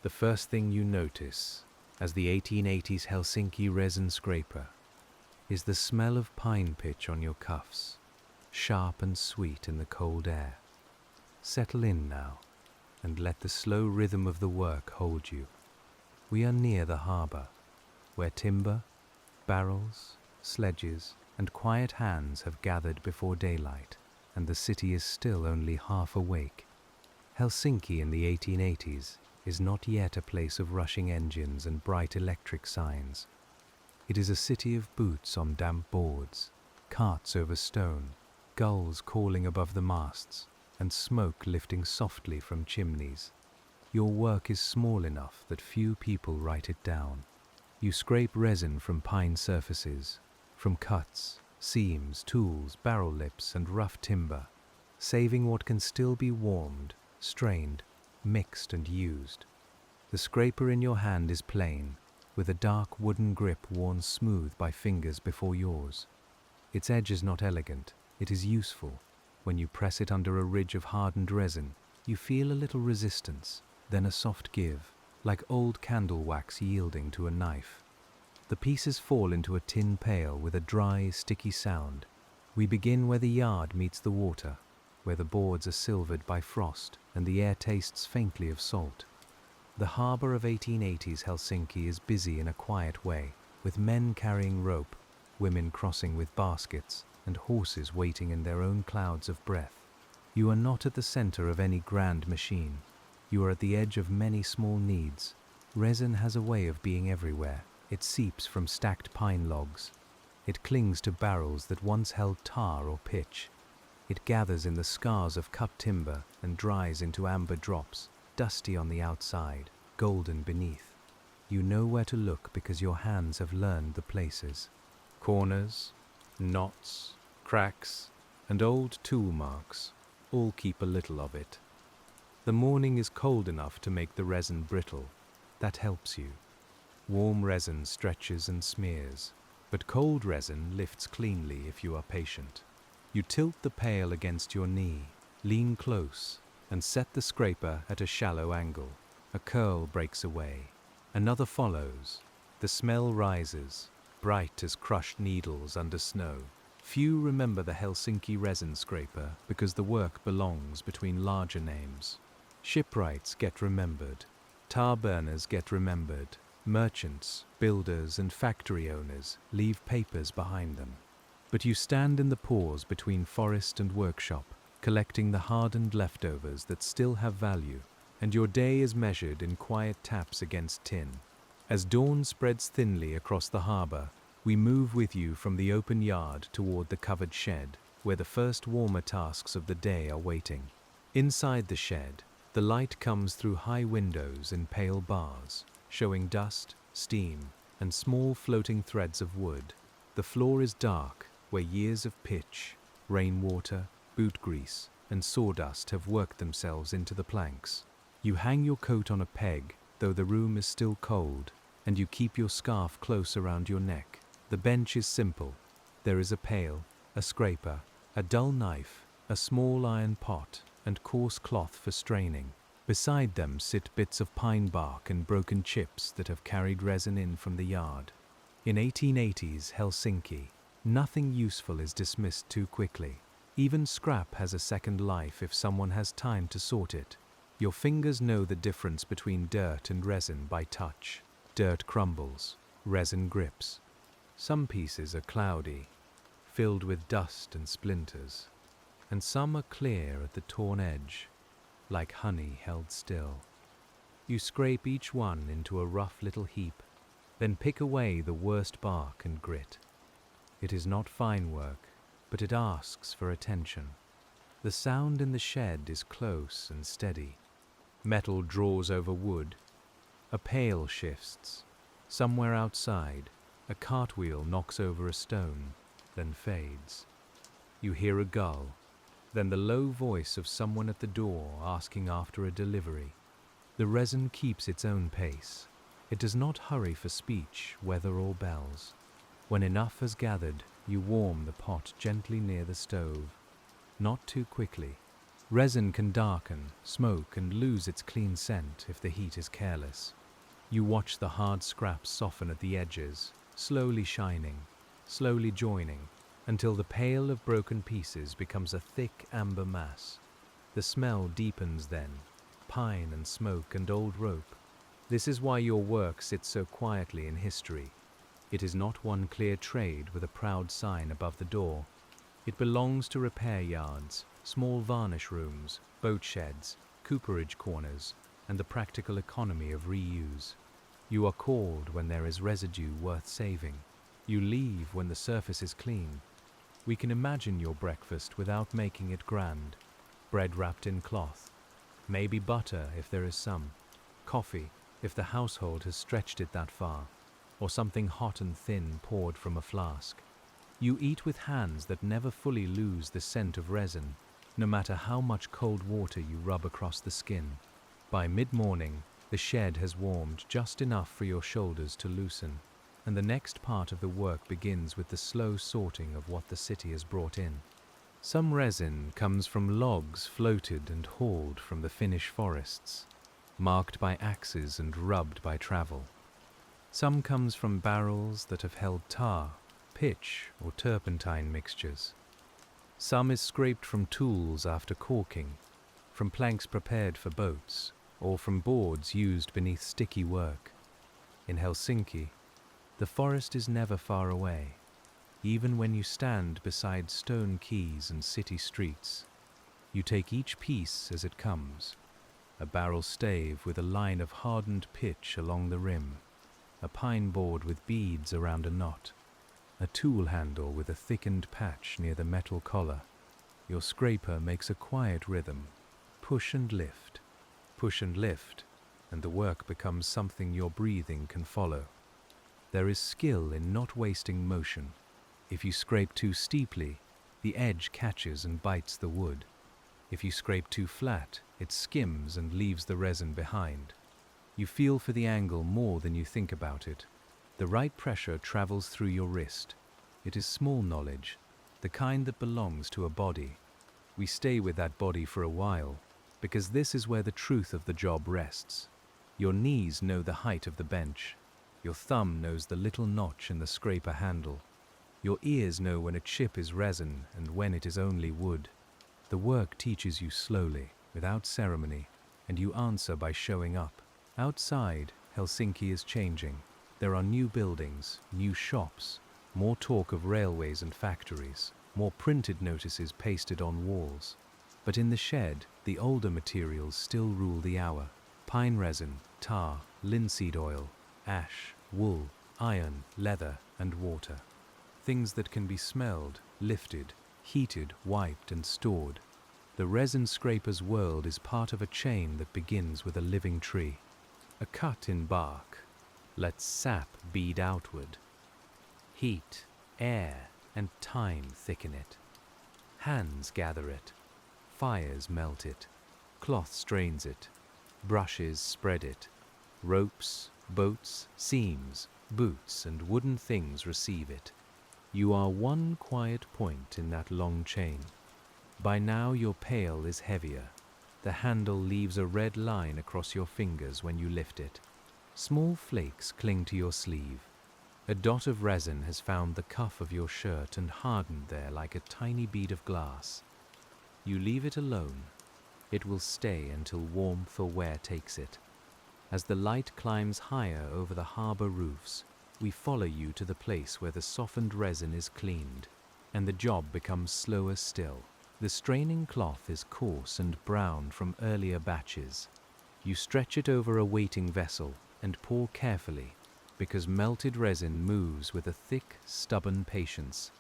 The first thing you notice, as the 1880s Helsinki Resin Scraper, is the smell of pine pitch on your cuffs, sharp and sweet in the cold air. Settle in now, and let the slow rhythm of the work hold you. We are near the harbour, where timber, barrels, sledges, and quiet hands have gathered before daylight, and the city is still only half awake. Helsinki in the 1880s is not yet a place of rushing engines and bright electric signs. It is a city of boots on damp boards, carts over stone, gulls calling above the masts, and smoke lifting softly from chimneys. Your work is small enough that few people write it down. You scrape resin from pine surfaces, from cuts, seams, tools, barrel lips, and rough timber, saving what can still be warmed, strained, mixed, and used. The scraper in your hand is plain, with a dark wooden grip worn smooth by fingers before yours. Its edge is not elegant, it is useful. When you press it under a ridge of hardened resin, you feel a little resistance, then a soft give, like old candle wax yielding to a knife. The pieces fall into a tin pail with a dry, sticky sound. We begin where the yard meets the water, where the boards are silvered by frost and the air tastes faintly of salt. The harbour of 1880s Helsinki is busy in a quiet way, with men carrying rope, women crossing with baskets, and horses waiting in their own clouds of breath. You are not at the centre of any grand machine. You are at the edge of many small needs. Resin has a way of being everywhere. It seeps from stacked pine logs. It clings to barrels that once held tar or pitch. It gathers in the scars of cut timber and dries into amber drops, dusty on the outside, golden beneath. You know where to look because your hands have learned the places. Corners, knots, cracks, and old tool marks all keep a little of it. The morning is cold enough to make the resin brittle. That helps you. Warm resin stretches and smears, but cold resin lifts cleanly if you are patient. You tilt the pail against your knee, lean close, and set the scraper at a shallow angle. A curl breaks away. Another follows. The smell rises, bright as crushed needles under snow. Few remember the Helsinki Resin Scraper because the work belongs between larger names. Shipwrights get remembered. Tar burners get remembered. Merchants, builders, and factory owners leave papers behind them. But you stand in the pause between forest and workshop, collecting the hardened leftovers that still have value, and your day is measured in quiet taps against tin. As dawn spreads thinly across the harbour, we move with you from the open yard toward the covered shed, where the first warmer tasks of the day are waiting. Inside the shed, the light comes through high windows in pale bars, showing dust, steam, and small floating threads of wood. The floor is dark, where years of pitch, rainwater, boot grease, and sawdust have worked themselves into the planks. You hang your coat on a peg, though the room is still cold, and you keep your scarf close around your neck. The bench is simple. There is a pail, a scraper, a dull knife, a small iron pot, and coarse cloth for straining. Beside them sit bits of pine bark and broken chips that have carried resin in from the yard. In 1880s Helsinki, nothing useful is dismissed too quickly. Even scrap has a second life if someone has time to sort it. Your fingers know the difference between dirt and resin by touch. Dirt crumbles, resin grips. Some pieces are cloudy, filled with dust and splinters, and some are clear at the torn edge, like honey held still. You scrape each one into a rough little heap, then pick away the worst bark and grit. It is not fine work, but it asks for attention. The sound in the shed is close and steady. Metal draws over wood. A pail shifts. Somewhere outside, a cartwheel knocks over a stone, then fades. You hear a gull, then the low voice of someone at the door asking after a delivery. The resin keeps its own pace. It does not hurry for speech, weather, or bells. When enough has gathered, you warm the pot gently near the stove. Not too quickly. Resin can darken, smoke, and lose its clean scent if the heat is careless. You watch the hard scraps soften at the edges, slowly shining, slowly joining, until the pale of broken pieces becomes a thick amber mass. The smell deepens then, pine and smoke and old rope. This is why your work sits so quietly in history. It is not one clear trade with a proud sign above the door. It belongs to repair yards, small varnish rooms, boat sheds, cooperage corners, and the practical economy of reuse. You are called when there is residue worth saving. You leave when the surface is clean. We can imagine your breakfast without making it grand. Bread wrapped in cloth. Maybe butter if there is some. Coffee if the household has stretched it that far. Or something hot and thin poured from a flask. You eat with hands that never fully lose the scent of resin, no matter how much cold water you rub across the skin. By mid-morning, the shed has warmed just enough for your shoulders to loosen, and the next part of the work begins with the slow sorting of what the city has brought in. Some resin comes from logs floated and hauled from the Finnish forests, marked by axes and rubbed by travel. Some comes from barrels that have held tar, pitch, or turpentine mixtures. Some is scraped from tools after caulking, from planks prepared for boats, or from boards used beneath sticky work. In Helsinki, the forest is never far away, even when you stand beside stone quays and city streets. You take each piece as it comes, a barrel stave with a line of hardened pitch along the rim, a pine board with beads around a knot, a tool handle with a thickened patch near the metal collar. Your scraper makes a quiet rhythm, push and lift, and the work becomes something your breathing can follow. There is skill in not wasting motion. If you scrape too steeply, the edge catches and bites the wood. If you scrape too flat, it skims and leaves the resin behind. You feel for the angle more than you think about it. The right pressure travels through your wrist. It is small knowledge, the kind that belongs to a body. We stay with that body for a while, because this is where the truth of the job rests. Your knees know the height of the bench. Your thumb knows the little notch in the scraper handle. Your ears know when a chip is resin and when it is only wood. The work teaches you slowly, without ceremony, and you answer by showing up. Outside, Helsinki is changing. There are new buildings, new shops, more talk of railways and factories, more printed notices pasted on walls. But in the shed, the older materials still rule the hour. Pine resin, tar, linseed oil, ash, wool, iron, leather, and water. Things that can be smelled, lifted, heated, wiped, and stored. The resin scraper's world is part of a chain that begins with a living tree. A cut in bark lets sap bead outward. Heat, air, and time thicken it. Hands gather it. Fires melt it. Cloth strains it. Brushes spread it. Ropes, boats, seams, boots, and wooden things receive it. You are one quiet point in that long chain. By now your pail is heavier. The handle leaves a red line across your fingers when you lift it. Small flakes cling to your sleeve. A dot of resin has found the cuff of your shirt and hardened there like a tiny bead of glass. You leave it alone. It will stay until warmth or wear takes it. As the light climbs higher over the harbor roofs, we follow you to the place where the softened resin is cleaned, and the job becomes slower still. The straining cloth is coarse and brown from earlier batches. You stretch it over a waiting vessel and pour carefully, because melted resin moves with a thick, stubborn patience.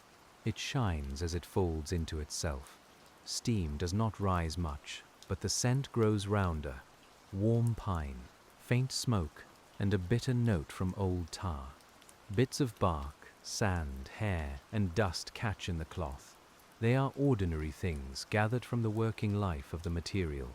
It shines as it folds into itself. Steam does not rise much, but the scent grows rounder. Warm pine, faint smoke, and a bitter note from old tar. Bits of bark, sand, hair, and dust catch in the cloth. They are ordinary things gathered from the working life of the material.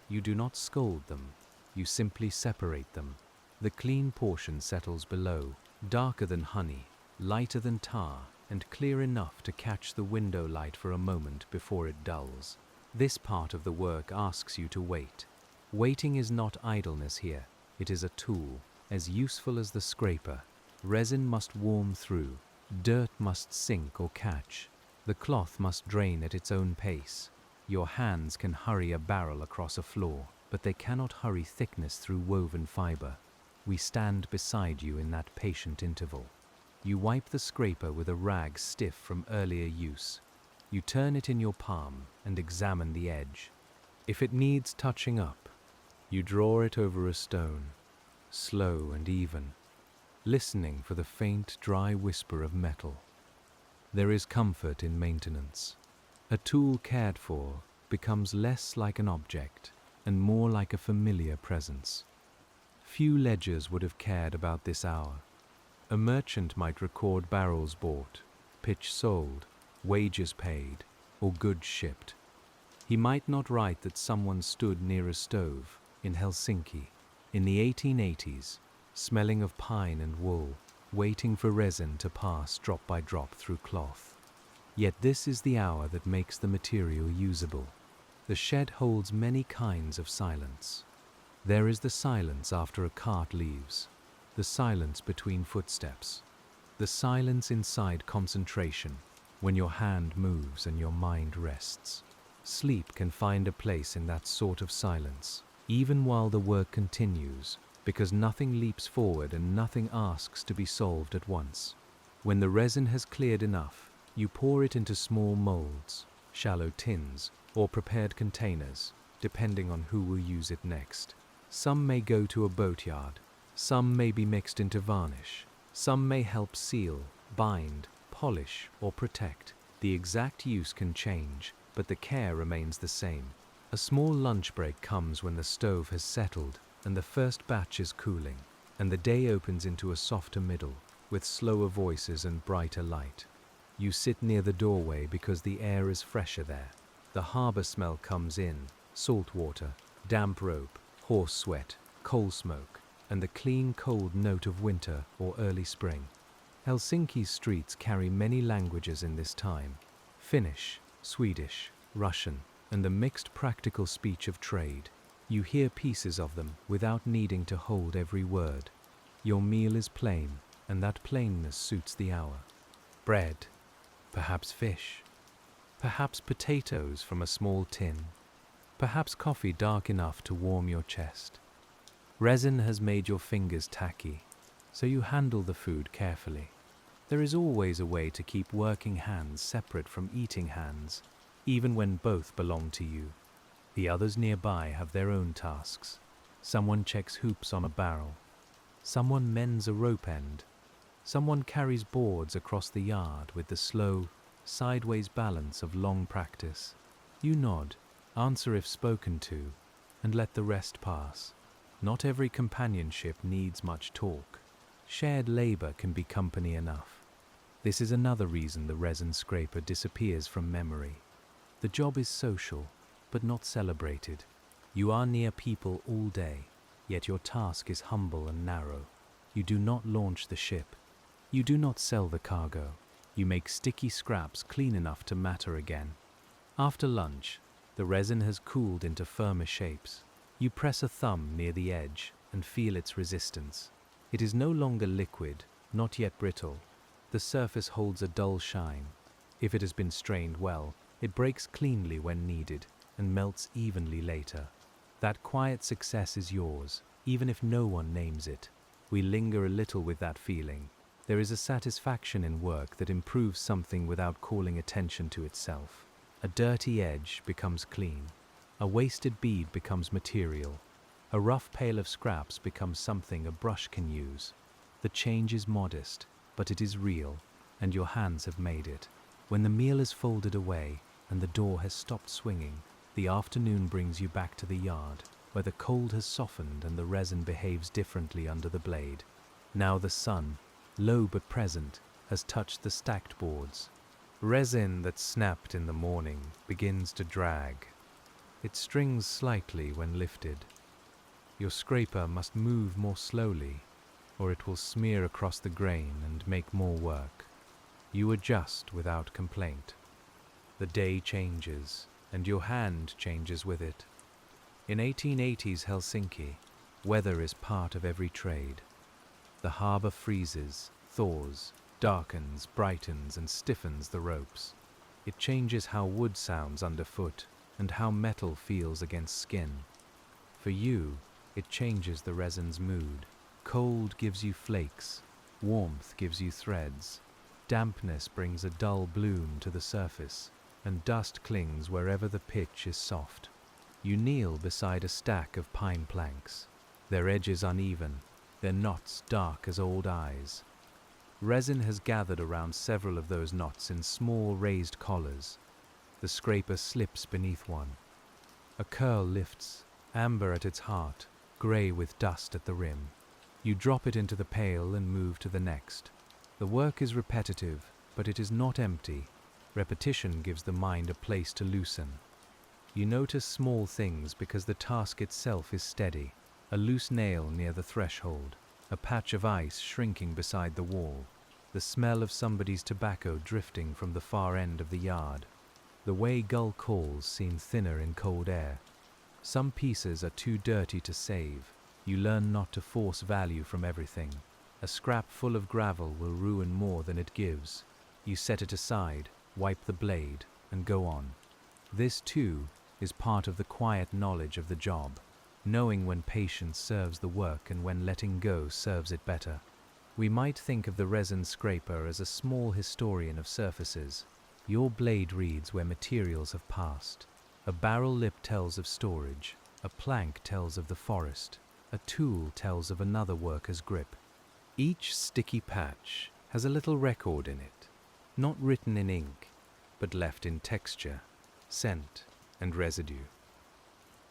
You do not scold them, you simply separate them. The clean portion settles below, darker than honey, lighter than tar, and clear enough to catch the window light for a moment before it dulls. This part of the work asks you to wait. Waiting is not idleness here, it is a tool, as useful as the scraper. Resin must warm through, dirt must sink or catch, the cloth must drain at its own pace. Your hands can hurry a barrel across a floor, but they cannot hurry thickness through woven fiber. We stand beside you in that patient interval. You wipe the scraper with a rag stiff from earlier use. You turn it in your palm and examine the edge. If it needs touching up, you draw it over a stone, slow and even, listening for the faint, dry whisper of metal. There is comfort in maintenance. A tool cared for becomes less like an object and more like a familiar presence. Few ledgers would have cared about this hour. A merchant might record barrels bought, pitch sold, wages paid, or goods shipped. He might not write that someone stood near a stove in Helsinki in the 1880s, smelling of pine and wool, waiting for resin to pass drop by drop through cloth. Yet this is the hour that makes the material usable. The shed holds many kinds of silence. There is the silence after a cart leaves, the silence between footsteps, the silence inside concentration, when your hand moves and your mind rests. Sleep can find a place in that sort of silence, even while the work continues, because nothing leaps forward and nothing asks to be solved at once. When the resin has cleared enough, you pour it into small molds, shallow tins, or prepared containers, depending on who will use it next. Some may go to a boatyard, some may be mixed into varnish, some may help seal, bind, polish, or protect. The exact use can change, but the care remains the same. A small lunch break comes when the stove has settled and the first batch is cooling, and the day opens into a softer middle, with slower voices and brighter light. You sit near the doorway because the air is fresher there. The harbor smell comes in, salt water, damp rope, horse sweat, coal smoke, and the clean cold note of winter or early spring. Helsinki's streets carry many languages in this time: Finnish, Swedish, Russian, and the mixed practical speech of trade. You hear pieces of them without needing to hold every word. Your meal is plain, and that plainness suits the hour. Bread, perhaps fish, perhaps potatoes from a small tin, perhaps coffee dark enough to warm your chest. Resin has made your fingers tacky, so you handle the food carefully. There is always a way to keep working hands separate from eating hands, even when both belong to you. The others nearby have their own tasks. Someone checks hoops on a barrel. Someone mends a rope end. Someone carries boards across the yard with the slow, sideways balance of long practice. You nod, answer if spoken to, and let the rest pass. Not every companionship needs much talk. Shared labor can be company enough. This is another reason the resin scraper disappears from memory. The job is social, but not celebrated. You are near people all day, yet your task is humble and narrow. You do not launch the ship. You do not sell the cargo. You make sticky scraps clean enough to matter again. After lunch, the resin has cooled into firmer shapes. You press a thumb near the edge and feel its resistance. It is no longer liquid, not yet brittle. The surface holds a dull shine. If it has been strained well, it breaks cleanly when needed and melts evenly later. That quiet success is yours, even if no one names it. We linger a little with that feeling. There is a satisfaction in work that improves something without calling attention to itself. A dirty edge becomes clean. A wasted bead becomes material. A rough pail of scraps becomes something a brush can use. The change is modest, but it is real, and your hands have made it. When the meal is folded away and the door has stopped swinging, the afternoon brings you back to the yard, where the cold has softened and the resin behaves differently under the blade. Now the sun, low but present, has touched the stacked boards. Resin that snapped in the morning begins to drag. It strings slightly when lifted. Your scraper must move more slowly, or it will smear across the grain and make more work. You adjust without complaint. The day changes. and your hand changes with it. In 1880s Helsinki, weather is part of every trade. The harbor freezes, thaws, darkens, brightens, and stiffens the ropes. It changes how wood sounds underfoot and how metal feels against skin. For you, it changes the resin's mood. Cold gives you flakes, warmth gives you threads, dampness brings a dull bloom to the surface, and dust clings wherever the pitch is soft. You kneel beside a stack of pine planks, their edges uneven, their knots dark as old eyes. Resin has gathered around several of those knots in small raised collars. The scraper slips beneath one. A curl lifts, amber at its heart, grey with dust at the rim. You drop it into the pail and move to the next. The work is repetitive, but it is not empty. Repetition gives the mind a place to loosen. You notice small things because the task itself is steady. A loose nail near the threshold, a patch of ice shrinking beside the wall, the smell of somebody's tobacco drifting from the far end of the yard. The way gull calls seem thinner in cold air. Some pieces are too dirty to save. You learn not to force value from everything. A scrap full of gravel will ruin more than it gives. You set it aside, wipe the blade, and go on. This, too, is part of the quiet knowledge of the job, knowing when patience serves the work and when letting go serves it better. We might think of the resin scraper as a small historian of surfaces. Your blade reads where materials have passed. A barrel lip tells of storage, a plank tells of the forest, a tool tells of another worker's grip. Each sticky patch has a little record in it, not written in ink, but left in texture, scent, and residue.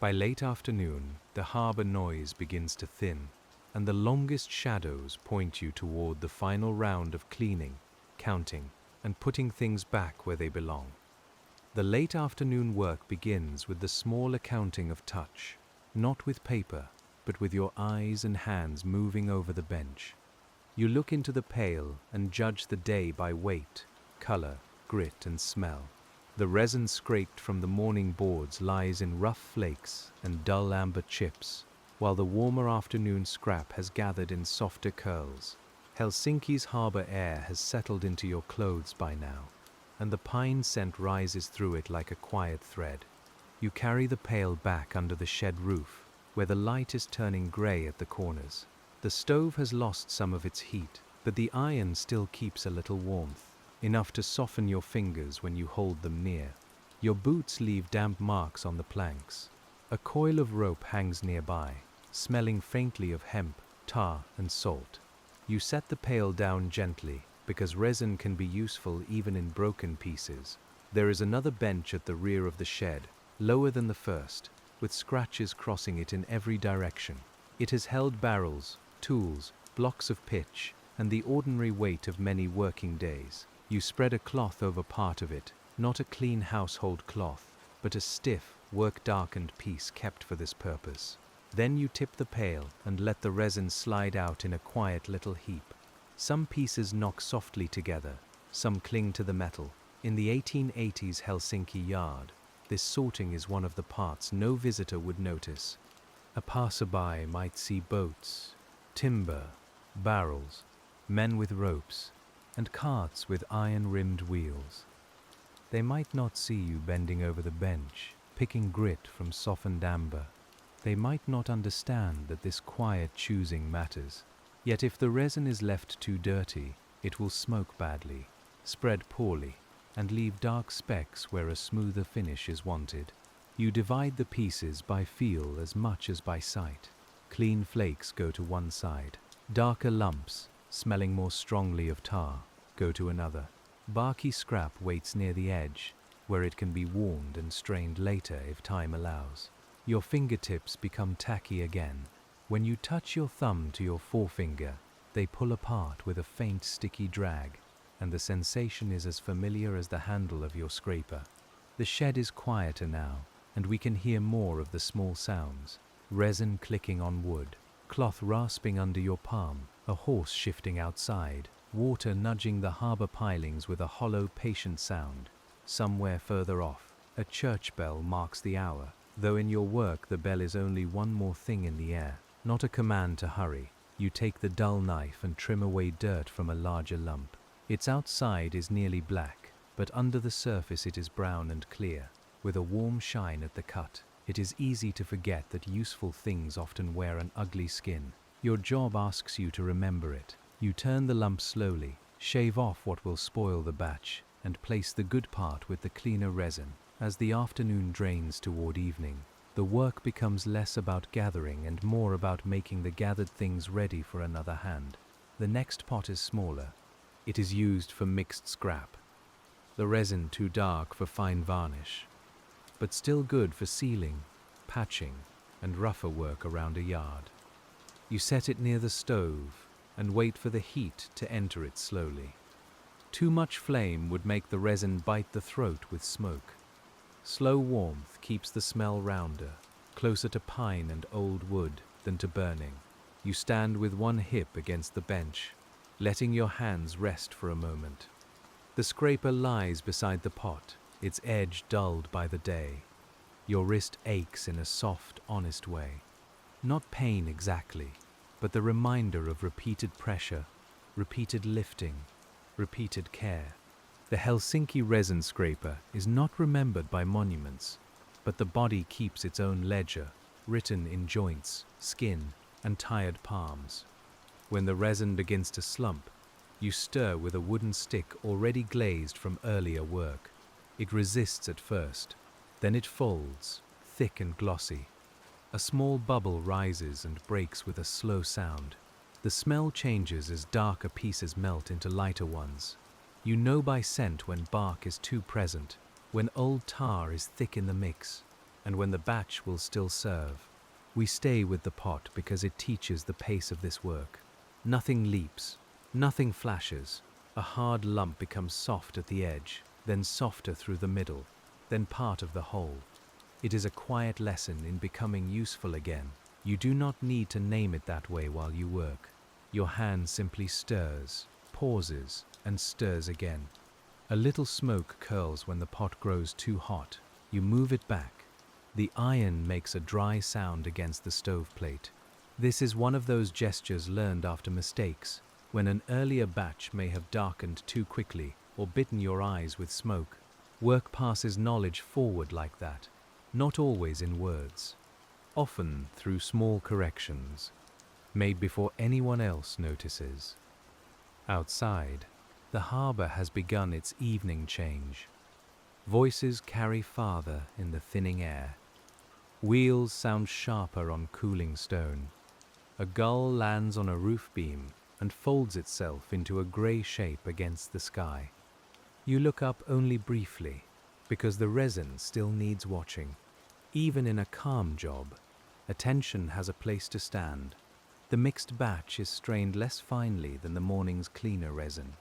By late afternoon, the harbor noise begins to thin, and the longest shadows point you toward the final round of cleaning, counting, and putting things back where they belong. The late afternoon work begins with the small accounting of touch, not with paper, but with your eyes and hands moving over the bench. You look into the pail and judge the day by weight, color, grit, and smell. The resin scraped from the morning boards lies in rough flakes and dull amber chips, while the warmer afternoon scrap has gathered in softer curls. Helsinki's harbor air has settled into your clothes by now, and the pine scent rises through it like a quiet thread. You carry the pail back under the shed roof, where the light is turning gray at the corners. The stove has lost some of its heat, but the iron still keeps a little warmth, enough to soften your fingers when you hold them near. Your boots leave damp marks on the planks. A coil of rope hangs nearby, smelling faintly of hemp, tar, and salt. You set the pail down gently, because resin can be useful even in broken pieces. There is another bench at the rear of the shed, lower than the first, with scratches crossing it in every direction. It has held barrels, tools, blocks of pitch, and the ordinary weight of many working days. You spread a cloth over part of it, not a clean household cloth, but a stiff, work-darkened piece kept for this purpose. Then you tip the pail and let the resin slide out in a quiet little heap. Some pieces knock softly together, some cling to the metal. In the 1880s Helsinki yard, this sorting is one of the parts no visitor would notice. A passerby might see boats, timber, barrels, men with ropes, and carts with iron-rimmed wheels. They might not see you bending over the bench, picking grit from softened amber. They might not understand that this quiet choosing matters. Yet if the resin is left too dirty, it will smoke badly, spread poorly, and leave dark specks where a smoother finish is wanted. You divide the pieces by feel as much as by sight. Clean flakes go to one side. Darker lumps, smelling more strongly of tar, go to another. Barky scrap waits near the edge, where it can be warmed and strained later if time allows. Your fingertips become tacky again. When you touch your thumb to your forefinger, they pull apart with a faint sticky drag, and the sensation is as familiar as the handle of your scraper. The shed is quieter now, and we can hear more of the small sounds. Resin clicking on wood, cloth rasping under your palm, a horse shifting outside, water nudging the harbor pilings with a hollow, patient sound. Somewhere further off, A church bell marks the hour, though in your work the bell is only one more thing in the air, not a command to hurry. You take the dull knife and trim away dirt from a larger lump. Its outside is nearly black, but under the surface it is brown and clear, with a warm shine at the cut. It is easy to forget that useful things often wear an ugly skin. Your job asks you to remember it. You turn the lump slowly, shave off what will spoil the batch, and place the good part with the cleaner resin. As the afternoon drains toward evening, the work becomes less about gathering and more about making the gathered things ready for another hand. The next pot is smaller. It is used for mixed scrap. The resin too dark for fine varnish, but still good for sealing, patching, and rougher work around a yard. You set it near the stove and wait for the heat to enter it slowly. Too much flame would make the resin bite the throat with smoke. Slow warmth keeps the smell rounder, closer to pine and old wood than to burning. You stand with one hip against the bench, letting your hands rest for a moment. The scraper lies beside the pot, its edge dulled by the day. Your wrist aches in a soft, honest way. Not pain exactly, but the reminder of repeated pressure, repeated lifting, repeated care. The Helsinki Resin Scraper is not remembered by monuments, but the body keeps its own ledger, written in joints, skin, and tired palms. When the resin begins to slump, you stir with a wooden stick already glazed from earlier work. It resists at first, then it folds, thick and glossy. A small bubble rises and breaks with a slow sound. The smell changes as darker pieces melt into lighter ones. You know by scent when bark is too present, when old tar is thick in the mix, and when the batch will still serve. We stay with the pot because it teaches the pace of this work. Nothing leaps, nothing flashes. A hard lump becomes soft at the edge, then softer through the middle, then part of the whole. It is a quiet lesson in becoming useful again. You do not need to name it that way while you work. Your hand simply stirs, pauses, and stirs again. A little smoke curls when the pot grows too hot. You move it back. The iron makes a dry sound against the stove plate. This is one of those gestures learned after mistakes, when an earlier batch may have darkened too quickly or bitten your eyes with smoke. Work passes knowledge forward like that, not always in words, often through small corrections, made before anyone else notices. Outside, the harbor has begun its evening change. Voices carry farther in the thinning air. Wheels sound sharper on cooling stone. A gull lands on a roof beam and folds itself into a grey shape against the sky. You look up only briefly, because the resin still needs watching. Even in a calm job, attention has a place to stand. The mixed batch is strained less finely than the morning's cleaner resin.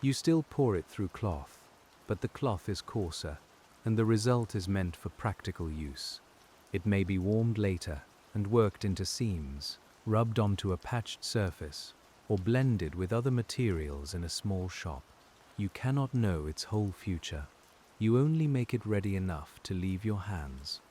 You still pour it through cloth, but the cloth is coarser, and the result is meant for practical use. It may be warmed later and worked into seams, rubbed onto a patched surface, or blended with other materials in a small shop. You cannot know its whole future. You only make it ready enough to leave your hands.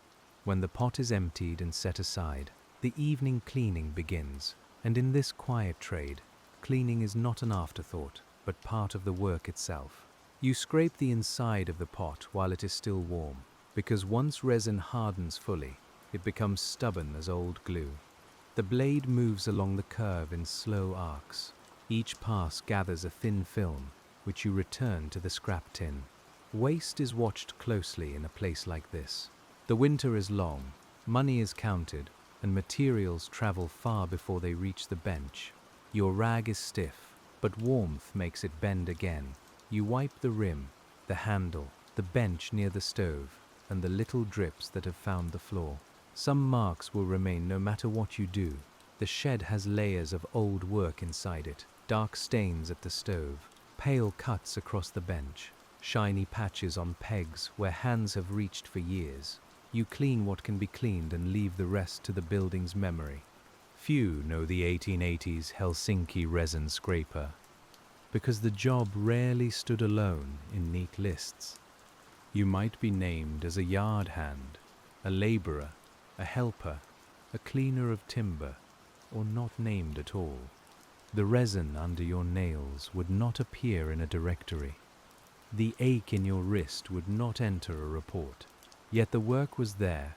When the pot is emptied and set aside, the evening cleaning begins, and in this quiet trade, cleaning is not an afterthought, but part of the work itself. You scrape the inside of the pot while it is still warm, because once resin hardens fully, it becomes stubborn as old glue. The blade moves along the curve in slow arcs. Each pass gathers a thin film, which you return to the scrap tin. Waste is watched closely in a place like this. The winter is long, money is counted, and materials travel far before they reach the bench. Your rag is stiff, but warmth makes it bend again. You wipe the rim, the handle, the bench near the stove, and the little drips that have found the floor. Some marks will remain no matter what you do. The shed has layers of old work inside it, dark stains at the stove, pale cuts across the bench, shiny patches on pegs where hands have reached for years. You clean what can be cleaned and leave the rest to the building's memory. Few know the 1880s HELSINKI Resin Scraper, because the job rarely stood alone in neat lists. You might be named as a yard hand, a laborer, a helper, a cleaner of timber, or not named at all. The resin under your nails would not appear in a directory. The ache in your wrist would not enter a report. Yet the work was there,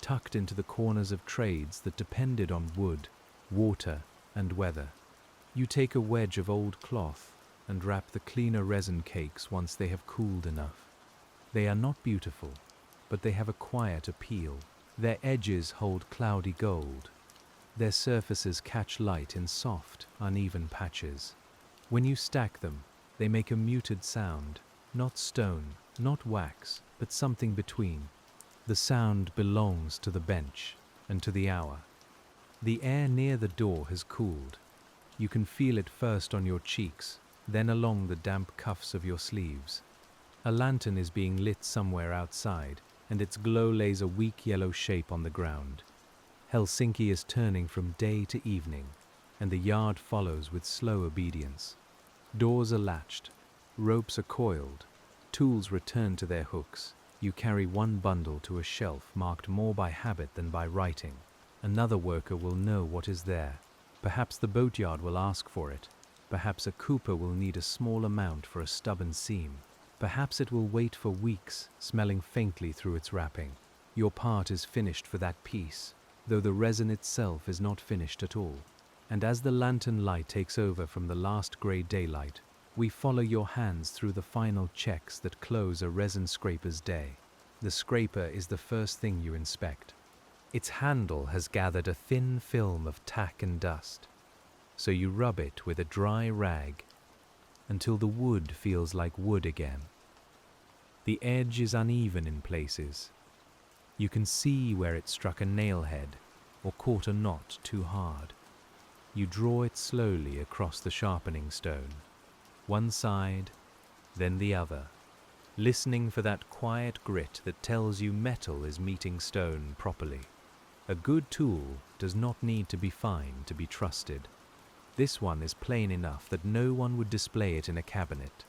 tucked into the corners of trades that depended on wood, water, and weather. You take a wedge of old cloth and wrap the cleaner resin cakes once they have cooled enough. They are not beautiful, but they have a quiet appeal. Their edges hold cloudy gold. Their surfaces catch light in soft, uneven patches. When you stack them, they make a muted sound, not stone, not wax, but something between. The sound belongs to the bench and to the hour. The air near the door has cooled. You can feel it first on your cheeks, then along the damp cuffs of your sleeves. A lantern is being lit somewhere outside, and its glow lays a weak yellow shape on the ground. Helsinki is turning from day to evening, and the yard follows with slow obedience. Doors are latched, ropes are coiled, tools return to their hooks. You carry one bundle to a shelf marked more by habit than by writing. Another worker will know what is there. Perhaps the boatyard will ask for it. Perhaps a cooper will need a small amount for a stubborn seam. Perhaps it will wait for weeks, smelling faintly through its wrapping. Your part is finished for that piece, though the resin itself is not finished at all. And as the lantern light takes over from the last grey daylight, we follow your hands through the final checks that close a resin scraper's day. The scraper is the first thing you inspect. Its handle has gathered a thin film of tack and dust, so you rub it with a dry rag until the wood feels like wood again. The edge is uneven in places. You can see where it struck a nail head or caught a knot too hard. You draw it slowly across the sharpening stone, one side, then the other, listening for that quiet grit that tells you metal is meeting stone properly. A good tool does not need to be fine to be trusted. This one is plain enough that no one would display it in a cabinet.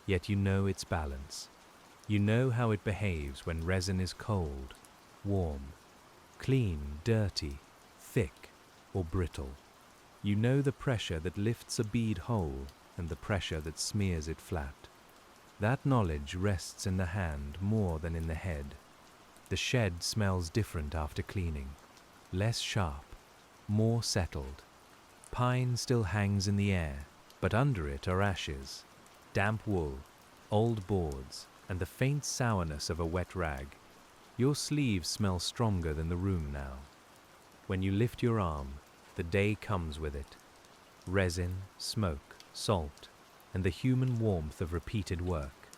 Yet you know its balance. You know how it behaves when resin is cold, warm, clean, dirty, thick, or brittle. You know the pressure that lifts a bead whole and the pressure that smears it flat. That knowledge rests in the hand more than in the head. The shed smells different after cleaning, less sharp, more settled. Pine still hangs in the air, but under it are ashes, damp wool, old boards, and the faint sourness of a wet rag. Your sleeves smell stronger than the room now. When you lift your arm, the day comes with it. Resin, smoke, salt, and the human warmth of repeated work.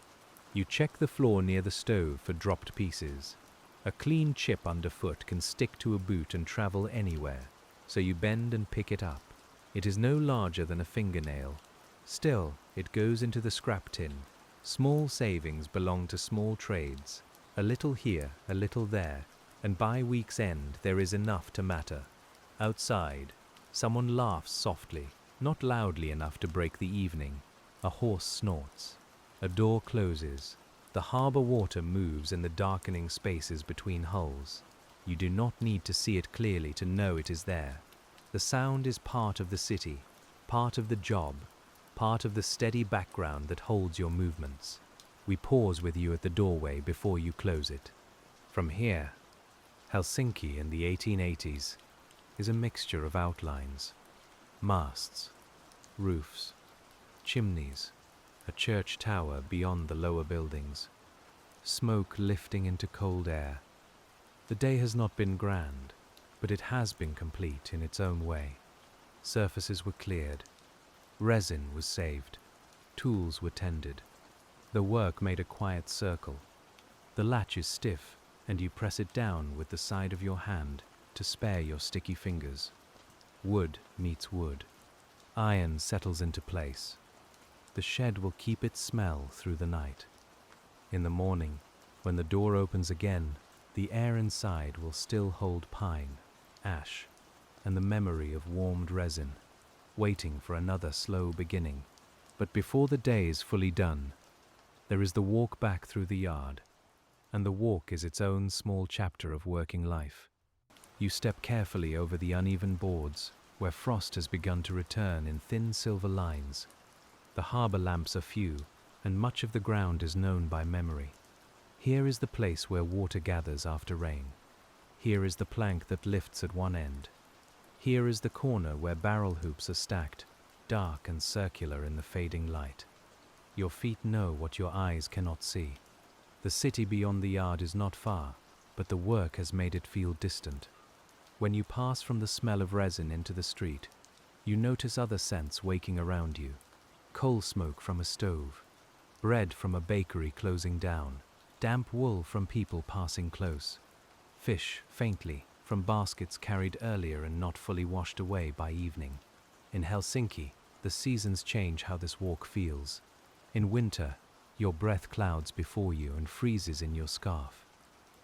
You check the floor near the stove for dropped pieces. A clean chip underfoot can stick to a boot and travel anywhere, so you bend and pick it up. It is no larger than a fingernail. Still, it goes into the scrap tin. Small savings belong to small trades. A little here, a little there, and by week's end there is enough to matter. Outside, someone laughs softly, not loudly enough to break the evening. A horse snorts. A door closes. The harbour water moves in the darkening spaces between hulls. You do not need to see it clearly to know it is there. The sound is part of the city, part of the job, part of the steady background that holds your movements. We pause with you at the doorway before you close it. From here, Helsinki in the 1880s is a mixture of outlines, masts, roofs, chimneys, a church tower beyond the lower buildings, smoke lifting into cold air. The day has not been grand, but it has been complete in its own way. Surfaces were cleared, resin was saved, tools were tended. The work made a quiet circle. The latch is stiff, and you press it down with the side of your hand to spare your sticky fingers. Wood meets wood. Iron settles into place. The shed will keep its smell through the night. In the morning, when the door opens again, the air inside will still hold pine, ash, and the memory of warmed resin, waiting for another slow beginning. But before the day is fully done, there is the walk back through the yard, and the walk is its own small chapter of working life. You step carefully over the uneven boards, where frost has begun to return in thin silver lines. The harbor lamps are few, and much of the ground is known by memory. Here is the place where water gathers after rain. Here is the plank that lifts at one end. Here is the corner where barrel hoops are stacked, dark and circular in the fading light. Your feet know what your eyes cannot see. The city beyond the yard is not far, but the work has made it feel distant. When you pass from the smell of resin into the street, you notice other scents waking around you. Coal smoke from a stove, bread from a bakery closing down, damp wool from people passing close, fish, faintly, from baskets carried earlier and not fully washed away by evening. In Helsinki, the seasons change how this walk feels. In winter, your breath clouds before you and freezes in your scarf.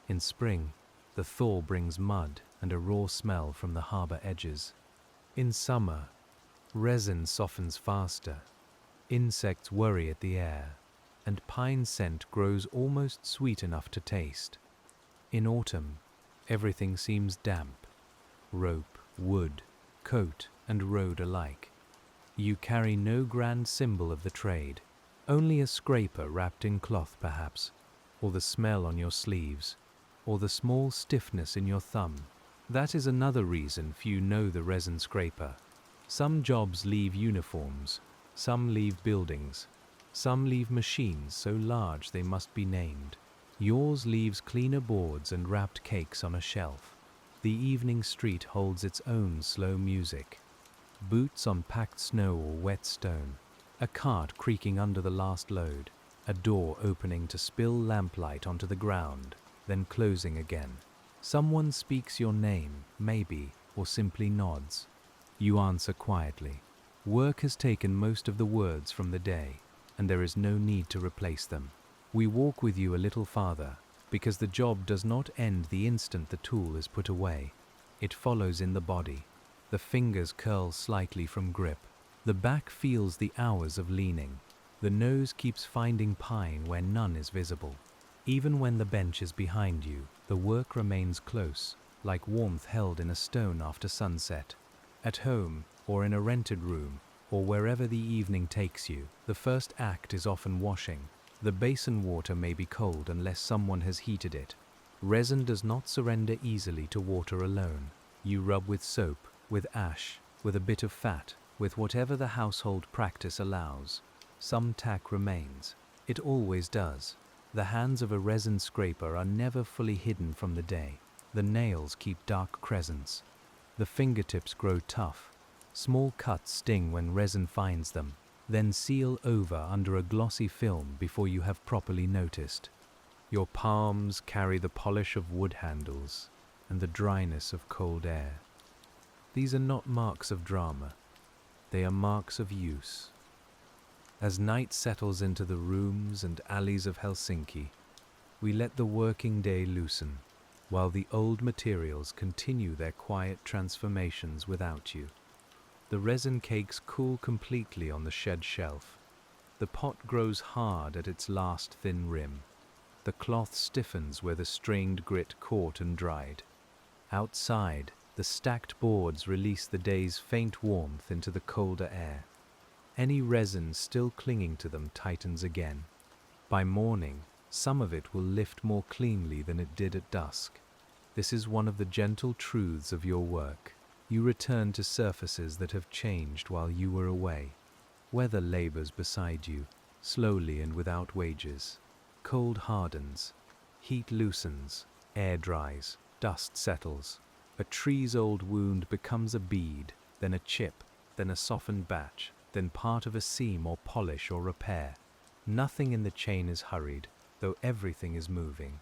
In spring, the thaw brings mud and a raw smell from the harbor edges. In summer, resin softens faster, insects worry at the air, and pine scent grows almost sweet enough to taste. In autumn, everything seems damp, rope, wood, coat, and road alike. You carry no grand symbol of the trade, only a scraper wrapped in cloth perhaps, or the smell on your sleeves, or the small stiffness in your thumb. That is another reason few know the resin scraper. Some jobs leave uniforms, some leave buildings, some leave machines so large they must be named. Yours leaves cleaner boards and wrapped cakes on a shelf. The evening street holds its own slow music. Boots on packed snow or wet stone, a cart creaking under the last load, a door opening to spill lamplight onto the ground, then closing again. Someone speaks your name, maybe, or simply nods. You answer quietly. Work has taken most of the words from the day, and there is no need to replace them. We walk with you a little farther, because the job does not end the instant the tool is put away. It follows in the body. The fingers curl slightly from grip. The back feels the hours of leaning. The nose keeps finding pine where none is visible. Even when the bench is behind you, the work remains close, like warmth held in a stone after sunset. At home, or in a rented room, or wherever the evening takes you, the first act is often washing. The basin water may be cold unless someone has heated it. Resin does not surrender easily to water alone. You rub with soap, with ash, with a bit of fat, with whatever the household practice allows. Some tack remains. It always does. The hands of a resin scraper are never fully hidden from the day. The nails keep dark crescents. The fingertips grow tough. Small cuts sting when resin finds them, then seal over under a glossy film before you have properly noticed. Your palms carry the polish of wood handles and the dryness of cold air. These are not marks of drama. They are marks of use. As night settles into the rooms and alleys of Helsinki, we let the working day loosen, while the old materials continue their quiet transformations without you. The resin cakes cool completely on the shed shelf. The pot grows hard at its last thin rim. The cloth stiffens where the strained grit caught and dried. Outside, the stacked boards release the day's faint warmth into the colder air. Any resin still clinging to them tightens again. By morning, some of it will lift more cleanly than it did at dusk. This is one of the gentle truths of your work. You return to surfaces that have changed while you were away. Weather labors beside you, slowly and without wages. Cold hardens, heat loosens, air dries, dust settles. A tree's old wound becomes a bead, then a chip, then a softened batch, then part of a seam or polish or repair. Nothing in the chain is hurried, though everything is moving.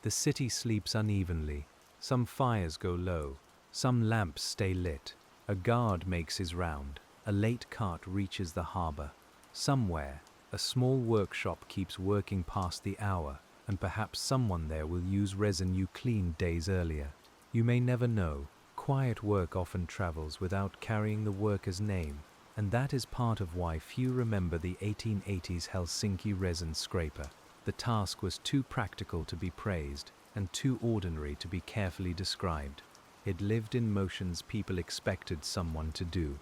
The city sleeps unevenly. Some fires go low. Some lamps stay lit. A guard makes his round. A late cart reaches the harbor. Somewhere, a small workshop keeps working past the hour, and perhaps someone there will use resin you cleaned days earlier. You may never know. Quiet work often travels without carrying the worker's name, and that is part of why few remember the 1880s Helsinki Resin Scraper. The task was too practical to be praised and too ordinary to be carefully described. It lived in motions people expected someone to do.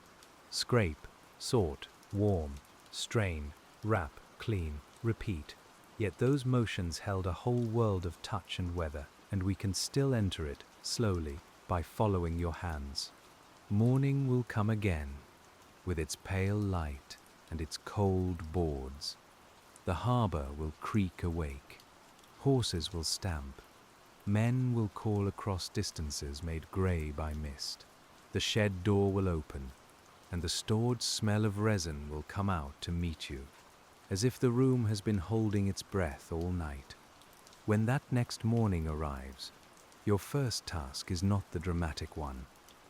Scrape, sort, warm, strain, wrap, clean, repeat. Yet those motions held a whole world of touch and weather, and we can still enter it, slowly, by following your hands. Morning will come again, with its pale light and its cold boards. The harbour will creak awake. Horses will stamp. Men will call across distances made grey by mist. The shed door will open, and the stored smell of resin will come out to meet you, as if the room has been holding its breath all night. When that next morning arrives, your first task is not the dramatic one.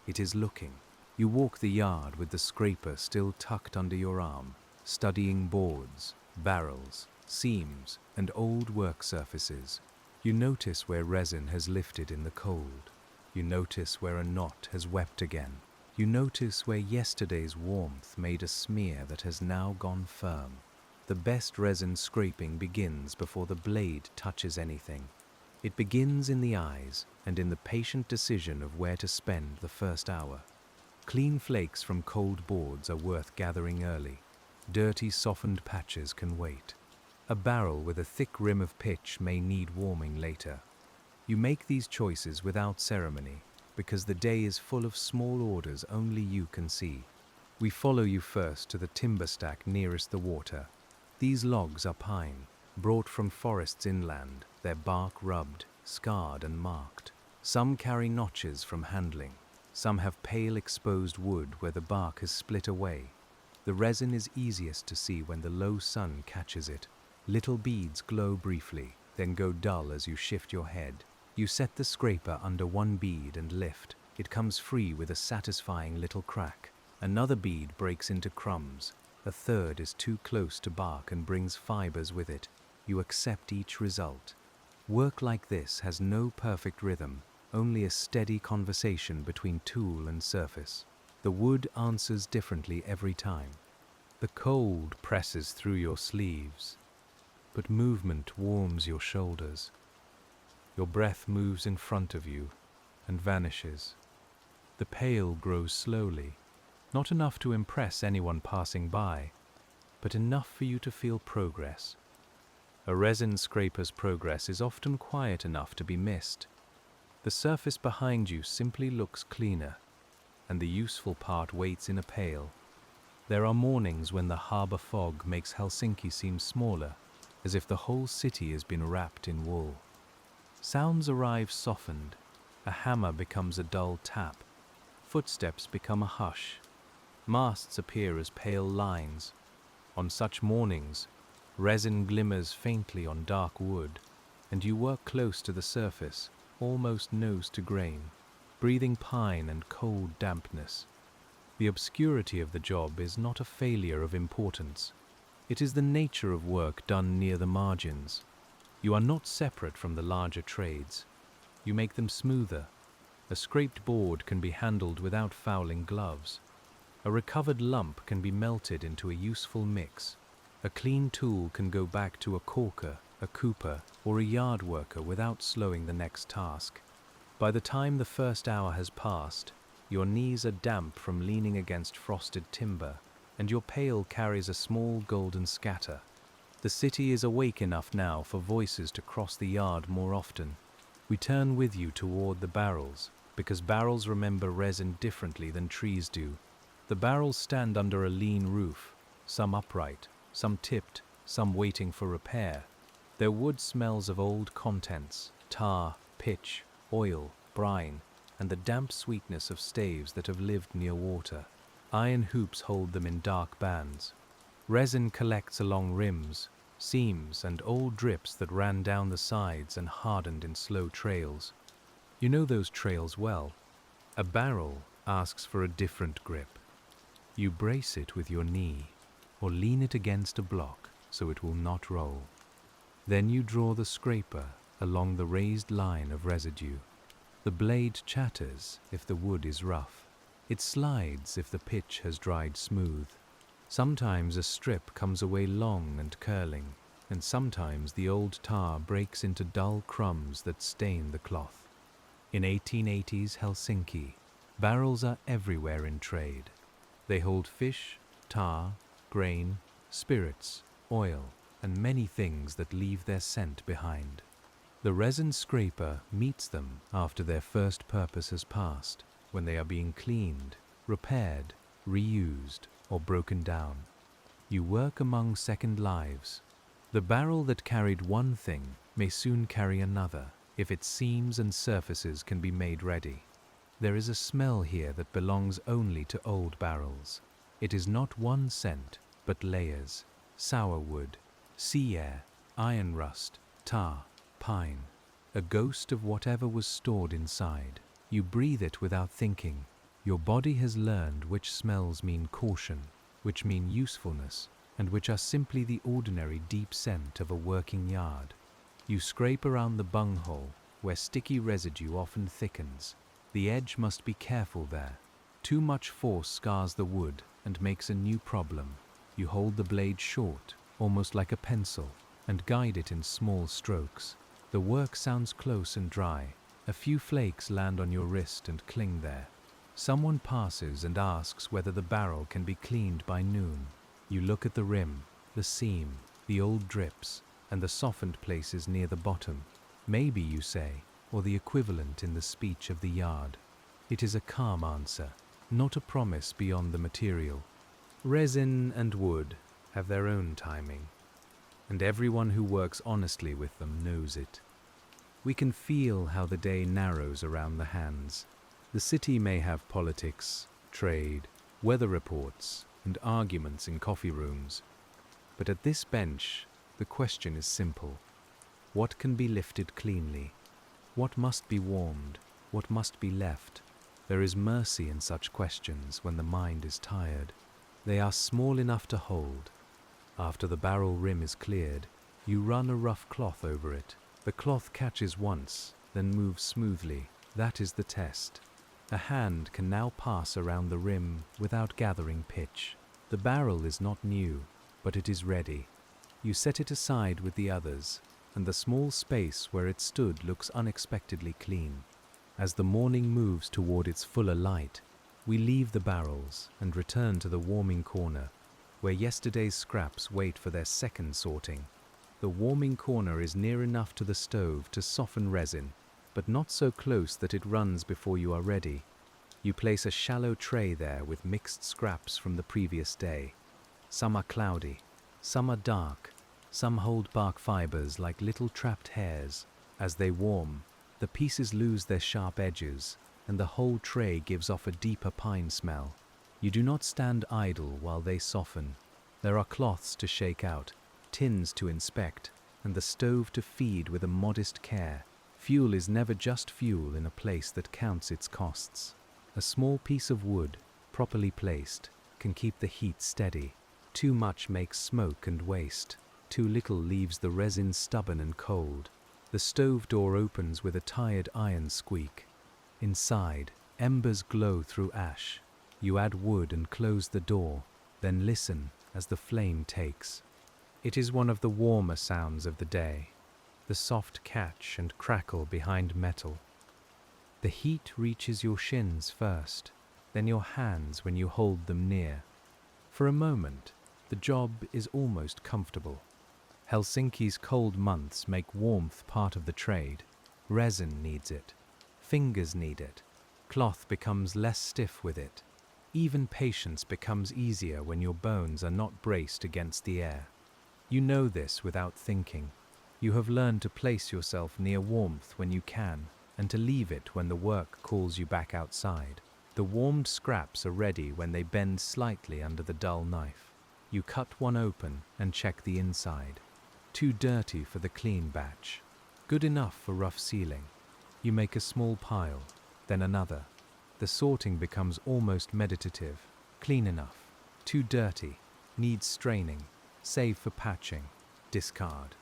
It is looking. You walk the yard with the scraper still tucked under your arm, studying boards, barrels, seams, and old work surfaces. You notice where resin has lifted in the cold. You notice where a knot has wept again. You notice where yesterday's warmth made a smear that has now gone firm. The best resin scraping begins before the blade touches anything. It begins in the eyes and in the patient decision of where to spend the first hour. Clean flakes from cold boards are worth gathering early. Dirty, softened patches can wait. A barrel with a thick rim of pitch may need warming later. You make these choices without ceremony, because the day is full of small orders only you can see. We follow you first to the timber stack nearest the water. These logs are pine, brought from forests inland, their bark rubbed, scarred and marked. Some carry notches from handling. Some have pale exposed wood where the bark has split away. The resin is easiest to see when the low sun catches it. Little beads glow briefly, then go dull as you shift your head. You set the scraper under one bead and lift. It comes free with a satisfying little crack. Another bead breaks into crumbs. A third is too close to bark and brings fibers with it. You accept each result. Work like this has no perfect rhythm, only a steady conversation between tool and surface. The wood answers differently every time. The cold presses through your sleeves, but movement warms your shoulders. Your breath moves in front of you and vanishes. The pail grows slowly, not enough to impress anyone passing by, but enough for you to feel progress. A resin scraper's progress is often quiet enough to be missed. The surface behind you simply looks cleaner, and the useful part waits in a pail. There are mornings when the harbour fog makes Helsinki seem smaller, as if the whole city has been wrapped in wool. Sounds arrive softened. A hammer becomes a dull tap. Footsteps become a hush. Masts appear as pale lines. On such mornings, resin glimmers faintly on dark wood, and you work close to the surface, almost nose to grain, breathing pine and cold dampness. The obscurity of the job is not a failure of importance. It is the nature of work done near the margins. You are not separate from the larger trades. You make them smoother. A scraped board can be handled without fouling gloves. A recovered lump can be melted into a useful mix. A clean tool can go back to a caulker, a cooper, or a yard worker without slowing the next task. By the time the first hour has passed, your knees are damp from leaning against frosted timber, and your pail carries a small golden scatter. The city is awake enough now for voices to cross the yard more often. We turn with you toward the barrels, because barrels remember resin differently than trees do. The barrels stand under a lean roof, some upright, some tipped, some waiting for repair. Their wood smells of old contents, tar, pitch, oil, brine, and the damp sweetness of staves that have lived near water. Iron hoops hold them in dark bands. Resin collects along rims, seams, and old drips that ran down the sides and hardened in slow trails. You know those trails well. A barrel asks for a different grip. You brace it with your knee, or lean it against a block so it will not roll. Then you draw the scraper along the raised line of residue. The blade chatters if the wood is rough. It slides if the pitch has dried smooth. Sometimes a strip comes away long and curling. and sometimes the old tar breaks into dull crumbs that stain the cloth. In 1880s Helsinki, barrels are everywhere in trade. They hold fish, tar, grain, spirits, oil, and many things that leave their scent behind. The resin scraper meets them after their first purpose has passed, when they are being cleaned, repaired, reused, or broken down. You work among second lives. The barrel that carried one thing may soon carry another, if its seams and surfaces can be made ready. There is a smell here that belongs only to old barrels. It is not one scent, but layers: sour wood, sea air, iron rust, tar, pine, a ghost of whatever was stored inside. You breathe it without thinking. Your body has learned which smells mean caution, which mean usefulness, and which are simply the ordinary deep scent of a working yard. You scrape around the bunghole, where sticky residue often thickens. The edge must be careful there. Too much force scars the wood and makes a new problem. You hold the blade short, almost like a pencil, and guide it in small strokes. The work sounds close and dry. A few flakes land on your wrist and cling there. Someone passes and asks whether the barrel can be cleaned by noon. You look at the rim, the seam, the old drips, and the softened places near the bottom. Maybe, you say, or the equivalent in the speech of the yard. It is a calm answer, not a promise beyond the material. Resin and wood have their own timing, and everyone who works honestly with them knows it. We can feel how the day narrows around the hands. The city may have politics, trade, weather reports, and arguments in coffee rooms. But at this bench, the question is simple. What can be lifted cleanly? What must be warmed? What must be left? There is mercy in such questions when the mind is tired. They are small enough to hold. After the barrel rim is cleared, you run a rough cloth over it. The cloth catches once, then moves smoothly. That is the test. A hand can now pass around the rim without gathering pitch. The barrel is not new, but it is ready. You set it aside with the others, and the small space where it stood looks unexpectedly clean. As the morning moves toward its fuller light, we leave the barrels and return to the warming corner, where yesterday's scraps wait for their second sorting. The warming corner is near enough to the stove to soften resin, but not so close that it runs before you are ready. You place a shallow tray there with mixed scraps from the previous day. Some are cloudy, some are dark, some hold bark fibers like little trapped hairs. As they warm, the pieces lose their sharp edges, and the whole tray gives off a deeper pine smell. You do not stand idle while they soften. There are cloths to shake out, tins to inspect, and the stove to feed with a modest care. Fuel is never just fuel in a place that counts its costs. A small piece of wood, properly placed, can keep the heat steady. Too much makes smoke and waste. Too little leaves the resin stubborn and cold. The stove door opens with a tired iron squeak. Inside, embers glow through ash. You add wood and close the door, then listen as the flame takes. It is one of the warmer sounds of the day, the soft catch and crackle behind metal. The heat reaches your shins first, then your hands when you hold them near. For a moment, the job is almost comfortable. Helsinki's cold months make warmth part of the trade. Resin needs it. Fingers need it. Cloth becomes less stiff with it. Even patience becomes easier when your bones are not braced against the air. You know this without thinking. You have learned to place yourself near warmth when you can, and to leave it when the work calls you back outside. The warmed scraps are ready when they bend slightly under the dull knife. You cut one open and check the inside. Too dirty for the clean batch. Good enough for rough sealing. You make a small pile, then another. The sorting becomes almost meditative. Clean enough. Too dirty. Needs straining. Save for patching. Discard.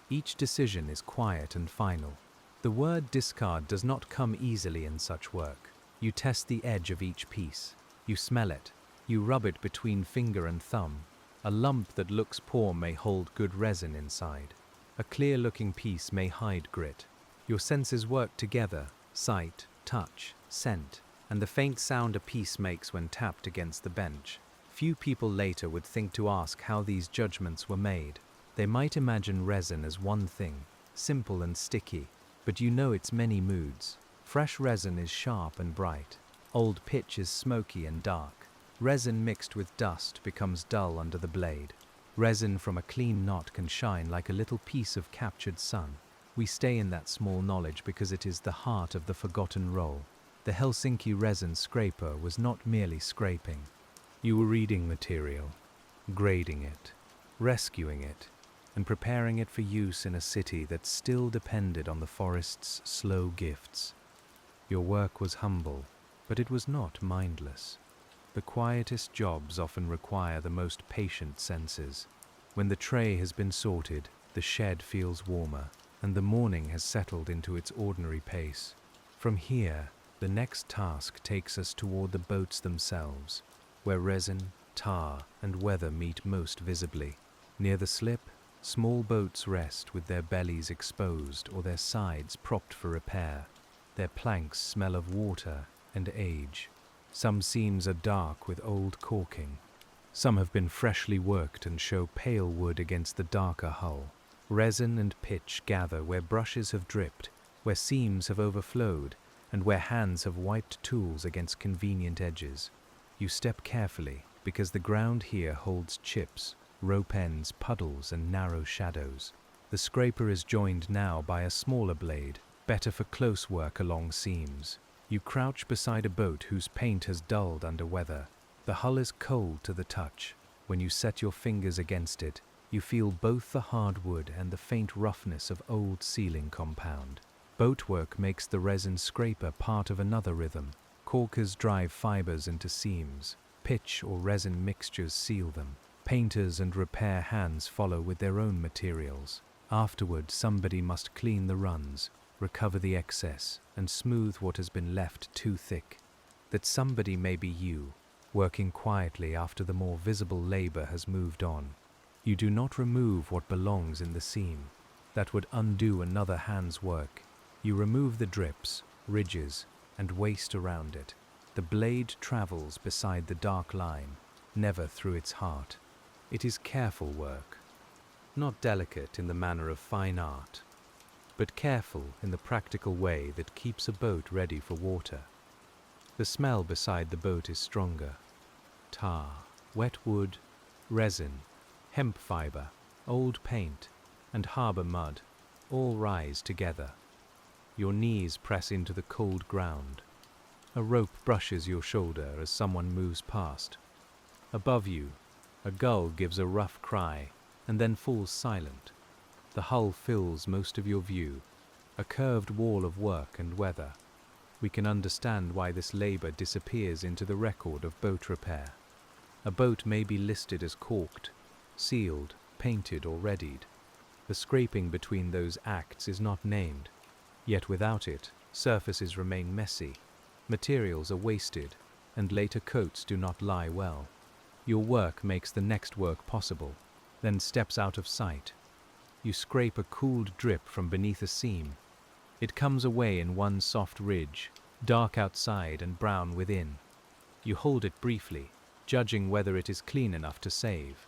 Each decision is quiet and final. The word discard does not come easily in such work. You test the edge of each piece. You smell it. You rub it between finger and thumb. A lump that looks poor may hold good resin inside. A clear-looking piece may hide grit. Your senses work together: sight, touch, scent, and the faint sound a piece makes when tapped against the bench. Few people later would think to ask how these judgments were made. They might imagine resin as one thing, simple and sticky, but you know its many moods. Fresh resin is sharp and bright. Old pitch is smoky and dark. Resin mixed with dust becomes dull under the blade. Resin from a clean knot can shine like a little piece of captured sun. We stay in that small knowledge because it is the heart of the forgotten roll. The HELSINKI Resin Scraper was not merely scraping. You were reading material, grading it, rescuing it, and preparing it for use in a city that still depended on the forest's slow gifts. Your work was humble, but it was not mindless. The quietest jobs often require the most patient senses. When the tray has been sorted, the shed feels warmer, and the morning has settled into its ordinary pace. From here, the next task takes us toward the boats themselves, where resin, tar, and weather meet most visibly. Near the slip, small boats rest with their bellies exposed or their sides propped for repair. Their planks smell of water and age. Some seams are dark with old caulking. Some have been freshly worked and show pale wood against the darker hull. Resin and pitch gather where brushes have dripped, where seams have overflowed, and where hands have wiped tools against convenient edges. You step carefully, because the ground here holds chips, rope ends, puddles, and narrow shadows. The scraper is joined now by a smaller blade, better for close work along seams. You crouch beside a boat whose paint has dulled under weather. The hull is cold to the touch. When you set your fingers against it, you feel both the hard wood and the faint roughness of old sealing compound. Boatwork makes the resin scraper part of another rhythm. Caulkers drive fibers into seams. Pitch or resin mixtures seal them. Painters and repair hands follow with their own materials. Afterward, somebody must clean the runs, recover the excess, and smooth what has been left too thick. That somebody may be you, working quietly after the more visible labor has moved on. You do not remove what belongs in the seam. That would undo another hand's work. You remove the drips, ridges, and waste around it. The blade travels beside the dark line, never through its heart. It is careful work, not delicate in the manner of fine art, but careful in the practical way that keeps a boat ready for water. The smell beside the boat is stronger. Tar, wet wood, resin, hemp fiber, old paint, and harbor mud all rise together. Your knees press into the cold ground. A rope brushes your shoulder as someone moves past. Above you, a gull gives a rough cry and then falls silent. The hull fills most of your view, a curved wall of work and weather. We can understand why this labor disappears into the record of boat repair. A boat may be listed as caulked, sealed, painted, or readied. The scraping between those acts is not named, yet without it, surfaces remain messy, materials are wasted, and later coats do not lie well. Your work makes the next work possible, then steps out of sight. You scrape a cooled drip from beneath a seam. It comes away in one soft ridge, dark outside and brown within. You hold it briefly, judging whether it is clean enough to save.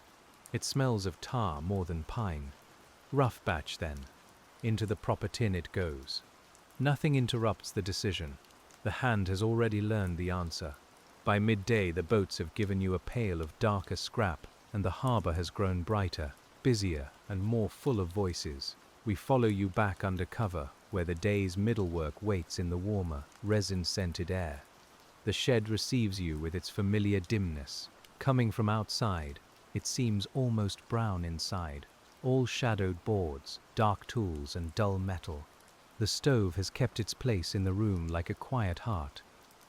It smells of tar more than pine. Rough batch then. Into the proper tin it goes. Nothing interrupts the decision. The hand has already learned the answer. By midday the boats have given you a pail of darker scrap, and the harbor has grown brighter, busier, and more full of voices. We follow you back under cover, where the day's middle work waits in the warmer, resin-scented air. The shed receives you with its familiar dimness. Coming from outside, it seems almost brown inside, all shadowed boards, dark tools, and dull metal. The stove has kept its place in the room like a quiet heart.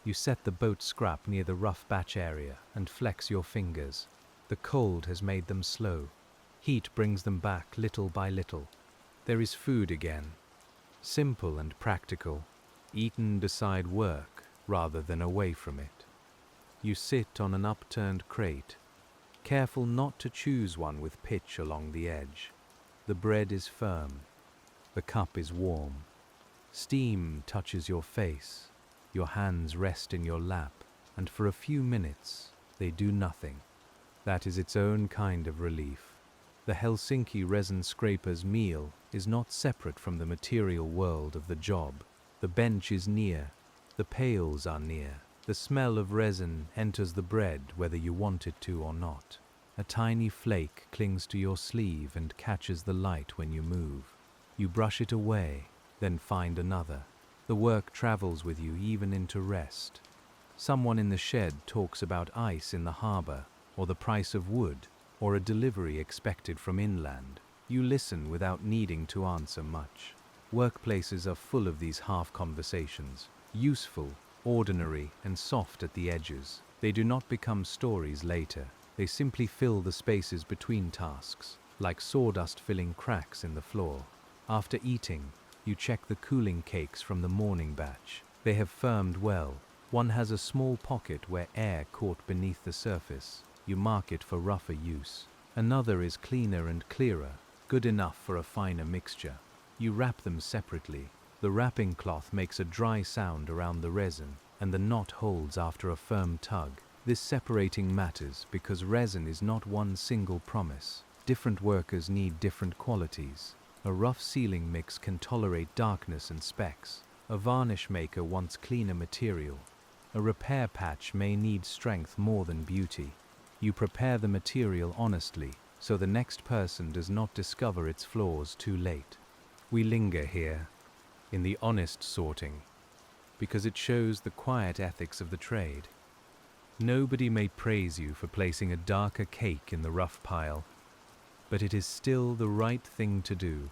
You set the boat scrap near the rough batch area and flex your fingers. The cold has made them slow. Heat brings them back little by little. There is food again. Simple and practical, eaten beside work rather than away from it. You sit on an upturned crate. Careful not to choose one with pitch along the edge. The bread is firm. The cup is warm. Steam touches your face. Your hands rest in your lap, and for a few minutes they do nothing. That is its own kind of relief. The Helsinki Resin Scraper's meal is not separate from the material world of the job. The bench is near. The pails are near. The smell of resin enters the bread whether you want it to or not. A tiny flake clings to your sleeve and catches the light when you move. You brush it away, then find another. The work travels with you even into rest. Someone in the shed talks about ice in the harbor, or the price of wood, or a delivery expected from inland. You listen without needing to answer much. Workplaces are full of these half-conversations, useful, ordinary, and soft at the edges. They do not become stories later. They simply fill the spaces between tasks, like sawdust filling cracks in the floor. After eating, you check the cooling cakes from the morning batch. They have firmed well. One has a small pocket where air caught beneath the surface. You mark it for rougher use. Another is cleaner and clearer, good enough for a finer mixture. You wrap them separately. The wrapping cloth makes a dry sound around the resin, and the knot holds after a firm tug. This separating matters because resin is not one single promise. Different workers need different qualities. A rough sealing mix can tolerate darkness and specks. A varnish maker wants cleaner material. A repair patch may need strength more than beauty. You prepare the material honestly, so the next person does not discover its flaws too late. We linger here, in the honest sorting, because it shows the quiet ethics of the trade. Nobody may praise you for placing a darker cake in the rough pile, but it is still the right thing to do.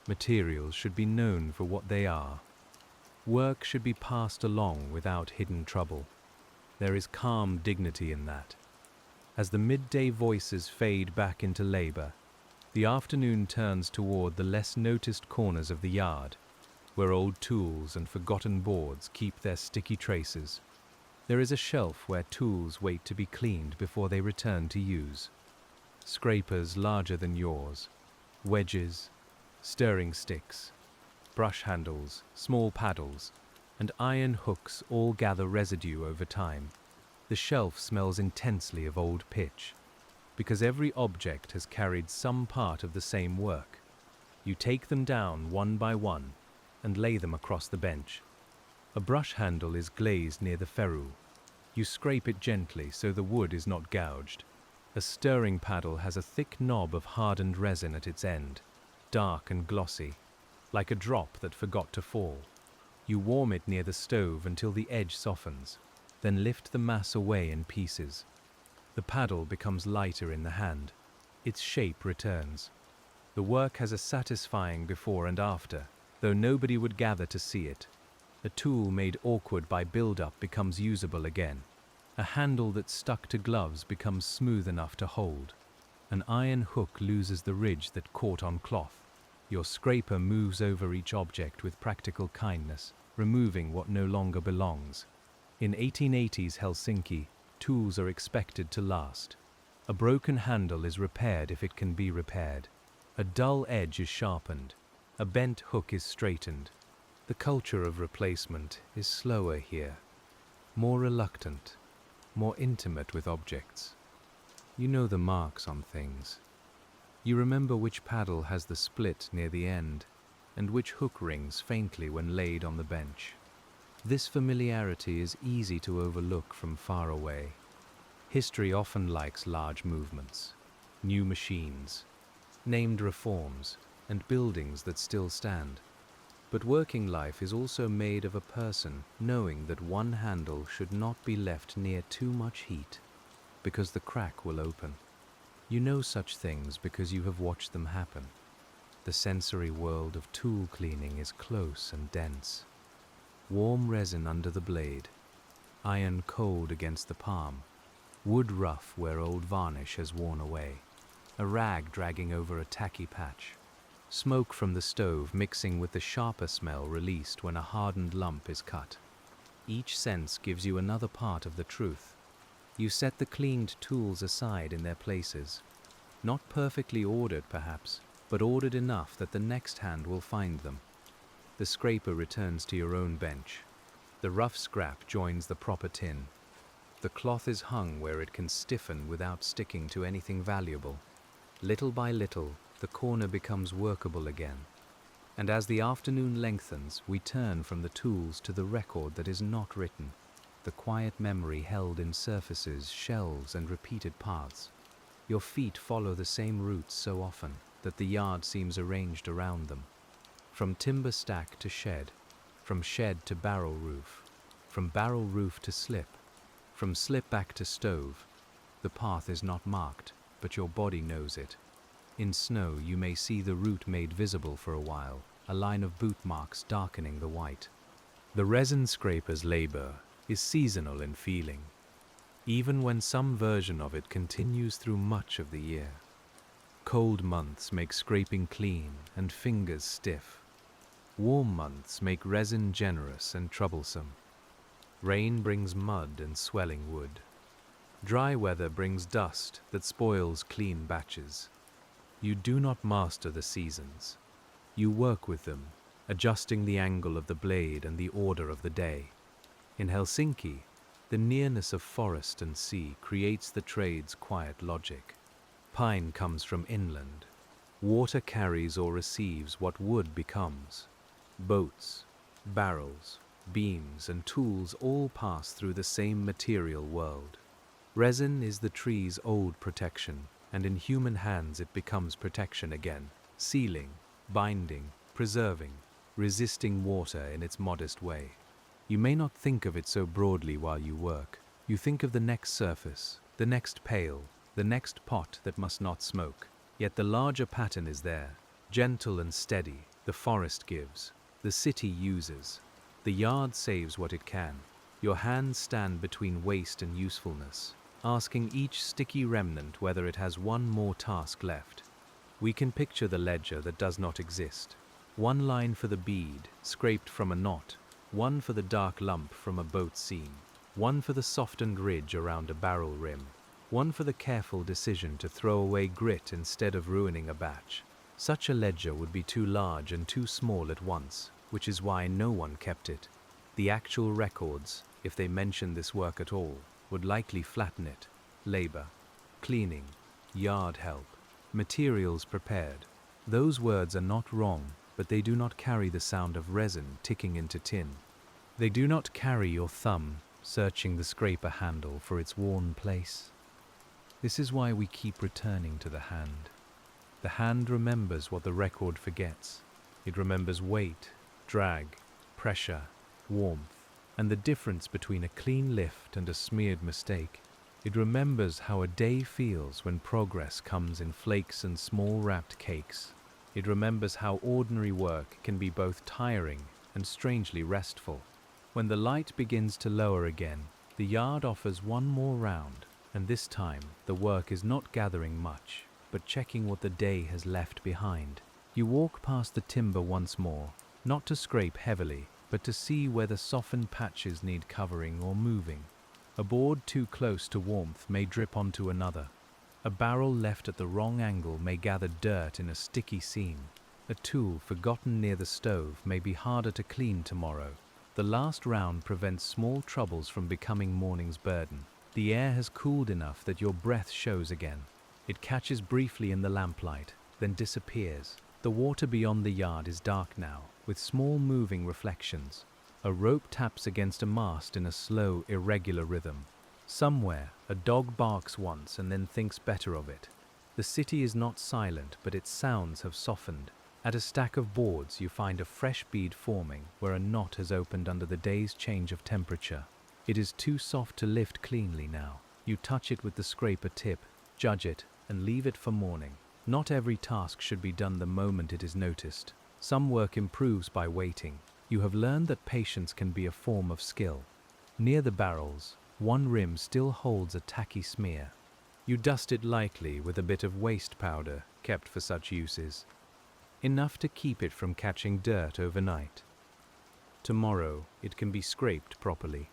Materials should be known for what they are. Work should be passed along without hidden trouble. There is calm dignity in that. As the midday voices fade back into labor, the afternoon turns toward the less noticed corners of the yard, where old tools and forgotten boards keep their sticky traces. There is a shelf where tools wait to be cleaned before they return to use. Scrapers larger than yours, wedges, stirring sticks, brush handles, small paddles, and iron hooks all gather residue over time. The shelf smells intensely of old pitch, because every object has carried some part of the same work. You take them down one by one and lay them across the bench. A brush handle is glazed near the ferrule. You scrape it gently so the wood is not gouged. A stirring paddle has a thick knob of hardened resin at its end, dark and glossy, like a drop that forgot to fall. You warm it near the stove until the edge softens, then lift the mass away in pieces. The paddle becomes lighter in the hand. Its shape returns. The work has a satisfying before and after, though nobody would gather to see it. A tool made awkward by build-up becomes usable again. A handle that stuck to gloves becomes smooth enough to hold. An iron hook loses the ridge that caught on cloth. Your scraper moves over each object with practical kindness, removing what no longer belongs. In 1880s Helsinki, tools are expected to last. A broken handle is repaired if it can be repaired. A dull edge is sharpened. A bent hook is straightened. The culture of replacement is slower here, more reluctant, more intimate with objects. You know the marks on things. You remember which paddle has the split near the end, and which hook rings faintly when laid on the bench. This familiarity is easy to overlook from far away. History often likes large movements, new machines, named reforms, and buildings that still stand. But working life is also made of a person knowing that one handle should not be left near too much heat, because the crack will open. You know such things because you have watched them happen. The sensory world of tool cleaning is close and dense. Warm resin under the blade, iron cold against the palm, wood rough where old varnish has worn away, a rag dragging over a tacky patch. Smoke from the stove mixing with the sharper smell released when a hardened lump is cut. Each sense gives you another part of the truth. You set the cleaned tools aside in their places. Not perfectly ordered, perhaps, but ordered enough that the next hand will find them. The scraper returns to your own bench. The rough scrap joins the proper tin. The cloth is hung where it can stiffen without sticking to anything valuable. Little by little, the corner becomes workable again. And as the afternoon lengthens, we turn from the tools to the record that is not written, the quiet memory held in surfaces, shelves, and repeated paths. Your feet follow the same routes so often that the yard seems arranged around them. From timber stack to shed, from shed to barrel roof, from barrel roof to slip, from slip back to stove. The path is not marked, but your body knows it. In snow you may see the route made visible for a while, a line of boot marks darkening the white. The resin scraper's labor is seasonal in feeling, even when some version of it continues through much of the year. Cold months make scraping clean and fingers stiff. Warm months make resin generous and troublesome. Rain brings mud and swelling wood. Dry weather brings dust that spoils clean batches. You do not master the seasons. You work with them, adjusting the angle of the blade and the order of the day. In Helsinki, the nearness of forest and sea creates the trade's quiet logic. Pine comes from inland. Water carries or receives what wood becomes. Boats, barrels, beams, and tools all pass through the same material world. Resin is the tree's old protection, and in human hands it becomes protection again, sealing, binding, preserving, resisting water in its modest way. You may not think of it so broadly while you work. You think of the next surface, the next pail, the next pot that must not smoke. Yet the larger pattern is there, gentle and steady. The forest gives, the city uses, the yard saves what it can. Your hands stand between waste and usefulness, asking each sticky remnant whether it has one more task left. We can picture the ledger that does not exist. One line for the bead, scraped from a knot, one for the dark lump from a boat seam, one for the softened ridge around a barrel rim, one for the careful decision to throw away grit instead of ruining a batch. Such a ledger would be too large and too small at once, which is why no one kept it. The actual records, if they mention this work at all, would likely flatten it. Labor, cleaning, yard help, materials prepared. Those words are not wrong, but they do not carry the sound of resin ticking into tin. They do not carry your thumb searching the scraper handle for its worn place. This is why we keep returning to the hand. The hand remembers what the record forgets. It remembers weight, drag, pressure, warmth, and the difference between a clean lift and a smeared mistake. It remembers how a day feels when progress comes in flakes and small wrapped cakes. It remembers how ordinary work can be both tiring and strangely restful. When the light begins to lower again, the yard offers one more round, and this time the work is not gathering much, but checking what the day has left behind. You walk past the timber once more, not to scrape heavily, but to see whether softened patches need covering or moving. A board too close to warmth may drip onto another. A barrel left at the wrong angle may gather dirt in a sticky seam. A tool forgotten near the stove may be harder to clean tomorrow. The last round prevents small troubles from becoming morning's burden. The air has cooled enough that your breath shows again. It catches briefly in the lamplight, then disappears. The water beyond the yard is dark now, with small moving reflections. A rope taps against a mast in a slow, irregular rhythm. Somewhere, a dog barks once and then thinks better of it. The city is not silent, but its sounds have softened. At a stack of boards, you find a fresh bead forming where a knot has opened under the day's change of temperature. It is too soft to lift cleanly now. You touch it with the scraper tip, judge it, and leave it for morning. Not every task should be done the moment it is noticed. Some work improves by waiting. You have learned that patience can be a form of skill. Near the barrels, one rim still holds a tacky smear. You dust it lightly with a bit of waste powder kept for such uses, enough to keep it from catching dirt overnight. Tomorrow it can be scraped properly.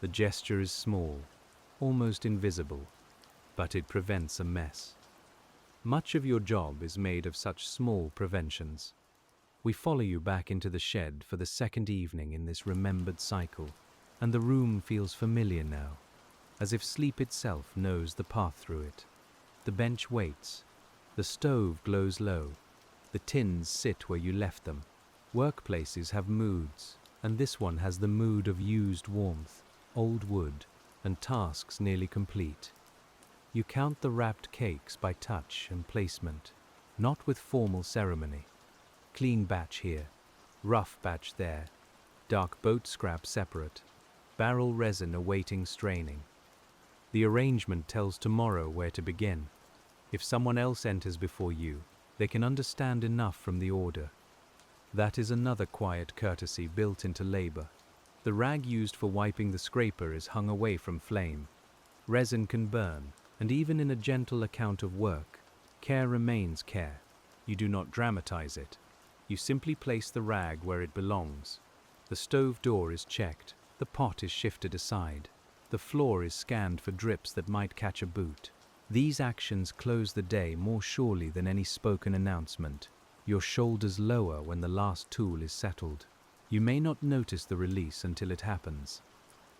The gesture is small, almost invisible, but it prevents a mess. Much of your job is made of such small preventions. We follow you back into the shed for the second evening in this remembered cycle, and the room feels familiar now, as if sleep itself knows the path through it. The bench waits, the stove glows low, the tins sit where you left them. Workplaces have moods, and this one has the mood of used warmth, old wood, and tasks nearly complete. You count the wrapped cakes by touch and placement, not with formal ceremony. Clean batch here, rough batch there, dark boat scrap separate, barrel resin awaiting straining. The arrangement tells tomorrow where to begin. If someone else enters before you, they can understand enough from the order. That is another quiet courtesy built into labor. The rag used for wiping the scraper is hung away from flame. Resin can burn, and even in a gentle account of work, care remains care. You do not dramatize it. You simply place the rag where it belongs. The stove door is checked, the pot is shifted aside, the floor is scanned for drips that might catch a boot. These actions close the day more surely than any spoken announcement. Your shoulders lower when the last tool is settled. You may not notice the release until it happens.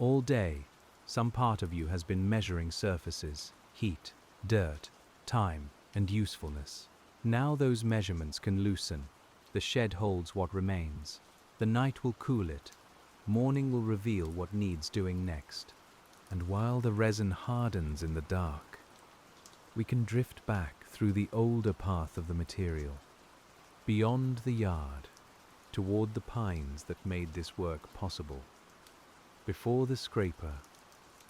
All day, some part of you has been measuring surfaces, heat, dirt, time, and usefulness. Now those measurements can loosen. The shed holds what remains. The night will cool it. Morning will reveal what needs doing next. And while the resin hardens in the dark, we can drift back through the older path of the material, beyond the yard, toward the pines that made this work possible. Before the scraper,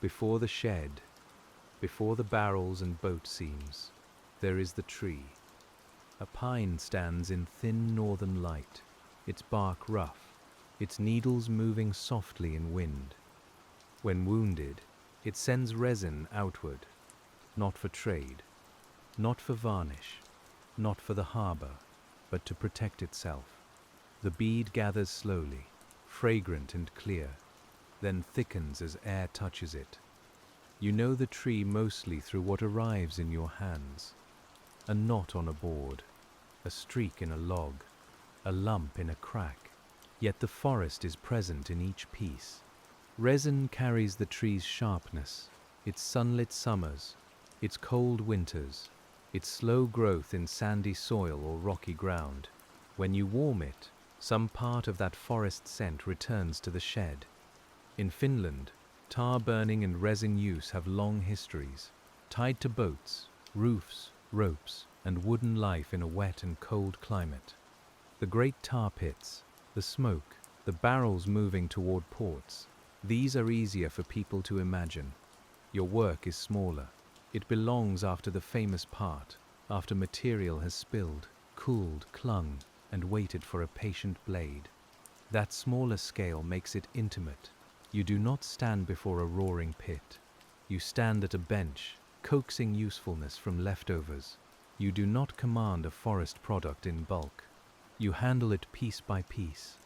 before the shed, before the barrels and boat seams, there is the tree. A pine stands in thin northern light, its bark rough, its needles moving softly in wind. When wounded, it sends resin outward, not for trade, not for varnish, not for the harbor, but to protect itself. The bead gathers slowly, fragrant and clear, then thickens as air touches it. You know the tree mostly through what arrives in your hands. A knot on a board, a streak in a log, a lump in a crack, yet the forest is present in each piece. Resin carries the tree's sharpness, its sunlit summers, its cold winters, its slow growth in sandy soil or rocky ground. When you warm it, some part of that forest scent returns to the shed. In Finland, tar burning and resin use have long histories, tied to boats, roofs, ropes, and wooden life in a wet and cold climate. The great tar pits, the smoke, the barrels moving toward ports, these are easier for people to imagine. Your work is smaller. It belongs after the famous part, after material has spilled, cooled, clung, and waited for a patient blade. That smaller scale makes it intimate. You do not stand before a roaring pit. You stand at a bench, coaxing usefulness from leftovers. You do not command a forest product in bulk. You handle it piece by piece.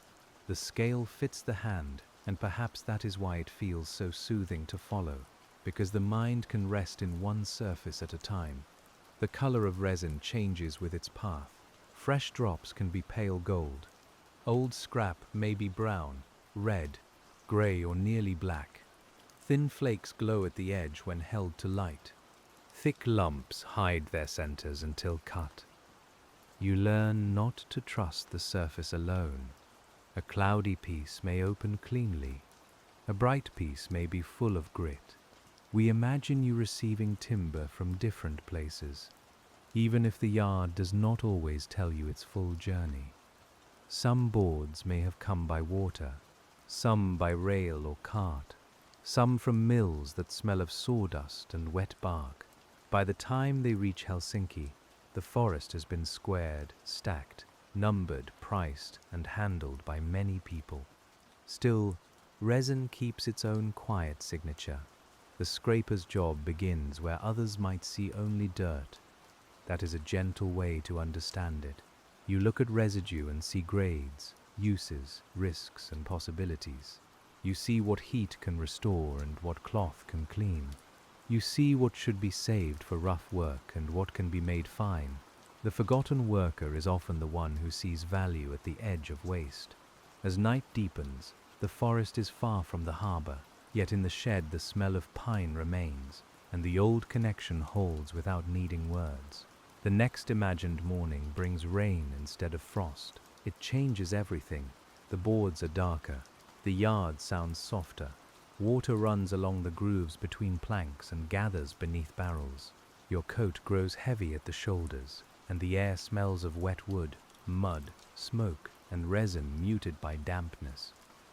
The scale fits the hand, and perhaps that is why it feels so soothing to follow, because the mind can rest in one surface at a time. The color of resin changes with its path. Fresh drops can be pale gold. Old scrap may be brown, red, gray, or nearly black. Thin flakes glow at the edge when held to light. Thick lumps hide their centers until cut. You learn not to trust the surface alone. A cloudy piece may open cleanly. A bright piece may be full of grit. We imagine you receiving timber from different places, even if the yard does not always tell you its full journey. Some boards may have come by water, some by rail or cart, some from mills that smell of sawdust and wet bark. By the time they reach Helsinki, the forest has been squared, stacked, numbered, priced, and handled by many people. Still, resin keeps its own quiet signature. The scraper's job begins where others might see only dirt. That is a gentle way to understand it. You look at residue and see grades, uses, risks, and possibilities. You see what heat can restore and what cloth can clean. You see what should be saved for rough work and what can be made fine. The forgotten worker is often the one who sees value at the edge of waste. As night deepens, the forest is far from the harbor, yet in the shed the smell of pine remains, and the old connection holds without needing words. The next imagined morning brings rain instead of frost. It changes everything. The boards are darker. The yard sounds softer. Water runs along the grooves between planks and gathers beneath barrels. Your coat grows heavy at the shoulders, and the air smells of wet wood, mud, smoke, and resin muted by dampness.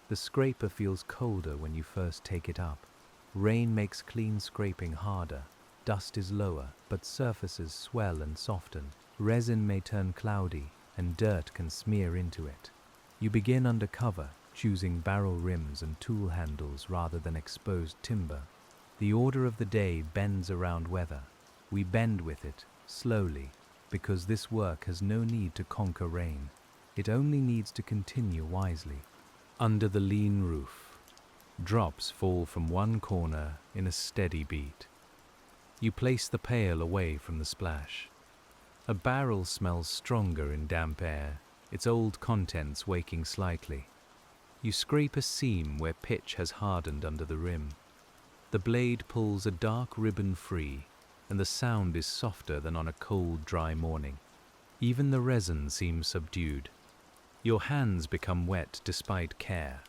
The scraper feels colder when you first take it up. Rain makes clean scraping harder. Dust is lower, but surfaces swell and soften. Resin may turn cloudy, and dirt can smear into it. You begin under cover, choosing barrel rims and tool handles rather than exposed timber. The order of the day bends around weather. We bend with it, slowly, because this work has no need to conquer rain. It only needs to continue wisely. Under the lean roof, drops fall from one corner in a steady beat. You place the pail away from the splash. A barrel smells stronger in damp air, its old contents waking slightly. You scrape a seam where pitch has hardened under the rim. The blade pulls a dark ribbon free, and the sound is softer than on a cold, dry morning. Even the resin seems subdued. Your hands become wet despite care.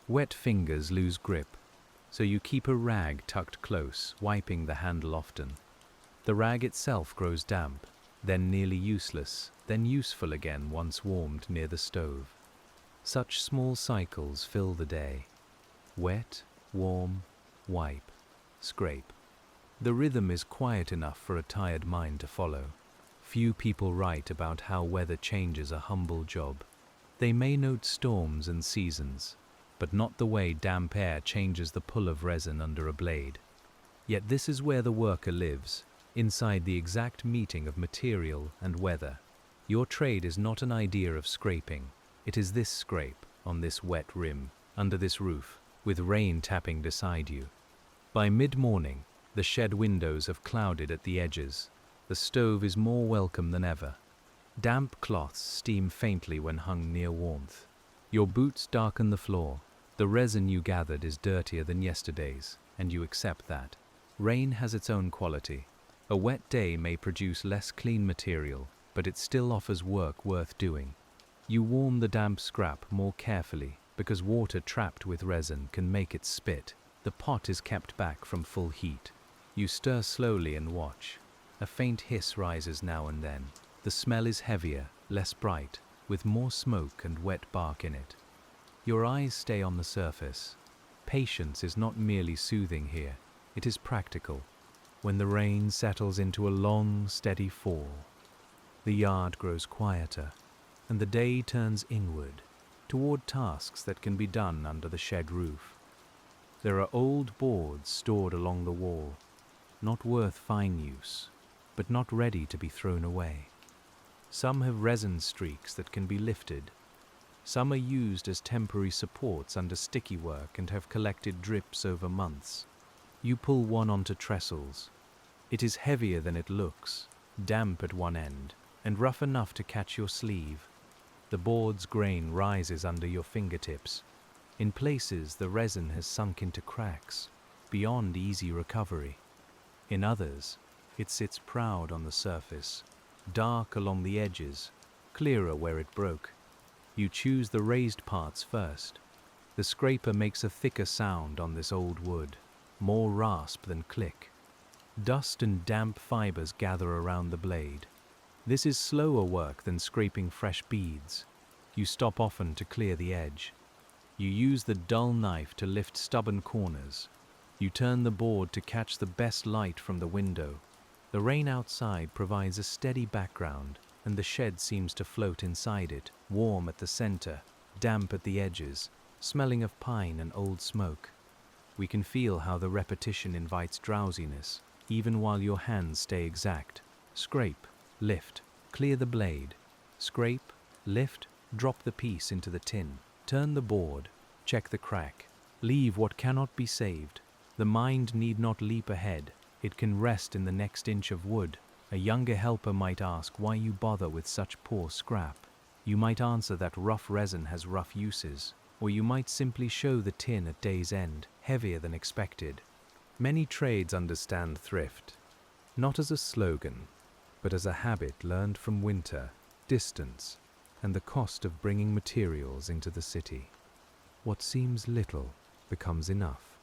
Wet fingers lose grip, so you keep a rag tucked close, wiping the handle often. The rag itself grows damp, then nearly useless, then useful again once warmed near the stove. Such small cycles fill the day. Wet, warm, wipe, scrape. The rhythm is quiet enough for a tired mind to follow. Few people write about how weather changes a humble job. They may note storms and seasons, but not the way damp air changes the pull of resin under a blade. Yet this is where the worker lives, inside the exact meeting of material and weather. Your trade is not an idea of scraping. It is this scrape, on this wet rim, under this roof, with rain tapping beside you. By mid-morning, the shed windows have clouded at the edges. The stove is more welcome than ever. Damp cloths steam faintly when hung near warmth. Your boots darken the floor. The resin you gathered is dirtier than yesterday's, and you accept that. Rain has its own quality. A wet day may produce less clean material, but it still offers work worth doing. You warm the damp scrap more carefully, because water trapped with resin can make it spit. The pot is kept back from full heat. You stir slowly and watch. A faint hiss rises now and then. The smell is heavier, less bright, with more smoke and wet bark in it. Your eyes stay on the surface. Patience is not merely soothing here, it is practical. When the rain settles into a long, steady fall, the yard grows quieter, and the day turns inward, toward tasks that can be done under the shed roof. There are old boards stored along the wall, not worth fine use, but not ready to be thrown away. Some have resin streaks that can be lifted. Some are used as temporary supports under sticky work and have collected drips over months. You pull one onto trestles. It is heavier than it looks, damp at one end, and rough enough to catch your sleeve. The board's grain rises under your fingertips. In places, the resin has sunk into cracks, beyond easy recovery. In others, it sits proud on the surface, dark along the edges, clearer where it broke. You choose the raised parts first. The scraper makes a thicker sound on this old wood, more rasp than click. Dust and damp fibers gather around the blade. This is slower work than scraping fresh beads. You stop often to clear the edge. You use the dull knife to lift stubborn corners. You turn the board to catch the best light from the window. The rain outside provides a steady background, and the shed seems to float inside it, warm at the center, damp at the edges, smelling of pine and old smoke. We can feel how the repetition invites drowsiness, even while your hands stay exact. Scrape, lift, clear the blade. Scrape, lift, drop the piece into the tin. Turn the board, check the crack. Leave what cannot be saved. The mind need not leap ahead. It can rest in the next inch of wood. A younger helper might ask why you bother with such poor scrap. You might answer that rough resin has rough uses, or you might simply show the tin at day's end, heavier than expected. Many trades understand thrift, not as a slogan, but as a habit learned from winter, distance, and the cost of bringing materials into the city. What seems little becomes enough.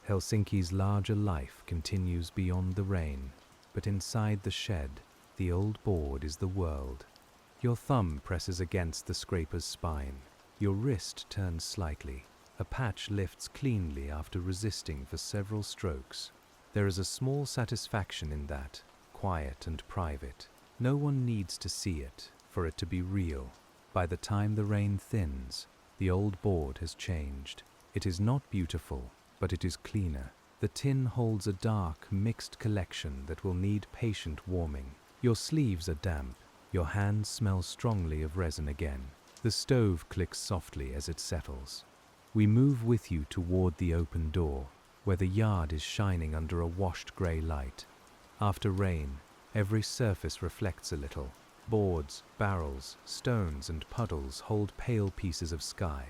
Helsinki's larger life continues beyond the rain, but inside the shed, the old board is the world. Your thumb presses against the scraper's spine. Your wrist turns slightly. A patch lifts cleanly after resisting for several strokes. There is a small satisfaction in that, quiet and private. No one needs to see it for it to be real. By the time the rain thins, the old board has changed. It is not beautiful, but it is cleaner. The tin holds a dark, mixed collection that will need patient warming. Your sleeves are damp. Your hands smell strongly of resin again. The stove clicks softly as it settles. We move with you toward the open door, where the yard is shining under a washed grey light. After rain, every surface reflects a little. Boards, barrels, stones, and puddles hold pale pieces of sky.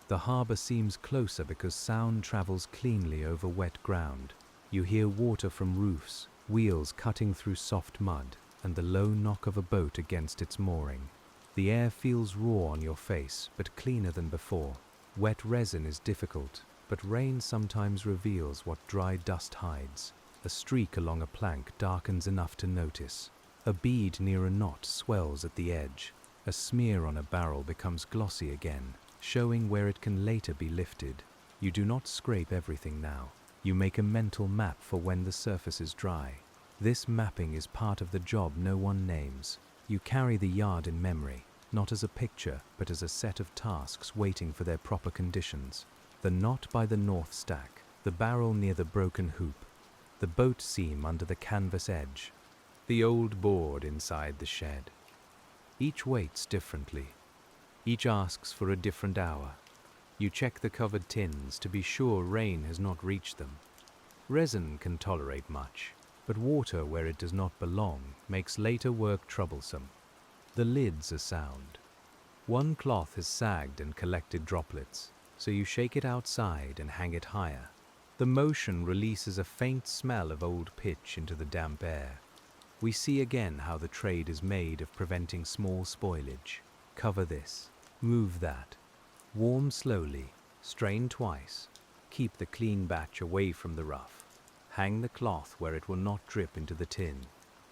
The harbour seems closer because sound travels cleanly over wet ground. You hear water from roofs, wheels cutting through soft mud, and the low knock of a boat against its mooring. The air feels raw on your face, but cleaner than before. Wet resin is difficult, but rain sometimes reveals what dry dust hides. A streak along a plank darkens enough to notice. A bead near a knot swells at the edge. A smear on a barrel becomes glossy again, showing where it can later be lifted. You do not scrape everything now. You make a mental map for when the surface is dry. This mapping is part of the job no one names. You carry the yard in memory, not as a picture, but as a set of tasks waiting for their proper conditions. The knot by the north stack, the barrel near the broken hoop, the boat seam under the canvas edge, the old board inside the shed. Each waits differently. Each asks for a different hour. You check the covered tins to be sure rain has not reached them. Resin can tolerate much, but water where it does not belong makes later work troublesome. The lids are sound. One cloth has sagged and collected droplets, so you shake it outside and hang it higher. The motion releases a faint smell of old pitch into the damp air. We see again how the trade is made of preventing small spoilage. Cover this, move that. Warm slowly, strain twice. Keep the clean batch away from the rough. Hang the cloth where it will not drip into the tin.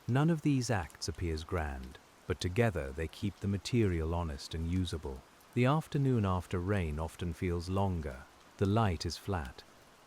None of these acts appears grand, but together they keep the material honest and usable. The afternoon after rain often feels longer. The light is flat.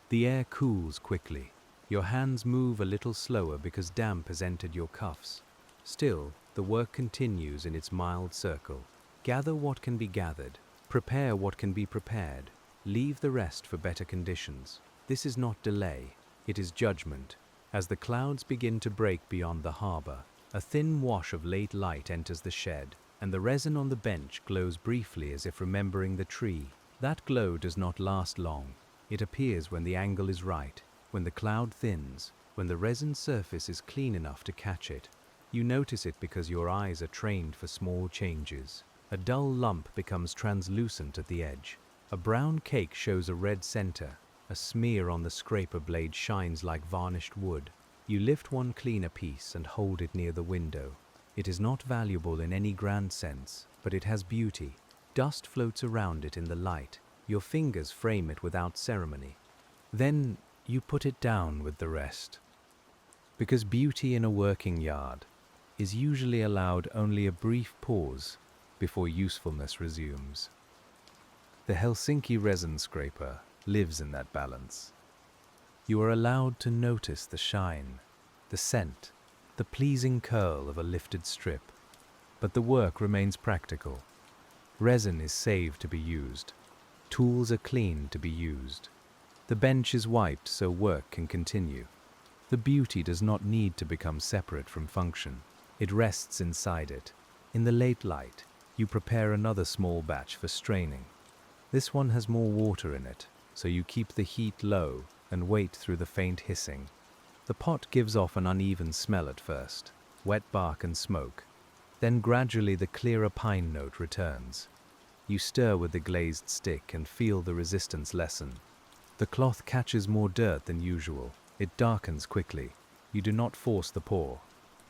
The air cools quickly. Your hands move a little slower because damp has entered your cuffs. Still, the work continues in its mild circle. Gather what can be gathered. Prepare what can be prepared. Leave the rest for better conditions. This is not delay. It is judgment. As the clouds begin to break beyond the harbour, a thin wash of late light enters the shed, and the resin on the bench glows briefly as if remembering the tree. That glow does not last long. It appears when the angle is right, when the cloud thins, when the resin surface is clean enough to catch it. You notice it because your eyes are trained for small changes. A dull lump becomes translucent at the edge. A brown cake shows a red center. A smear on the scraper blade shines like varnished wood. You lift one cleaner piece and hold it near the window. It is not valuable in any grand sense, but it has beauty. Dust floats around it in the light. Your fingers frame it without ceremony. Then you put it down with the rest. Because beauty in a working yard is usually allowed only a brief pause before usefulness resumes. The Helsinki Resin Scraper lives in that balance. You are allowed to notice the shine, the scent, the pleasing curl of a lifted strip, but the work remains practical. Resin is saved to be used. Tools are cleaned to be used. The bench is wiped so work can continue. The beauty does not need to become separate from function. It rests inside it. In the late light, you prepare another small batch for straining. This one has more water in it, so you keep the heat low and wait through the faint hissing. The pot gives off an uneven smell at first, wet bark and smoke. Then gradually the clearer pine note returns. You stir with the glazed stick and feel the resistance lessen. The cloth catches more dirt than usual. It darkens quickly. You do not force the pour.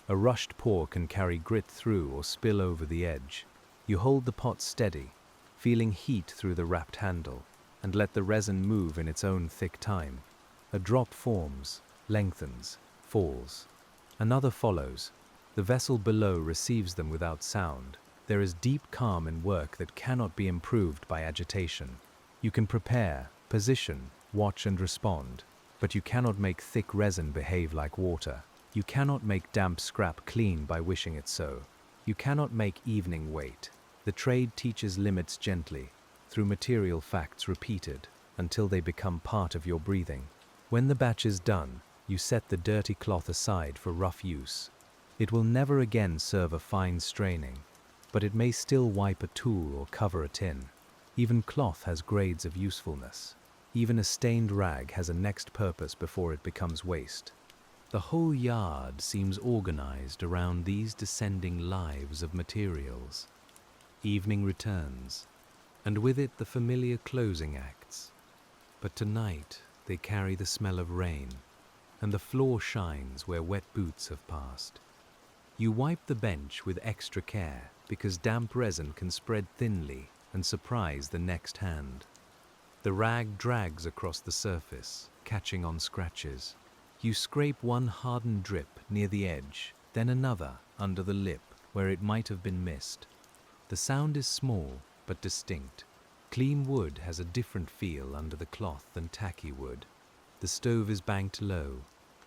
A rushed pour can carry grit through or spill over the edge. You hold the pot steady, feeling heat through the wrapped handle, and let the resin move in its own thick time. A drop forms, lengthens, falls. Another follows. The vessel below receives them without sound. There is deep calm in work that cannot be improved by agitation. You can prepare, position, watch and respond, but you cannot make thick resin behave like water. You cannot make damp scrap clean by wishing it so. You cannot make evening wait. The trade teaches limits gently, through material facts repeated, until they become part of your breathing. When the batch is done, you set the dirty cloth aside for rough use. It will never again serve a fine straining, but it may still wipe a tool or cover a tin. Even cloth has grades of usefulness. Even a stained rag has a next purpose before it becomes waste. The whole yard seems organized around these descending lives of materials. Evening returns, and with it the familiar closing acts. But tonight they carry the smell of rain, and the floor shines where wet boots have passed. You wipe the bench with extra care because damp resin can spread thinly and surprise the next hand. The rag drags across the surface, catching on scratches. You scrape one hardened drip near the edge, then another under the lip where it might have been missed. The sound is small but distinct. Clean wood has a different feel under the cloth than tacky wood. The stove is banked low.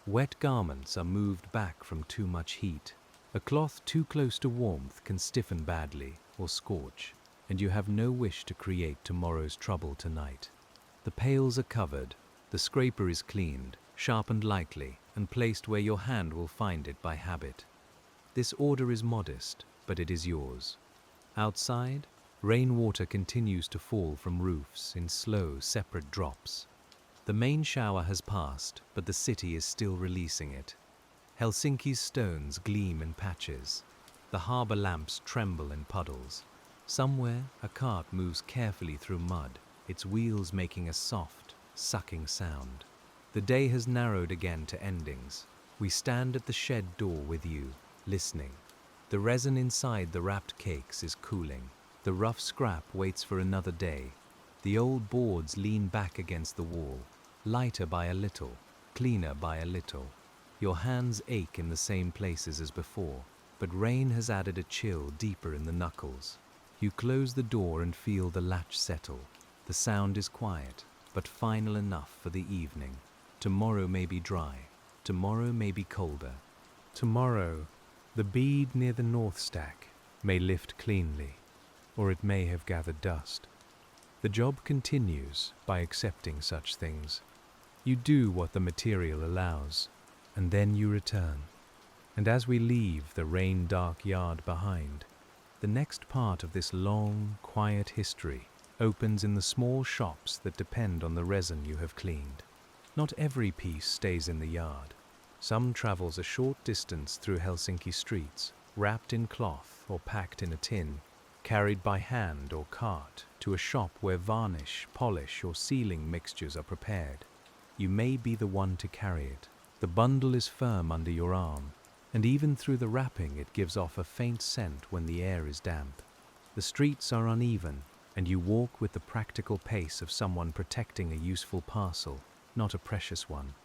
Wet garments are moved back from too much heat. A cloth too close to warmth can stiffen badly or scorch, and you have no wish to create tomorrow's trouble tonight. The pails are covered, the scraper is cleaned, sharpened lightly, and placed where your hand will find it by habit. This order is modest, but it is yours. Outside, rainwater continues to fall from roofs in slow, separate drops. The main shower has passed, but the city is still releasing it. Helsinki's stones gleam in patches. The harbour lamps tremble in puddles. Somewhere, a cart moves carefully through mud, its wheels making a soft, sucking sound. The day has narrowed again to endings. We stand at the shed door with you, listening. The resin inside the wrapped cakes is cooling. The rough scrap waits for another day. The old boards lean back against the wall, lighter by a little, cleaner by a little. Your hands ache in the same places as before, but rain has added a chill deeper in the knuckles. You close the door and feel the latch settle. The sound is quiet, but final enough for the evening. Tomorrow may be dry. Tomorrow may be colder. Tomorrow, the bead near the north stack may lift cleanly, or it may have gathered dust. The job continues by accepting such things. You do what the material allows, and then you return. And as we leave the rain-dark yard behind, the next part of this long, quiet history opens in the small shops that depend on the resin you have cleaned. Not every piece stays in the yard. Some travels a short distance through Helsinki streets, wrapped in cloth or packed in a tin, carried by hand or cart to a shop where varnish, polish, or sealing mixtures are prepared. You may be the one to carry it. The bundle is firm under your arm, and even through the wrapping it gives off a faint scent when the air is damp. The streets are uneven, and you walk with the practical pace of someone protecting a useful parcel, not a precious one.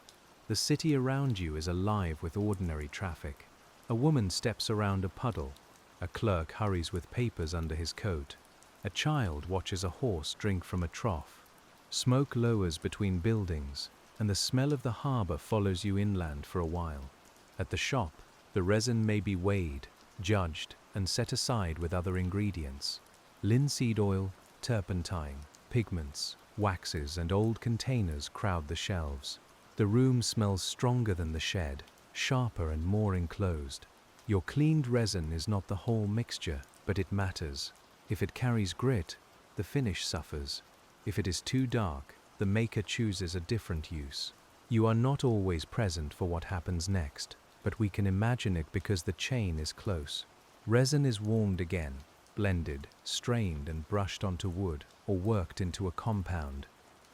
The city around you is alive with ordinary traffic. A woman steps around a puddle. A clerk hurries with papers under his coat. A child watches a horse drink from a trough. Smoke lowers between buildings, and the smell of the harbour follows you inland for a while. At the shop, the resin may be weighed, judged, and set aside with other ingredients. Linseed oil, turpentine, pigments, waxes, and old containers crowd the shelves. The room smells stronger than the shed, sharper and more enclosed. Your cleaned resin is not the whole mixture, but it matters. If it carries grit, the finish suffers. If it is too dark, the maker chooses a different use. You are not always present for what happens next, but we can imagine it because the chain is close. Resin is warmed again, blended, strained and brushed onto wood or worked into a compound.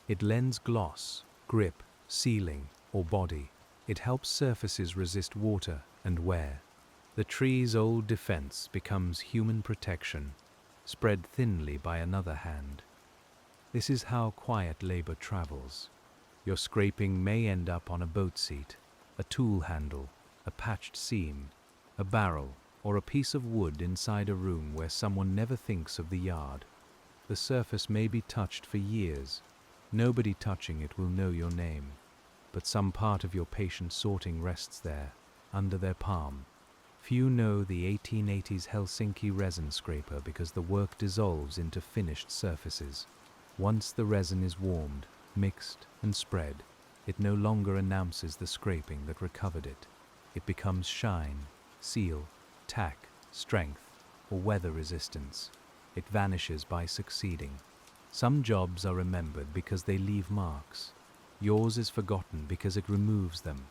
It lends gloss, grip, sealing, or body. It helps surfaces resist water and wear. The tree's old defense becomes human protection, spread thinly by another hand. This is how quiet labor travels. Your scraping may end up on a boat seat, a tool handle, a patched seam, a barrel, or a piece of wood inside a room where someone never thinks of the yard. The surface may be touched for years. Nobody touching it will know your name, but some part of your patient sorting rests there, under their palm. Few know the 1880s HELSINKI Resin Scraper because the work dissolves into finished surfaces. Once the resin is warmed, mixed, and spread, it no longer announces the scraping that recovered it. It becomes shine, seal, tack, strength, or weather resistance. It vanishes by succeeding. Some jobs are remembered because they leave marks. Yours is forgotten because it removes them.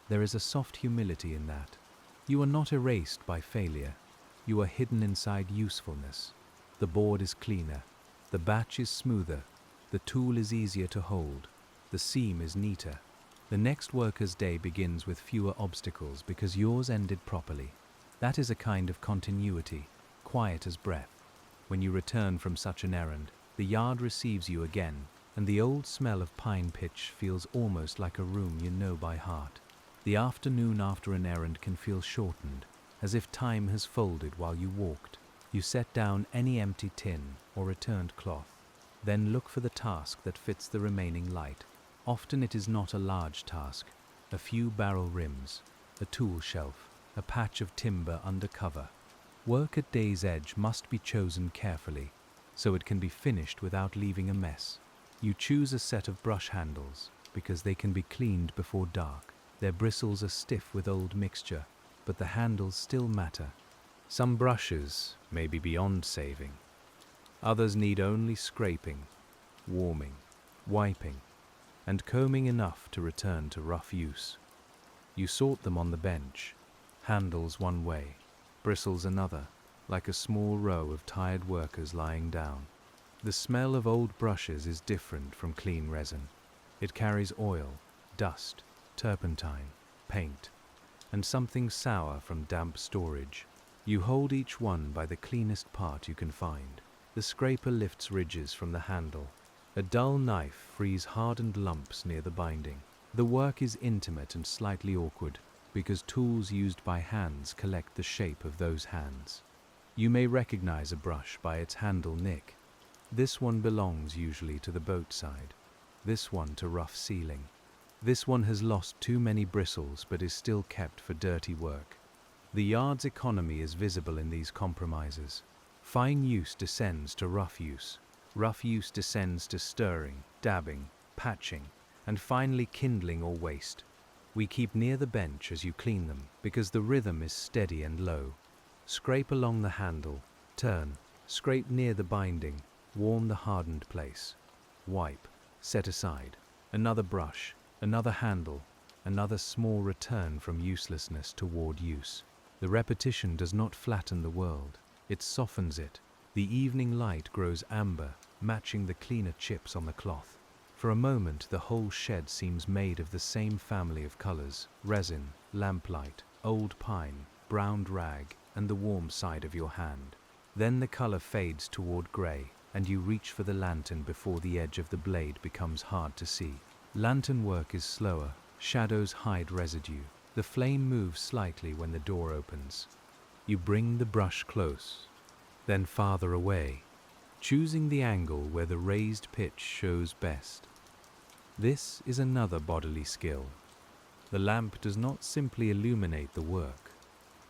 There is a soft humility in that. You are not erased by failure. You are hidden inside usefulness. The board is cleaner. The batch is smoother. The tool is easier to hold. The seam is neater. The next worker's day begins with fewer obstacles because yours ended properly. That is a kind of continuity, quiet as breath. When you return from such an errand, the yard receives you again, and the old smell of pine pitch feels almost like a room you know by heart. The afternoon after an errand can feel shortened, as if time has folded while you walked. You set down any empty tin or returned cloth, then look for the task that fits the remaining light. Often it is not a large task, a few barrel rims, a tool shelf, a patch of timber under cover. Work at day's edge must be chosen carefully, so it can be finished without leaving a mess. You choose a set of brush handles, because they can be cleaned before dark. Their bristles are stiff with old mixture, but the handles still matter. Some brushes may be beyond saving. Others need only scraping, warming, wiping, and combing enough to return to rough use. You sort them on the bench, handles one way, bristles another, like a small row of tired workers lying down. The smell of old brushes is different from clean resin. It carries oil, dust, turpentine, paint, and something sour from damp storage. You hold each one by the cleanest part you can find. The scraper lifts ridges from the handle. A dull knife frees hardened lumps near the binding. The work is intimate and slightly awkward, because tools used by hands collect the shape of those hands. You may recognize a brush by its handle nick. This one belongs usually to the boat side. This one to rough sealing. This one has lost too many bristles but is still kept for dirty work. The yard's economy is visible in these compromises. Fine use descends to rough use. Rough use descends to stirring, dabbing, patching, and finally kindling or waste. We keep near the bench as you clean them because the rhythm is steady and low. Scrape along the handle, turn, scrape near the binding, warm the hardened place. Wipe, set aside. Another brush, another handle, another small return from uselessness toward use. The repetition does not flatten the world, it softens it. The evening light grows amber, matching the cleaner chips on the cloth. For a moment the whole shed seems made of the same family of colors: resin, lamplight, old pine, browned rag, and the warm side of your hand. Then the color fades toward gray, and you reach for the lantern before the edge of the blade becomes hard to see. Lantern work is slower, shadows hide residue. The flame moves slightly when the door opens. You bring the brush close, then farther away, choosing the angle where the raised pitch shows best. This is another bodily skill. The lamp does not simply illuminate the work.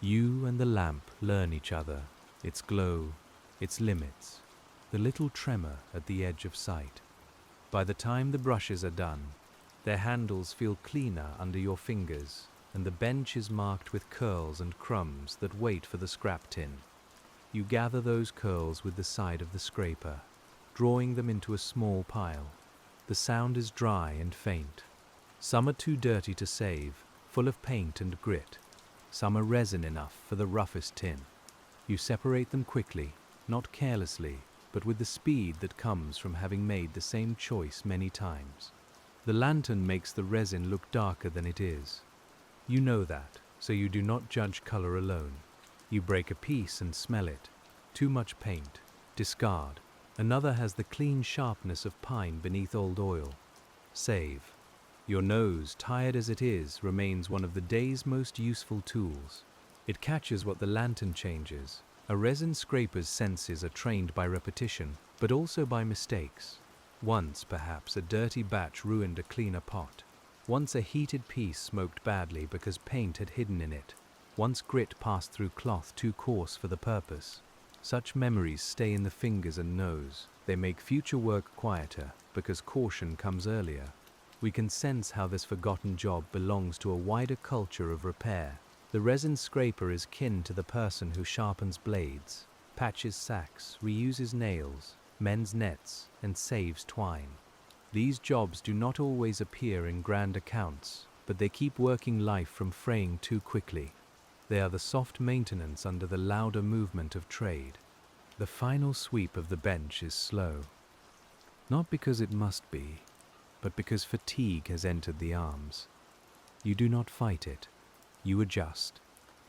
You and the lamp learn each other, its glow, its limits, the little tremor at the edge of sight. By the time the brushes are done, their handles feel cleaner under your fingers, and the bench is marked with curls and crumbs that wait for the scrap tin. You gather those curls with the side of the scraper, drawing them into a small pile. The sound is dry and faint, Some are too dirty to save, full of paint and grit. Some are resin enough for the roughest tin. You separate them quickly, not carelessly, but with the speed that comes from having made the same choice many times. The lantern makes the resin look darker than it is. You know that, so you do not judge color alone. You break a piece and smell it. Too much paint. Discard. Another has the clean sharpness of pine beneath old oil. Save. Your nose, tired as it is, remains one of the day's most useful tools. It catches what the lantern changes. A resin scraper's senses are trained by repetition, but also by mistakes. Once, perhaps, a dirty batch ruined a cleaner pot. Once a heated piece smoked badly because paint had hidden in it. Once grit passed through cloth too coarse for the purpose. Such memories stay in the fingers and nose. They make future work quieter because caution comes earlier. We can sense how this forgotten job belongs to a wider culture of repair. The resin scraper is kin to the person who sharpens blades, patches sacks, reuses nails, mends nets, and saves twine. These jobs do not always appear in grand accounts, but they keep working life from fraying too quickly. They are the soft maintenance under the louder movement of trade. The final sweep of the bench is slow. Not because it must be, but because fatigue has entered the arms. You do not fight it. You adjust.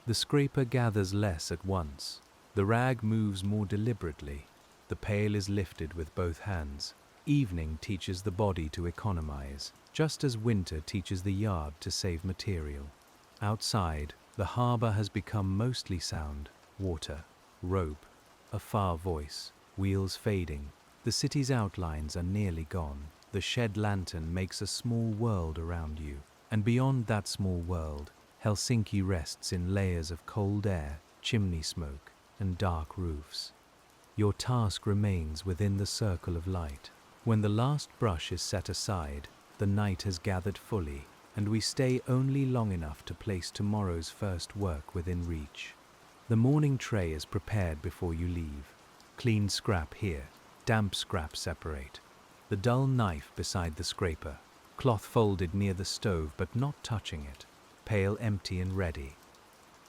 The scraper gathers less at once. The rag moves more deliberately. The pail is lifted with both hands. Evening teaches the body to economize, just as winter teaches the yard to save material. Outside, the harbor has become mostly sound, water, rope, a far voice, wheels fading. The city's outlines are nearly gone. The shed lantern makes a small world around you, and beyond that small world, Helsinki rests in layers of cold air, chimney smoke, and dark roofs. Your task remains within the circle of light. When the last brush is set aside, the night has gathered fully, and we stay only long enough to place tomorrow's first work within reach. The morning tray is prepared before you leave. Clean scrap here, damp scrap separate. The dull knife beside the scraper, cloth folded near the stove but not touching it, pail empty and ready.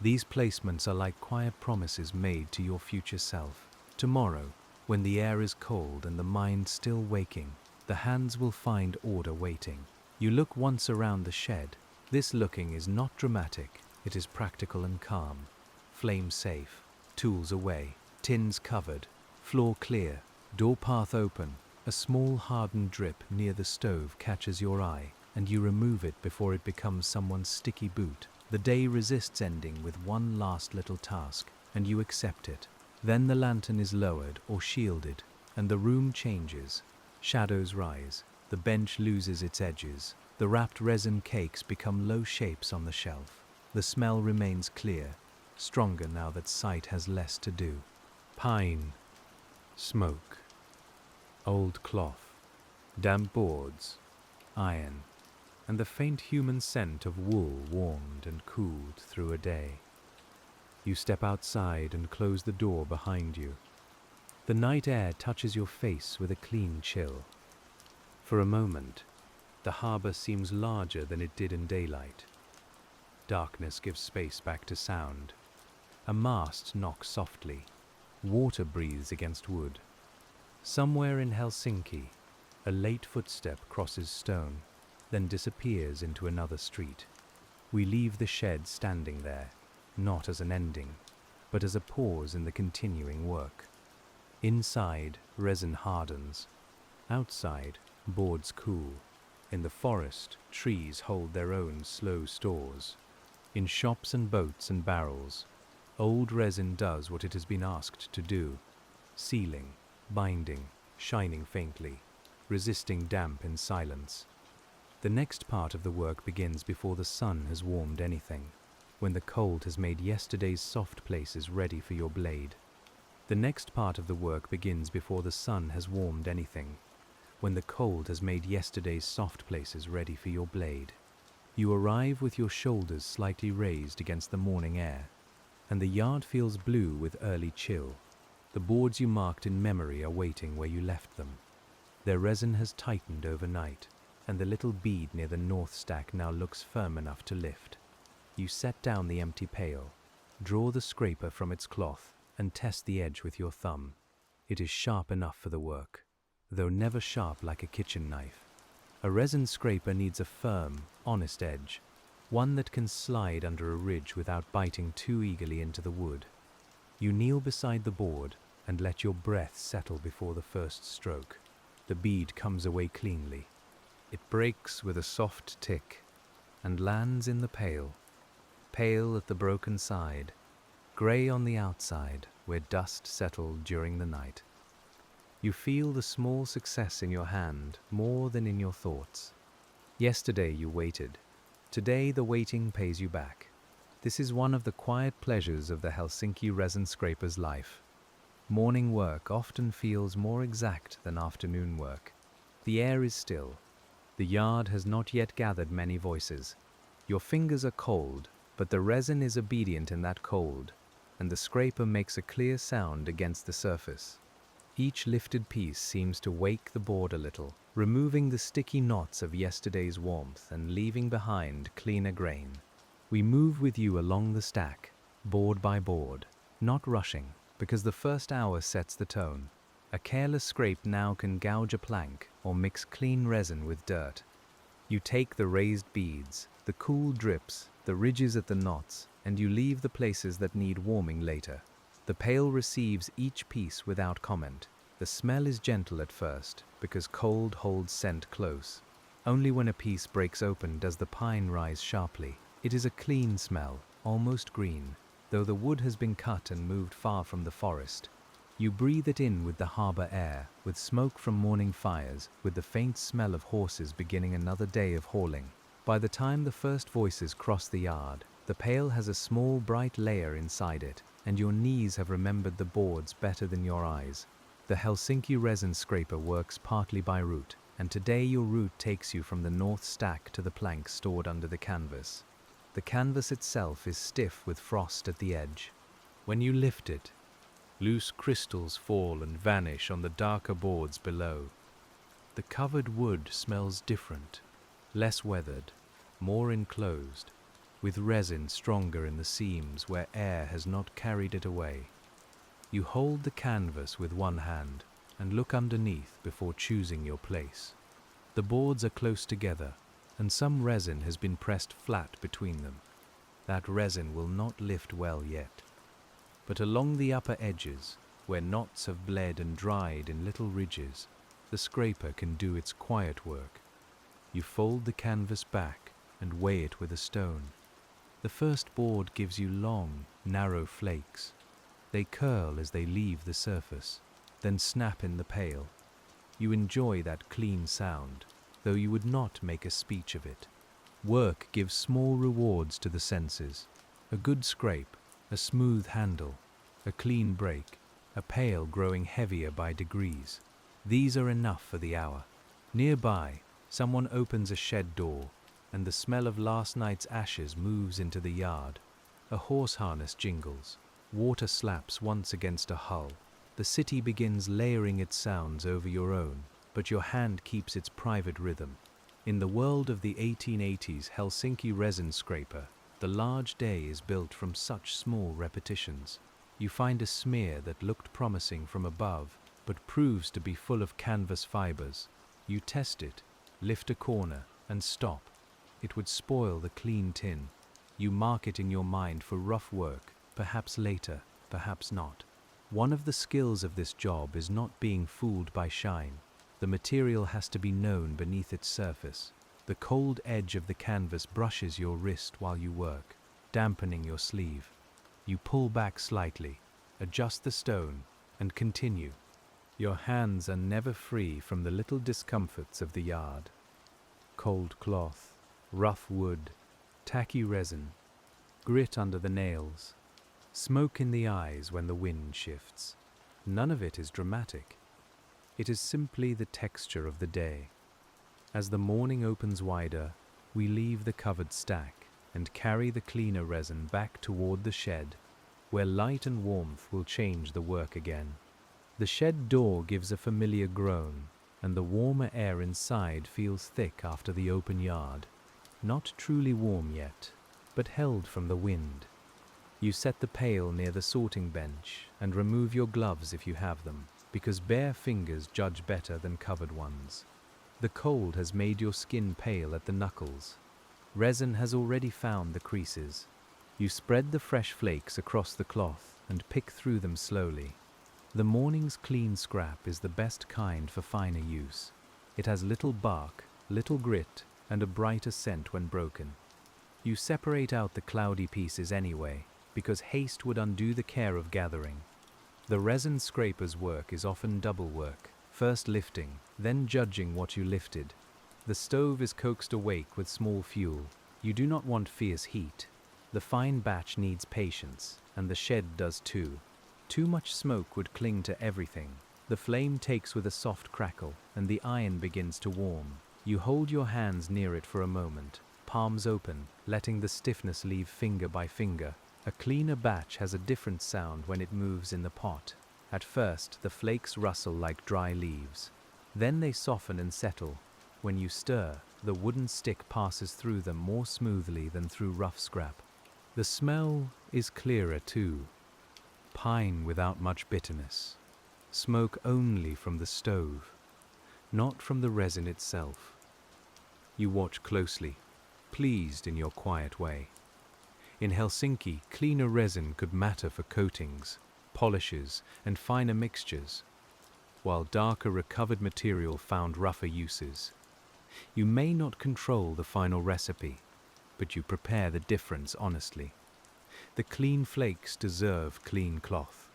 These placements are like quiet promises made to your future self. Tomorrow, when the air is cold and the mind still waking, the hands will find order waiting. You look once around the shed. This looking is not dramatic, it is practical and calm. Flame safe, tools away, tins covered, floor clear, door path open. A small hardened drip near the stove catches your eye, and you remove it before it becomes someone's sticky boot. The day resists ending with one last little task, and you accept it. Then the lantern is lowered or shielded, and the room changes. Shadows rise, the bench loses its edges, the wrapped resin cakes become low shapes on the shelf. The smell remains clear, stronger now that sight has less to do. Pine, smoke, old cloth, damp boards, iron, and the faint human scent of wool warmed and cooled through a day. You step outside and close the door behind you. The night air touches your face with a clean chill. For a moment, the harbor seems larger than it did in daylight. Darkness gives space back to sound. A mast knocks softly. Water breathes against wood. Somewhere in Helsinki, a late footstep crosses stone, then disappears into another street. We leave the shed standing there, not as an ending, but as a pause in the continuing work. Inside, resin hardens. Outside, boards cool. In the forest, trees hold their own slow stores. In shops and boats and barrels, old resin does what it has been asked to do: sealing, binding, shining faintly, resisting damp in silence. The next part of the work begins before the sun has warmed anything, when the cold has made yesterday's soft places ready for your blade. The next part of the work begins before the sun has warmed anything, when the cold has made yesterday's soft places ready for your blade. You arrive with your shoulders slightly raised against the morning air, and the yard feels blue with early chill. The boards you marked in memory are waiting where you left them. Their resin has tightened overnight. and the little bead near the north stack now looks firm enough to lift. You set down the empty pail, draw the scraper from its cloth, and test the edge with your thumb. It is sharp enough for the work, though never sharp like a kitchen knife. A resin scraper needs a firm, honest edge, one that can slide under a ridge without biting too eagerly into the wood. You kneel beside the board and let your breath settle before the first stroke. The bead comes away cleanly. It breaks with a soft tick and lands in the pail. Pale at the broken side, grey on the outside where dust settled during the night. You feel the small success in your hand more than in your thoughts. Yesterday you waited. Today the waiting pays you back. This is one of the quiet pleasures of the Helsinki resin scraper's life. Morning work often feels more exact than afternoon work. The air is still. The yard has not yet gathered many voices. Your fingers are cold, but the resin is obedient in that cold, and the scraper makes a clear sound against the surface. Each lifted piece seems to wake the board a little, removing the sticky knots of yesterday's warmth and leaving behind cleaner grain. We move with you along the stack, board by board, not rushing, because the first hour sets the tone. A careless scrape now can gouge a plank or mix clean resin with dirt. You take the raised beads, the cool drips, the ridges at the knots, and you leave the places that need warming later. The pail receives each piece without comment. The smell is gentle at first, because cold holds scent close. Only when a piece breaks open does the pine rise sharply. It is a clean smell, almost green, though the wood has been cut and moved far from the forest. You breathe it in with the harbor air, with smoke from morning fires, with the faint smell of horses beginning another day of hauling. By the time the first voices cross the yard, the pail has a small bright layer inside it, and your knees have remembered the boards better than your eyes. The Helsinki resin scraper works partly by route, and today your route takes you from the north stack to the planks stored under the canvas. The canvas itself is stiff with frost at the edge. When you lift it, loose crystals fall and vanish on the darker boards below. The covered wood smells different, less weathered, more enclosed, with resin stronger in the seams where air has not carried it away. You hold the canvas with one hand and look underneath before choosing your place. The boards are close together, and some resin has been pressed flat between them. That resin will not lift well yet. But along the upper edges, where knots have bled and dried in little ridges, the scraper can do its quiet work. You fold the canvas back and weigh it with a stone. The first board gives you long, narrow flakes. They curl as they leave the surface, then snap in the pail. You enjoy that clean sound, though you would not make a speech of it. Work gives small rewards to the senses. A good scrape, a smooth handle, a clean break, a pail growing heavier by degrees. These are enough for the hour. Nearby, someone opens a shed door, and the smell of last night's ashes moves into the yard. A horse harness jingles. Water slaps once against a hull. The city begins layering its sounds over your own, but your hand keeps its private rhythm. In the world of the 1880s Helsinki Resin Scraper, the large day is built from such small repetitions. You find a smear that looked promising from above, but proves to be full of canvas fibers. You test it, lift a corner, and stop. It would spoil the clean tin. You mark it in your mind for rough work, perhaps later, perhaps not. One of the skills of this job is not being fooled by shine. The material has to be known beneath its surface. The cold edge of the canvas brushes your wrist while you work, dampening your sleeve. You pull back slightly, adjust the stone, and continue. Your hands are never free from the little discomforts of the yard. Cold cloth, rough wood, tacky resin, grit under the nails, smoke in the eyes when the wind shifts. None of it is dramatic. It is simply the texture of the day. As the morning opens wider, we leave the covered stack and carry the cleaner resin back toward the shed, where light and warmth will change the work again. The shed door gives a familiar groan, and the warmer air inside feels thick after the open yard. Not truly warm yet, but held from the wind. You set the pail near the sorting bench and remove your gloves if you have them, because bare fingers judge better than covered ones. The cold has made your skin pale at the knuckles. Resin has already found the creases. You spread the fresh flakes across the cloth and pick through them slowly. The morning's clean scrap is the best kind for finer use. It has little bark, little grit, and a brighter scent when broken. You separate out the cloudy pieces anyway, because haste would undo the care of gathering. The resin scraper's work is often double work, first lifting, then judging what you lifted. The stove is coaxed awake with small fuel. You do not want fierce heat. The fine batch needs patience, and the shed does too. Too much smoke would cling to everything. The flame takes with a soft crackle, and the iron begins to warm. You hold your hands near it for a moment, palms open, letting the stiffness leave finger by finger. A cleaner batch has a different sound when it moves in the pot. At first, the flakes rustle like dry leaves. Then they soften and settle. When you stir, the wooden stick passes through them more smoothly than through rough scrap. The smell is clearer too. Pine without much bitterness. Smoke only from the stove, not from the resin itself. You watch closely, pleased in your quiet way. In Helsinki, cleaner resin could matter for coatings, polishes, and finer mixtures, while darker recovered material found rougher uses. You may not control the final recipe, but you prepare the difference honestly. The clean flakes deserve clean cloth.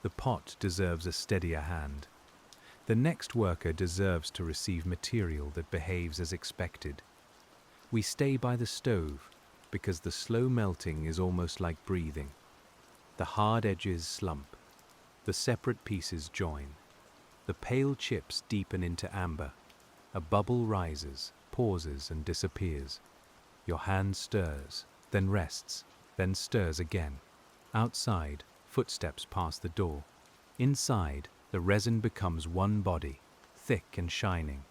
The pot deserves a steadier hand. The next worker deserves to receive material that behaves as expected. We stay by the stove because the slow melting is almost like breathing. The hard edges slump. The separate pieces join. The pale chips deepen into amber. A bubble rises, pauses, and disappears. Your hand stirs, then rests, then stirs again. Outside, footsteps pass the door. Inside, the resin becomes one body, thick and shining.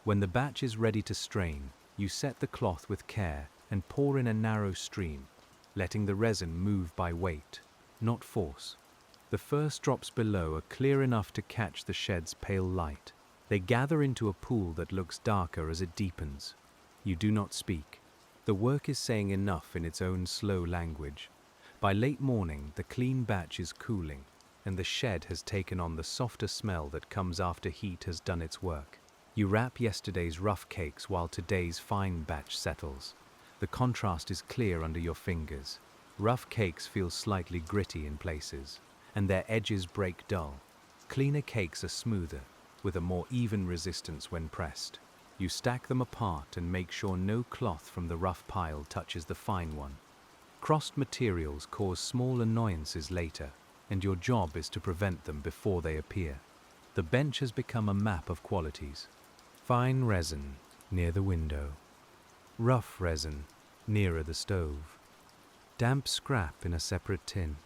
When the batch is ready to strain, you set the cloth with care and pour in a narrow stream, letting the resin move by weight, not force. The first drops below are clear enough to catch the shed's pale light. They gather into a pool that looks darker as it deepens. You do not speak. The work is saying enough in its own slow language. By late morning, the clean batch is cooling, and the shed has taken on the softer smell that comes after heat has done its work. You wrap yesterday's rough cakes while today's fine batch settles. The contrast is clear under your fingers. Rough cakes feel slightly gritty in places, and their edges break dull. Cleaner cakes are smoother, with a more even resistance when pressed. You stack them apart and make sure no cloth from the rough pile touches the fine one. Crossed materials cause small annoyances later, and your job is to prevent them before they appear. The bench has become a map of qualities. Fine resin, near the window. Rough resin, nearer the stove. Damp scrap in a separate tin.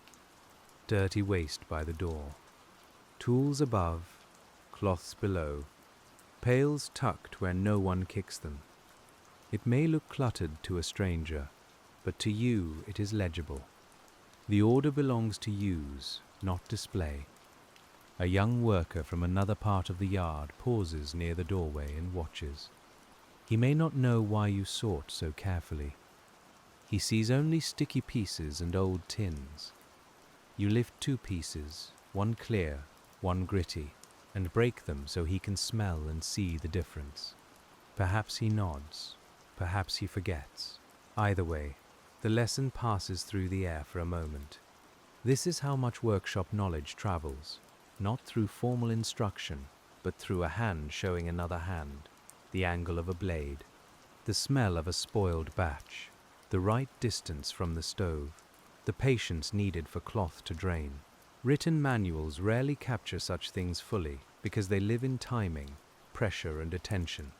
Dirty waste by the door. Tools above, cloths below. Pails tucked where no one kicks them. It may look cluttered to a stranger, but to you it is legible. The order belongs to use, not display. A young worker from another part of the yard pauses near the doorway and watches. He may not know why you sort so carefully. He sees only sticky pieces and old tins. You lift 2 pieces, one clear, one gritty, and break them so he can smell and see the difference. Perhaps he nods, perhaps he forgets. Either way, the lesson passes through the air for a moment. This is how much workshop knowledge travels, not through formal instruction, but through a hand showing another hand, the angle of a blade, the smell of a spoiled batch, the right distance from the stove, the patience needed for cloth to drain. Written manuals rarely capture such things fully because they live in timing, pressure, and attention.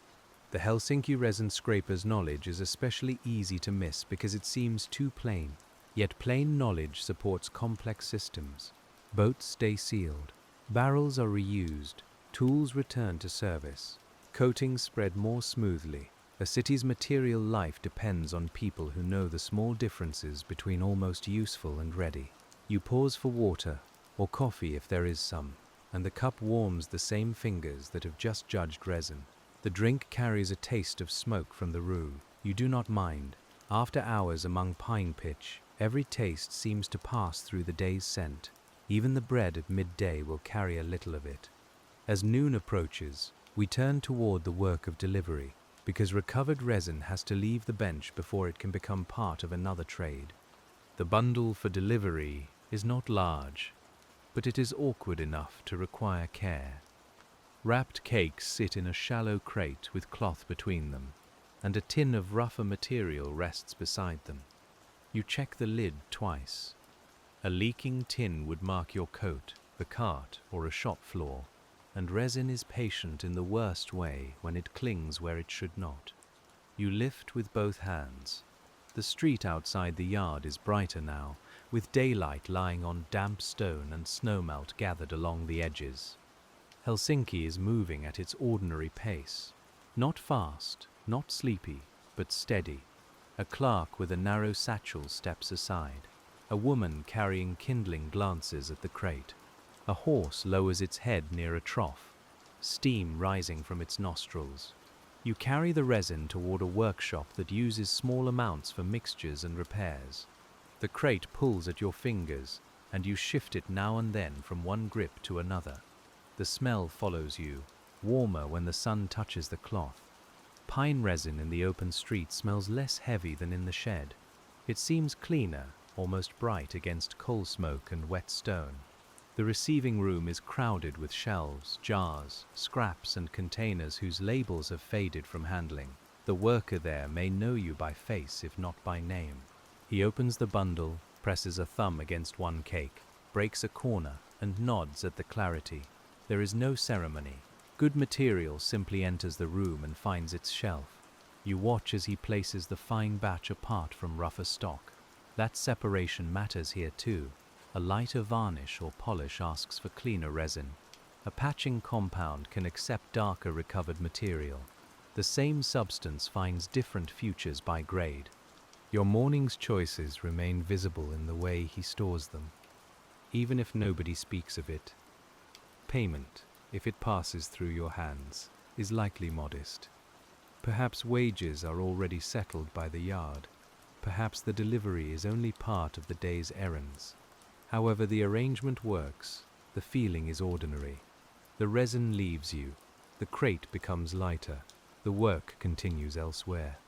The Helsinki Resin Scraper's knowledge is especially easy to miss because it seems too plain. Yet plain knowledge supports complex systems. Boats stay sealed. Barrels are reused. Tools return to service. Coatings spread more smoothly. A city's material life depends on people who know the small differences between almost useful and ready. You pause for water, or coffee if there is some, and the cup warms the same fingers that have just judged resin. The drink carries a taste of smoke from the roux. You do not mind. After hours among pine pitch, every taste seems to pass through the day's scent. Even the bread at midday will carry a little of it. As noon approaches, we turn toward the work of delivery, because recovered resin has to leave the bench before it can become part of another trade. The bundle for delivery is not large, but it is awkward enough to require care. Wrapped cakes sit in a shallow crate with cloth between them, and a tin of rougher material rests beside them. You check the lid twice. A leaking tin would mark your coat, the cart, or a shop floor, and resin is patient in the worst way when it clings where it should not. You lift with both hands. The street outside the yard is brighter now, with daylight lying on damp stone and snowmelt gathered along the edges. Helsinki is moving at its ordinary pace. Not fast, not sleepy, but steady. A clerk with a narrow satchel steps aside. A woman carrying kindling glances at the crate. A horse lowers its head near a trough, steam rising from its nostrils. You carry the resin toward a workshop that uses small amounts for mixtures and repairs. The crate pulls at your fingers, and you shift it now and then from one grip to another. The smell follows you, warmer when the sun touches the cloth. Pine resin in the open street smells less heavy than in the shed. It seems cleaner, almost bright against coal smoke and wet stone. The receiving room is crowded with shelves, jars, scraps and containers whose labels have faded from handling. The worker there may know you by face if not by name. He opens the bundle, presses a thumb against one cake, breaks a corner and nods at the clarity. There is no ceremony. Good material simply enters the room and finds its shelf. You watch as he places the fine batch apart from rougher stock. That separation matters here too. A lighter varnish or polish asks for cleaner resin. A patching compound can accept darker recovered material. The same substance finds different futures by grade. Your morning's choices remain visible in the way he stores them, even if nobody speaks of it. Payment, if it passes through your hands, is likely modest. Perhaps wages are already settled by the yard. Perhaps the delivery is only part of the day's errands. However the arrangement works, the feeling is ordinary. The resin leaves you. The crate becomes lighter. The work continues elsewhere.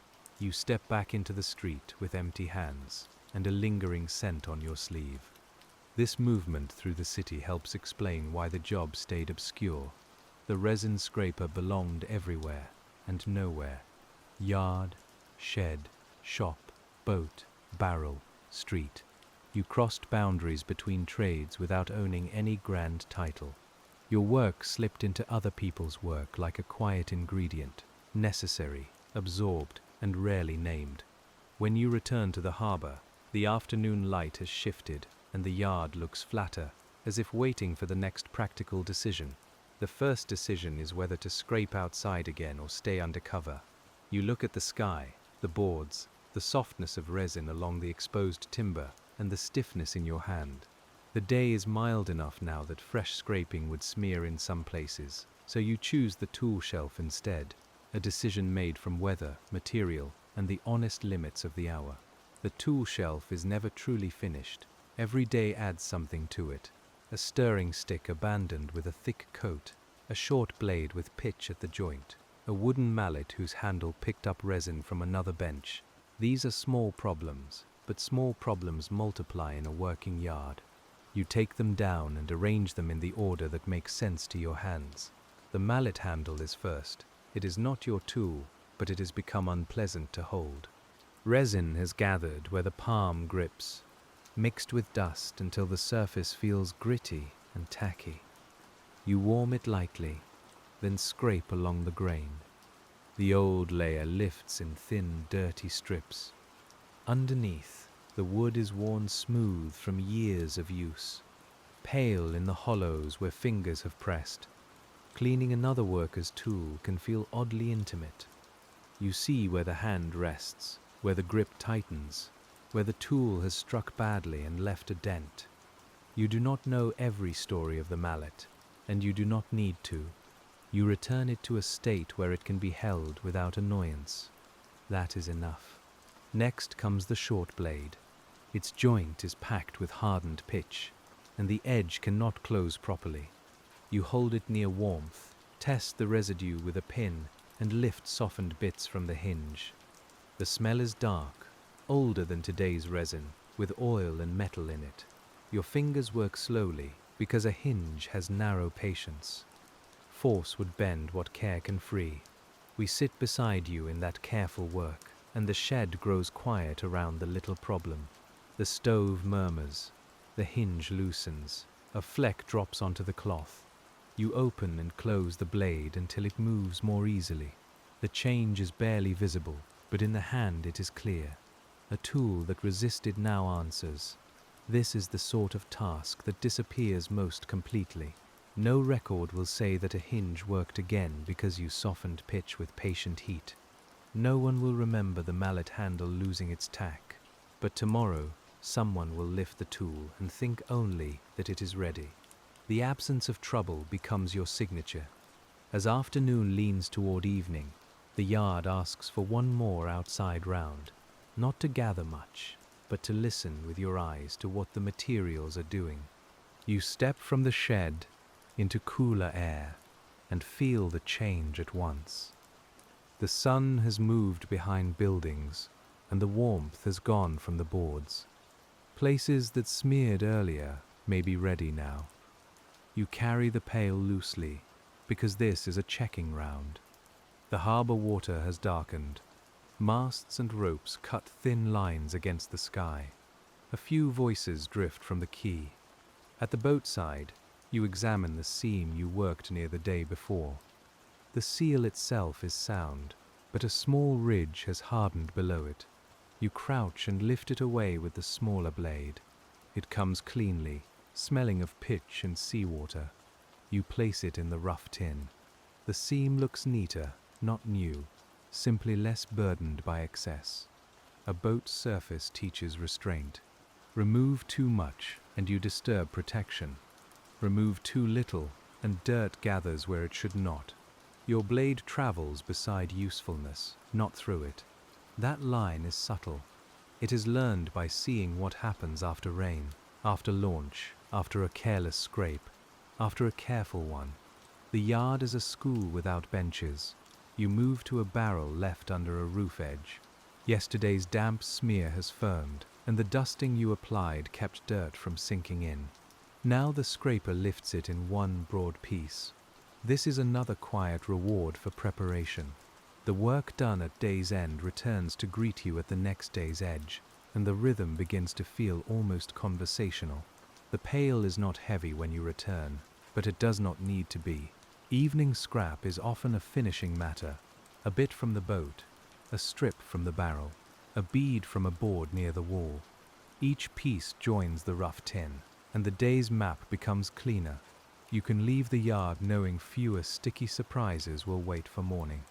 You step back into the street with empty hands and a lingering scent on your sleeve. This movement through the city helps explain why the job stayed obscure. The resin scraper belonged everywhere and nowhere. Yard, shed, shop, boat, barrel, street. You crossed boundaries between trades without owning any grand title. Your work slipped into other people's work like a quiet ingredient, necessary, absorbed, and rarely named. When you return to the harbor, the afternoon light has shifted, and the yard looks flatter, as if waiting for the next practical decision. The first decision is whether to scrape outside again or stay under cover. You look at the sky, the boards, the softness of resin along the exposed timber, and the stiffness in your hand. The day is mild enough now that fresh scraping would smear in some places, so you choose the tool shelf instead, a decision made from weather, material, and the honest limits of the hour. The tool shelf is never truly finished. Every day adds something to it. A stirring stick abandoned with a thick coat, a short blade with pitch at the joint, a wooden mallet whose handle picked up resin from another bench. These are small problems, but small problems multiply in a working yard. You take them down and arrange them in the order that makes sense to your hands. The mallet handle is first. It is not your tool, but it has become unpleasant to hold. Resin has gathered where the palm grips, mixed with dust until the surface feels gritty and tacky. You warm it lightly, then scrape along the grain. The old layer lifts in thin, dirty strips. Underneath, the wood is worn smooth from years of use, pale in the hollows where fingers have pressed. Cleaning another worker's tool can feel oddly intimate. You see where the hand rests, where the grip tightens, where the tool has struck badly and left a dent. You do not know every story of the mallet, and you do not need to. You return it to a state where it can be held without annoyance. That is enough. Next comes the short blade. Its joint is packed with hardened pitch, and the edge cannot close properly. You hold it near warmth, test the residue with a pin, and lift softened bits from the hinge. The smell is dark, older than today's resin, with oil and metal in it. Your fingers work slowly, because a hinge has narrow patience. Force would bend what care can free. We sit beside you in that careful work, and the shed grows quiet around the little problem. The stove murmurs, the hinge loosens, a fleck drops onto the cloth. You open and close the blade until it moves more easily. The change is barely visible, but in the hand it is clear. A tool that resisted now answers. This is the sort of task that disappears most completely. No record will say that a hinge worked again because you softened pitch with patient heat. No one will remember the mallet handle losing its tack. But tomorrow, someone will lift the tool and think only that it is ready. The absence of trouble becomes your signature. As afternoon leans toward evening, the yard asks for one more outside round, not to gather much, but to listen with your eyes to what the materials are doing. You step from the shed into cooler air and feel the change at once. The sun has moved behind buildings, and the warmth has gone from the boards. Places that smeared earlier may be ready now. You carry the pail loosely, because this is a checking round. The harbor water has darkened. Masts and ropes cut thin lines against the sky. A few voices drift from the quay. At the boatside, you examine the seam you worked near the day before. The seal itself is sound, but a small ridge has hardened below it. You crouch and lift it away with the smaller blade. It comes cleanly, smelling of pitch and seawater. You place it in the rough tin. The seam looks neater, not new, simply less burdened by excess. A boat's surface teaches restraint. Remove too much, and you disturb protection. Remove too little, and dirt gathers where it should not. Your blade travels beside usefulness, not through it. That line is subtle. It is learned by seeing what happens after rain, after launch, after a careless scrape, after a careful one. The yard is a school without benches. You move to a barrel left under a roof edge. Yesterday's damp smear has firmed, and the dusting you applied kept dirt from sinking in. Now the scraper lifts it in one broad piece. This is another quiet reward for preparation. The work done at day's end returns to greet you at the next day's edge, and the rhythm begins to feel almost conversational. The pail is not heavy when you return, but it does not need to be. Evening scrap is often a finishing matter, a bit from the boat, a strip from the barrel, a bead from a board near the wall. Each piece joins the rough tin, and the day's map becomes cleaner. You can leave the yard knowing fewer sticky surprises will wait for morning.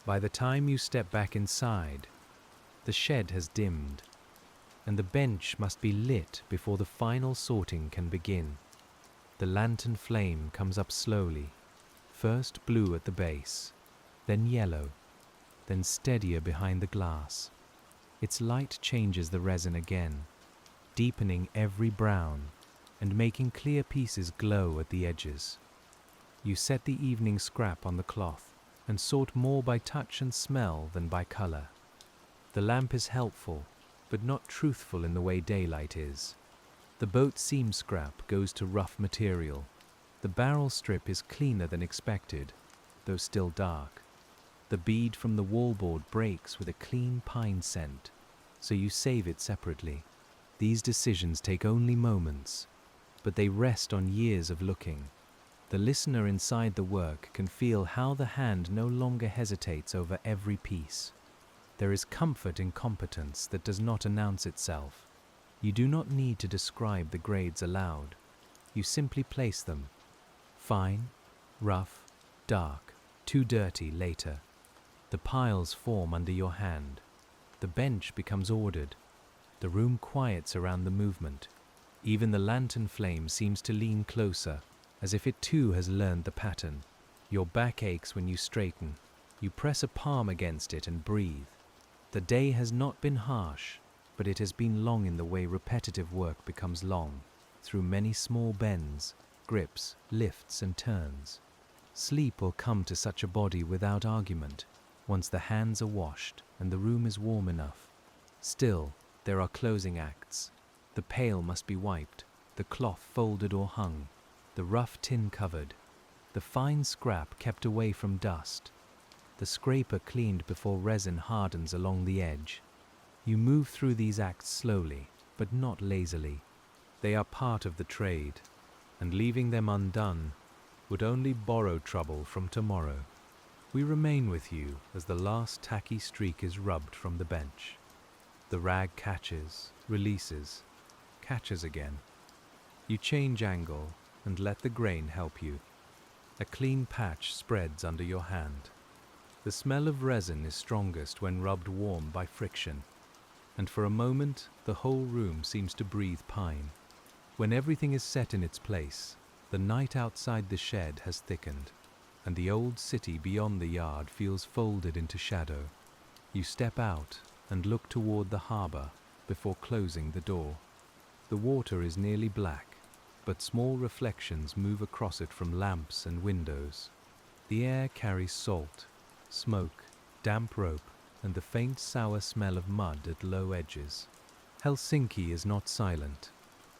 By the time you step back inside, the shed has dimmed, and the bench must be lit before the final sorting can begin. The lantern flame comes up slowly, first blue at the base, then yellow, then steadier behind the glass. Its light changes the resin again, deepening every brown and making clear pieces glow at the edges. You set the evening scrap on the cloth and sort more by touch and smell than by color. The lamp is helpful, but not truthful in the way daylight is. The boat seam scrap goes to rough material. The barrel strip is cleaner than expected, though still dark. The bead from the wallboard breaks with a clean pine scent, so you save it separately. These decisions take only moments, but they rest on years of looking. The listener inside the work can feel how the hand no longer hesitates over every piece. There is comfort in competence that does not announce itself. You do not need to describe the grades aloud. You simply place them. Fine, rough, dark, too dirty later. The piles form under your hand. The bench becomes ordered. The room quiets around the movement. Even the lantern flame seems to lean closer, as if it too has learned the pattern. Your back aches when you straighten. You press a palm against it and breathe. The day has not been harsh, but it has been long in the way repetitive work becomes long, through many small bends, grips, lifts and turns. Sleep will come to such a body without argument, once the hands are washed and the room is warm enough. Still, there are closing acts. The pail must be wiped, the cloth folded or hung, the rough tin covered, the fine scrap kept away from dust, the scraper cleaned before resin hardens along the edge. You move through these acts slowly, but not lazily. They are part of the trade, and leaving them undone would only borrow trouble from tomorrow. We remain with you as the last tacky streak is rubbed from the bench. The rag catches, releases, catches again. You change angle and let the grain help you. A clean patch spreads under your hand. The smell of resin is strongest when rubbed warm by friction, and for a moment the whole room seems to breathe pine. When everything is set in its place, the night outside the shed has thickened, and the old city beyond the yard feels folded into shadow. You step out and look toward the harbor before closing the door. The water is nearly black, but small reflections move across it from lamps and windows. The air carries salt, smoke, damp rope, and the faint sour smell of mud at low edges. Helsinki is not silent,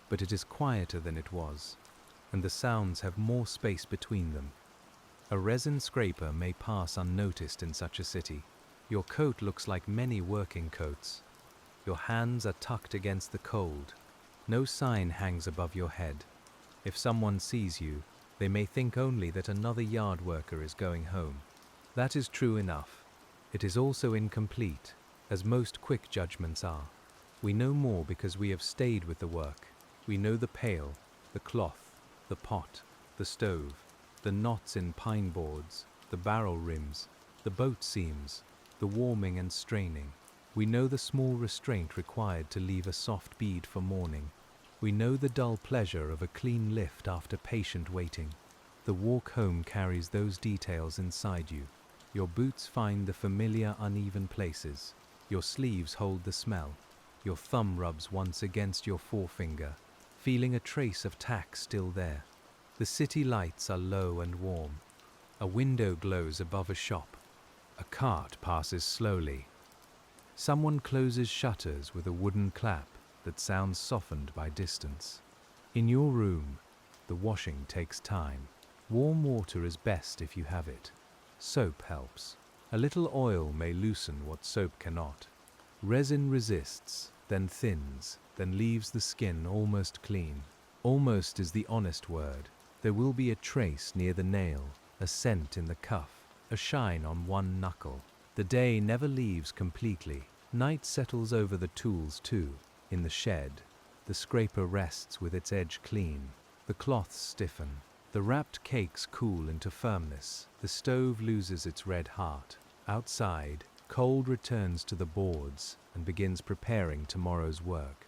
but it is quieter than it was, and the sounds have more space between them. A resin scraper may pass unnoticed in such a city. Your coat looks like many working coats. Your hands are tucked against the cold. No sign hangs above your head. If someone sees you, they may think only that another yard worker is going home. That is true enough. It is also incomplete, as most quick judgments are. We know more because we have stayed with the work. We know the pail, the cloth, the pot, the stove, the knots in pine boards, the barrel rims, the boat seams, the warming and straining. We know the small restraint required to leave a soft bead for morning. We know the dull pleasure of a clean lift after patient waiting. The walk home carries those details inside you. Your boots find the familiar uneven places. Your sleeves hold the smell. Your thumb rubs once against your forefinger, feeling a trace of tack still there. The city lights are low and warm. A window glows above a shop. A cart passes slowly. Someone closes shutters with a wooden clap that sounds softened by distance. In your room, the washing takes time. Warm water is best if you have it. Soap helps. A little oil may loosen what soap cannot. Resin resists, then thins, then leaves the skin almost clean. Almost is the honest word. There will be a trace near the nail, a scent in the cuff, a shine on one knuckle. The day never leaves completely. Night settles over the tools too. In the shed, the scraper rests with its edge clean. The cloths stiffen. The wrapped cakes cool into firmness. The stove loses its red heart. Outside, cold returns to the boards and begins preparing tomorrow's work.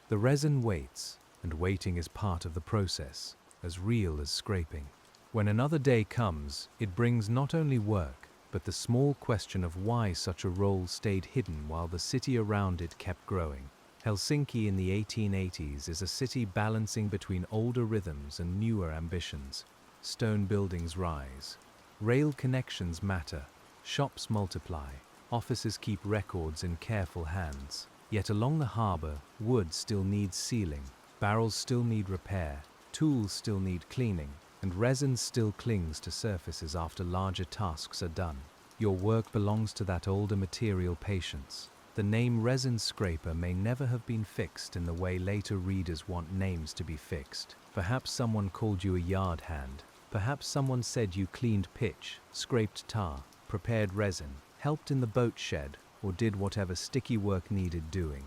The resin waits, and waiting is part of the process, as real as scraping. When another day comes, it brings not only work, but the small question of why such a role stayed hidden while the city around it kept growing. Helsinki in the 1880s is a city balancing between older rhythms and newer ambitions. Stone buildings rise. Rail connections matter. Shops multiply. Offices keep records in careful hands. Yet along the harbor, wood still needs sealing. Barrels still need repair. Tools still need cleaning. And resin still clings to surfaces after larger tasks are done. Your work belongs to that older material patience. The name resin scraper may never have been fixed in the way later readers want names to be fixed. Perhaps someone called you a yard hand. Perhaps someone said you cleaned pitch, scraped tar, prepared resin, helped in the boat shed, or did whatever sticky work needed doing.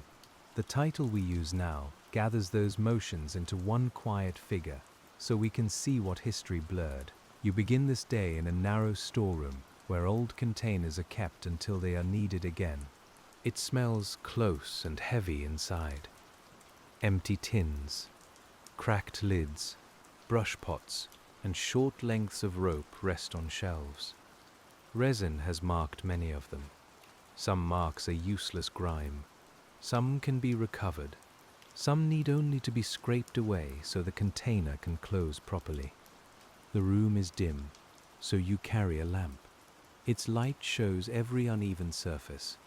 The title we use now gathers those motions into one quiet figure, so we can see what history blurred. You begin this day in a narrow storeroom where old containers are kept until they are needed again. It smells close and heavy inside. Empty tins, cracked lids, brush pots, and short lengths of rope rest on shelves. Resin has marked many of them. Some marks are useless grime. Some can be recovered. Some need only to be scraped away so the container can close properly. The room is dim, so you carry a lamp. Its light shows every uneven surface.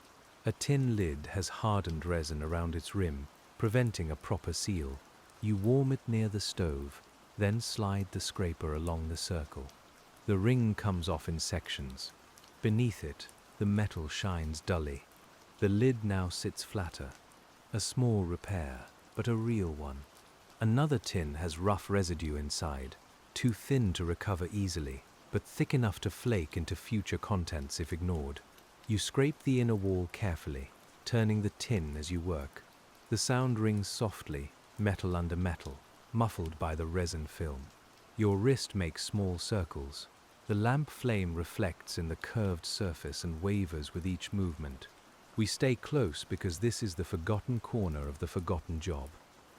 A tin lid has hardened resin around its rim, preventing a proper seal. You warm it near the stove, then slide the scraper along the circle. The ring comes off in sections. Beneath it, the metal shines dully. The lid now sits flatter. A small repair, but a real one. Another tin has rough residue inside, too thin to recover easily, but thick enough to flake into future contents if ignored. You scrape the inner wall carefully, turning the tin as you work. The sound rings softly, metal under metal, muffled by the resin film. Your wrist makes small circles. The lamp flame reflects in the curved surface and wavers with each movement. We stay close because this is the forgotten corner of the forgotten job.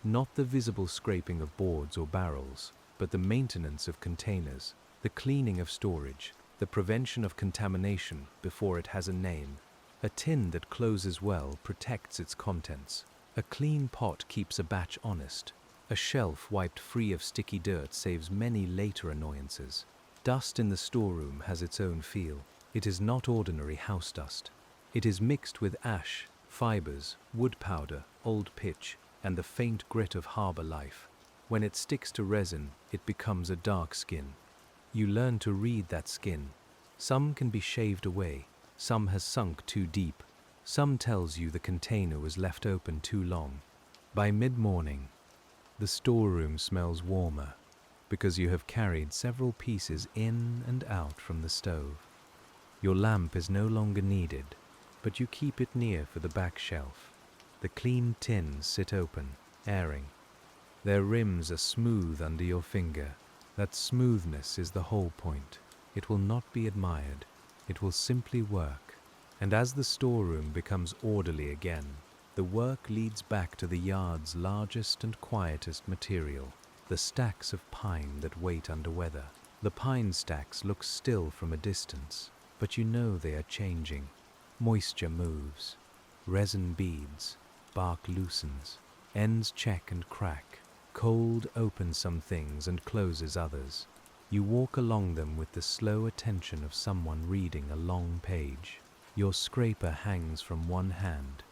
Not the visible scraping of boards or barrels, but the maintenance of containers, the cleaning of storage, the prevention of contamination before it has a name. A tin that closes well protects its contents. A clean pot keeps a batch honest. A shelf wiped free of sticky dirt saves many later annoyances. Dust in the storeroom has its own feel. It is not ordinary house dust. It is mixed with ash, fibers, wood powder, old pitch, and the faint grit of harbor life. When it sticks to resin, it becomes a dark skin. You learn to read that skin. Some can be shaved away, some has sunk too deep, some tells you the container was left open too long. By mid-morning, the storeroom smells warmer, because you have carried several pieces in and out from the stove. Your lamp is no longer needed, but you keep it near for the back shelf. The clean tins sit open, airing. Their rims are smooth under your finger. That smoothness is the whole point. It will not be admired. It will simply work. And as the storeroom becomes orderly again, the work leads back to the yard's largest and quietest material, the stacks of pine that wait under weather. The pine stacks look still from a distance, but you know they are changing. Moisture moves. Resin beads. Bark loosens. Ends check and crack. Cold opens some things and closes others. You walk along them with the slow attention of someone reading a long page. Your scraper hangs from one hand.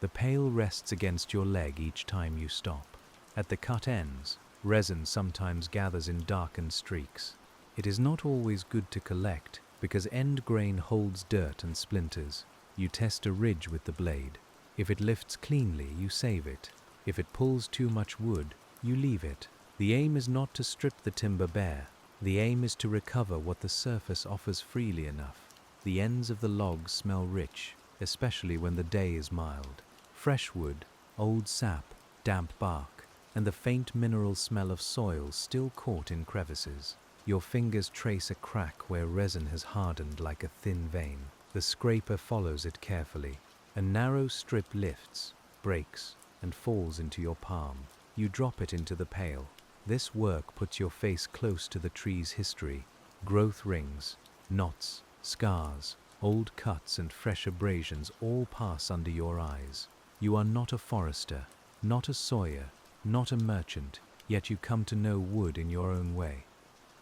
The pail rests against your leg each time you stop. At the cut ends, resin sometimes gathers in darkened streaks. It is not always good to collect because end grain holds dirt and splinters. You test a ridge with the blade. If it lifts cleanly, you save it. If it pulls too much wood, you leave it. The aim is not to strip the timber bare. The aim is to recover what the surface offers freely enough. The ends of the logs smell rich, especially when the day is mild. Fresh wood, old sap, damp bark, and the faint mineral smell of soil still caught in crevices. Your fingers trace a crack where resin has hardened like a thin vein. The scraper follows it carefully. A narrow strip lifts, breaks, and falls into your palm. You drop it into the pail. This work puts your face close to the tree's history. Growth rings, knots, scars, old cuts and fresh abrasions all pass under your eyes. You are not a forester, not a sawyer, not a merchant, yet you come to know wood in your own way.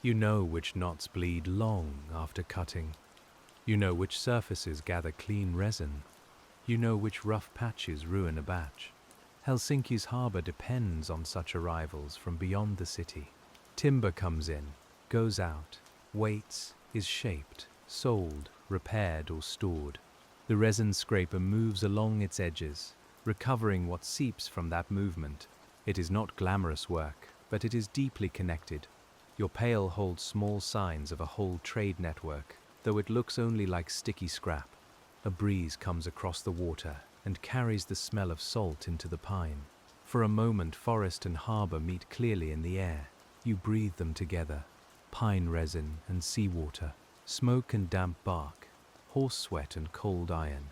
You know which knots bleed long after cutting. You know which surfaces gather clean resin. You know which rough patches ruin a batch. Helsinki's harbour depends on such arrivals from beyond the city. Timber comes in, goes out, waits, is shaped, sold, repaired or stored. The resin scraper moves along its edges, recovering what seeps from that movement. It is not glamorous work, but it is deeply connected. Your pail holds small signs of a whole trade network, though it looks only like sticky scrap. A breeze comes across the water and carries the smell of salt into the pine. For a moment, forest and harbour meet clearly in the air. You breathe them together. pine resin and seawater, smoke and damp bark, horse sweat and cold iron.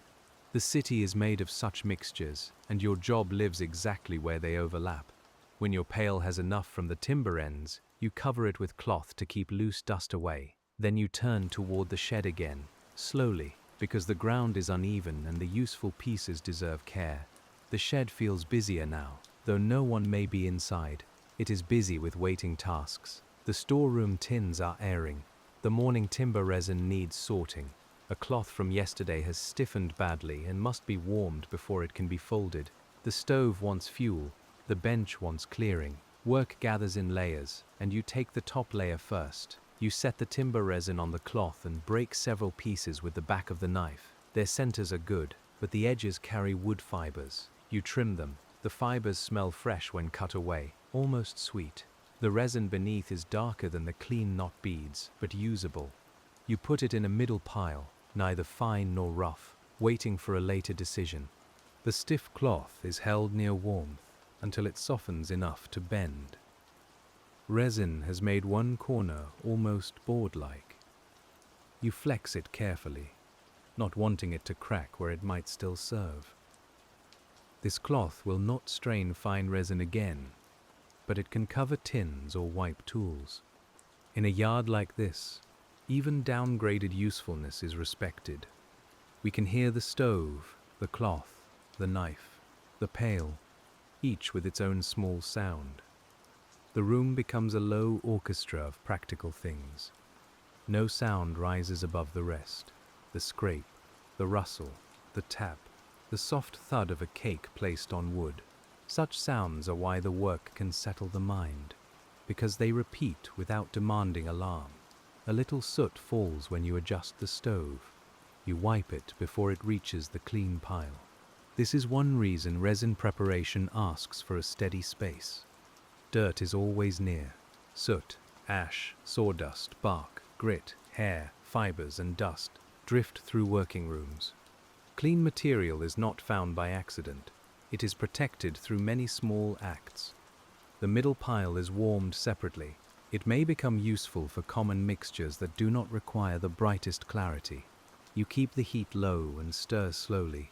The city is made of such mixtures, and your job lives exactly where they overlap. When your pail has enough from the timber ends, you cover it with cloth to keep loose dust away. Then you turn toward the shed again, slowly, because the ground is uneven and the useful pieces deserve care. The shed feels busier now, though no one may be inside. It is busy with waiting tasks. The storeroom tins are airing. The morning timber resin needs sorting. A cloth from yesterday has stiffened badly and must be warmed before it can be folded. The stove wants fuel. The bench wants clearing. Work gathers in layers, and you take the top layer first. You set the timber resin on the cloth and break several pieces with the back of the knife. Their centers are good, but the edges carry wood fibers. You trim them. The fibers smell fresh when cut away, almost sweet. The resin beneath is darker than the clean knot beads, but usable. You put it in a middle pile, neither fine nor rough, waiting for a later decision. The stiff cloth is held near warmth until it softens enough to bend. Resin has made one corner almost board-like. You flex it carefully, not wanting it to crack where it might still serve. This cloth will not strain fine resin again, but it can cover tins or wipe tools. In a yard like this, even downgraded usefulness is respected. We can hear the stove, the cloth, the knife, the pail, each with its own small sound. The room becomes a low orchestra of practical things. No sound rises above the rest. The scrape, the rustle, the tap, the soft thud of a cake placed on wood. Such sounds are why the work can settle the mind, because they repeat without demanding alarm. A little soot falls when you adjust the stove. You wipe it before it reaches the clean pile. This is one reason resin preparation asks for a steady space. Dirt is always near. Soot, ash, sawdust, bark, grit, hair, fibers, and dust drift through working rooms. Clean material is not found by accident. It is protected through many small acts. The middle pile is warmed separately. It may become useful for common mixtures that do not require the brightest clarity. You keep the heat low and stir slowly.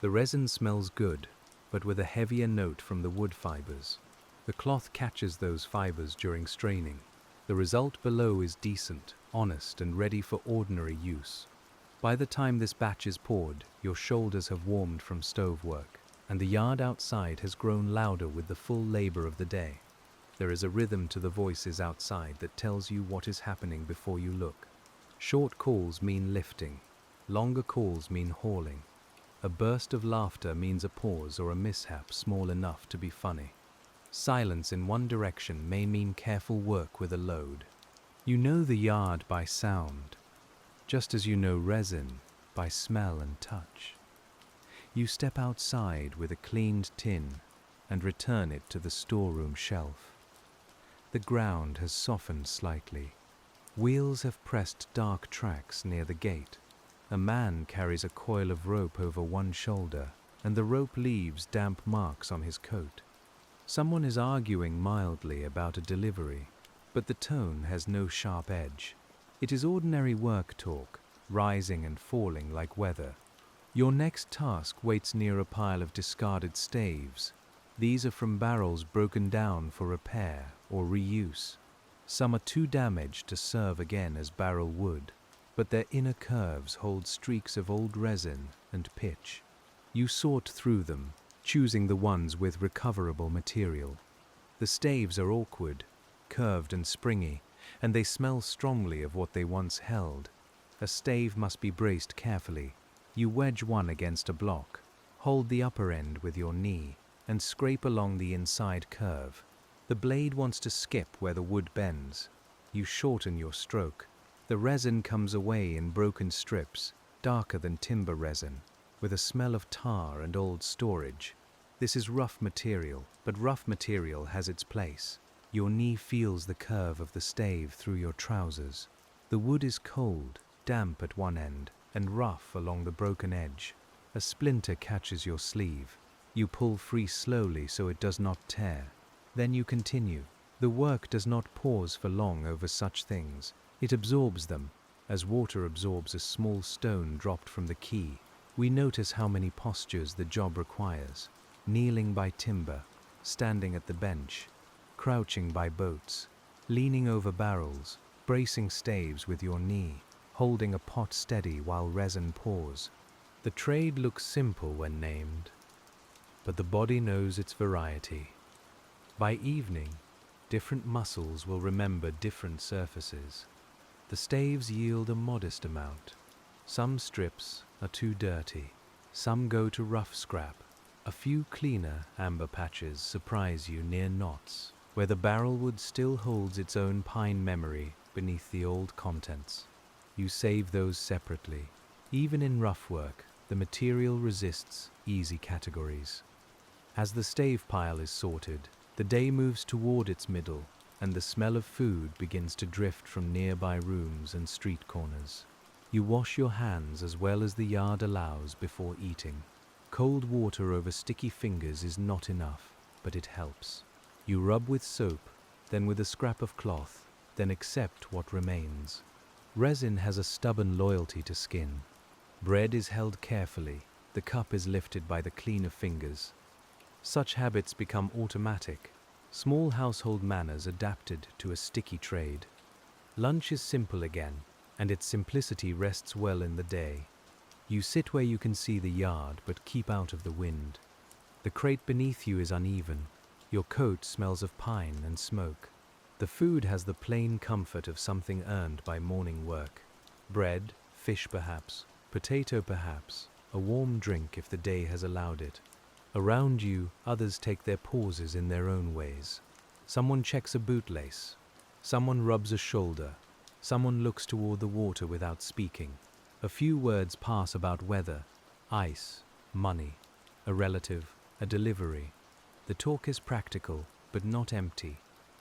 The resin smells good, but with a heavier note from the wood fibers. The cloth catches those fibers during straining. The result below is decent, honest, and ready for ordinary use. By the time this batch is poured, your shoulders have warmed from stove work, and the yard outside has grown louder with the full labor of the day. There is a rhythm to the voices outside that tells you what is happening before you look. Short calls mean lifting. Longer calls mean hauling. A burst of laughter means a pause or a mishap small enough to be funny. Silence in one direction may mean careful work with a load. You know the yard by sound, just as you know resin by smell and touch. You step outside with a cleaned tin and return it to the storeroom shelf. The ground has softened slightly. Wheels have pressed dark tracks near the gate. A man carries a coil of rope over one shoulder, and the rope leaves damp marks on his coat. Someone is arguing mildly about a delivery, but the tone has no sharp edge. It is ordinary work talk, rising and falling like weather. Your next task waits near a pile of discarded staves. These are from barrels broken down for repair or reuse. Some are too damaged to serve again as barrel wood, but their inner curves hold streaks of old resin and pitch. You sort through them, choosing the ones with recoverable material. The staves are awkward, curved and springy, and they smell strongly of what they once held. A stave must be braced carefully. You wedge one against a block, hold the upper end with your knee, and scrape along the inside curve. The blade wants to skip where the wood bends. You shorten your stroke. The resin comes away in broken strips, darker than timber resin, with a smell of tar and old storage. This is rough material, but rough material has its place. Your knee feels the curve of the stave through your trousers. The wood is cold, damp at one end, and rough along the broken edge. A splinter catches your sleeve. You pull free slowly so it does not tear. Then you continue. The work does not pause for long over such things. It absorbs them, as water absorbs a small stone dropped from the quay. We notice how many postures the job requires: kneeling by timber, standing at the bench, crouching by boats, leaning over barrels, bracing staves with your knee, holding a pot steady while resin pours. The trade looks simple when named, but the body knows its variety. By evening, different muscles will remember different surfaces. The staves yield a modest amount. Some strips are too dirty. Some go to rough scrap. A few cleaner amber patches surprise you near knots, where the barrel wood still holds its own pine memory beneath the old contents. You save those separately. Even in rough work, the material resists easy categories. As the stave pile is sorted, the day moves toward its middle, and the smell of food begins to drift from nearby rooms and street corners. You wash your hands as well as the yard allows before eating. Cold water over sticky fingers is not enough, but it helps. You rub with soap, then with a scrap of cloth, then accept what remains. Resin has a stubborn loyalty to skin. Bread is held carefully, the cup is lifted by the cleaner fingers. Such habits become automatic, small household manners adapted to a sticky trade. Lunch is simple again, and its simplicity rests well in the day. You sit where you can see the yard but keep out of the wind. The crate beneath you is uneven. Your coat smells of pine and smoke. The food has the plain comfort of something earned by morning work. Bread, fish perhaps, potato perhaps, a warm drink if the day has allowed it. Around you, others take their pauses in their own ways. Someone checks a bootlace. Someone rubs a shoulder. Someone looks toward the water without speaking. A few words pass about weather, ice, money, a relative, a delivery. The talk is practical, but not empty.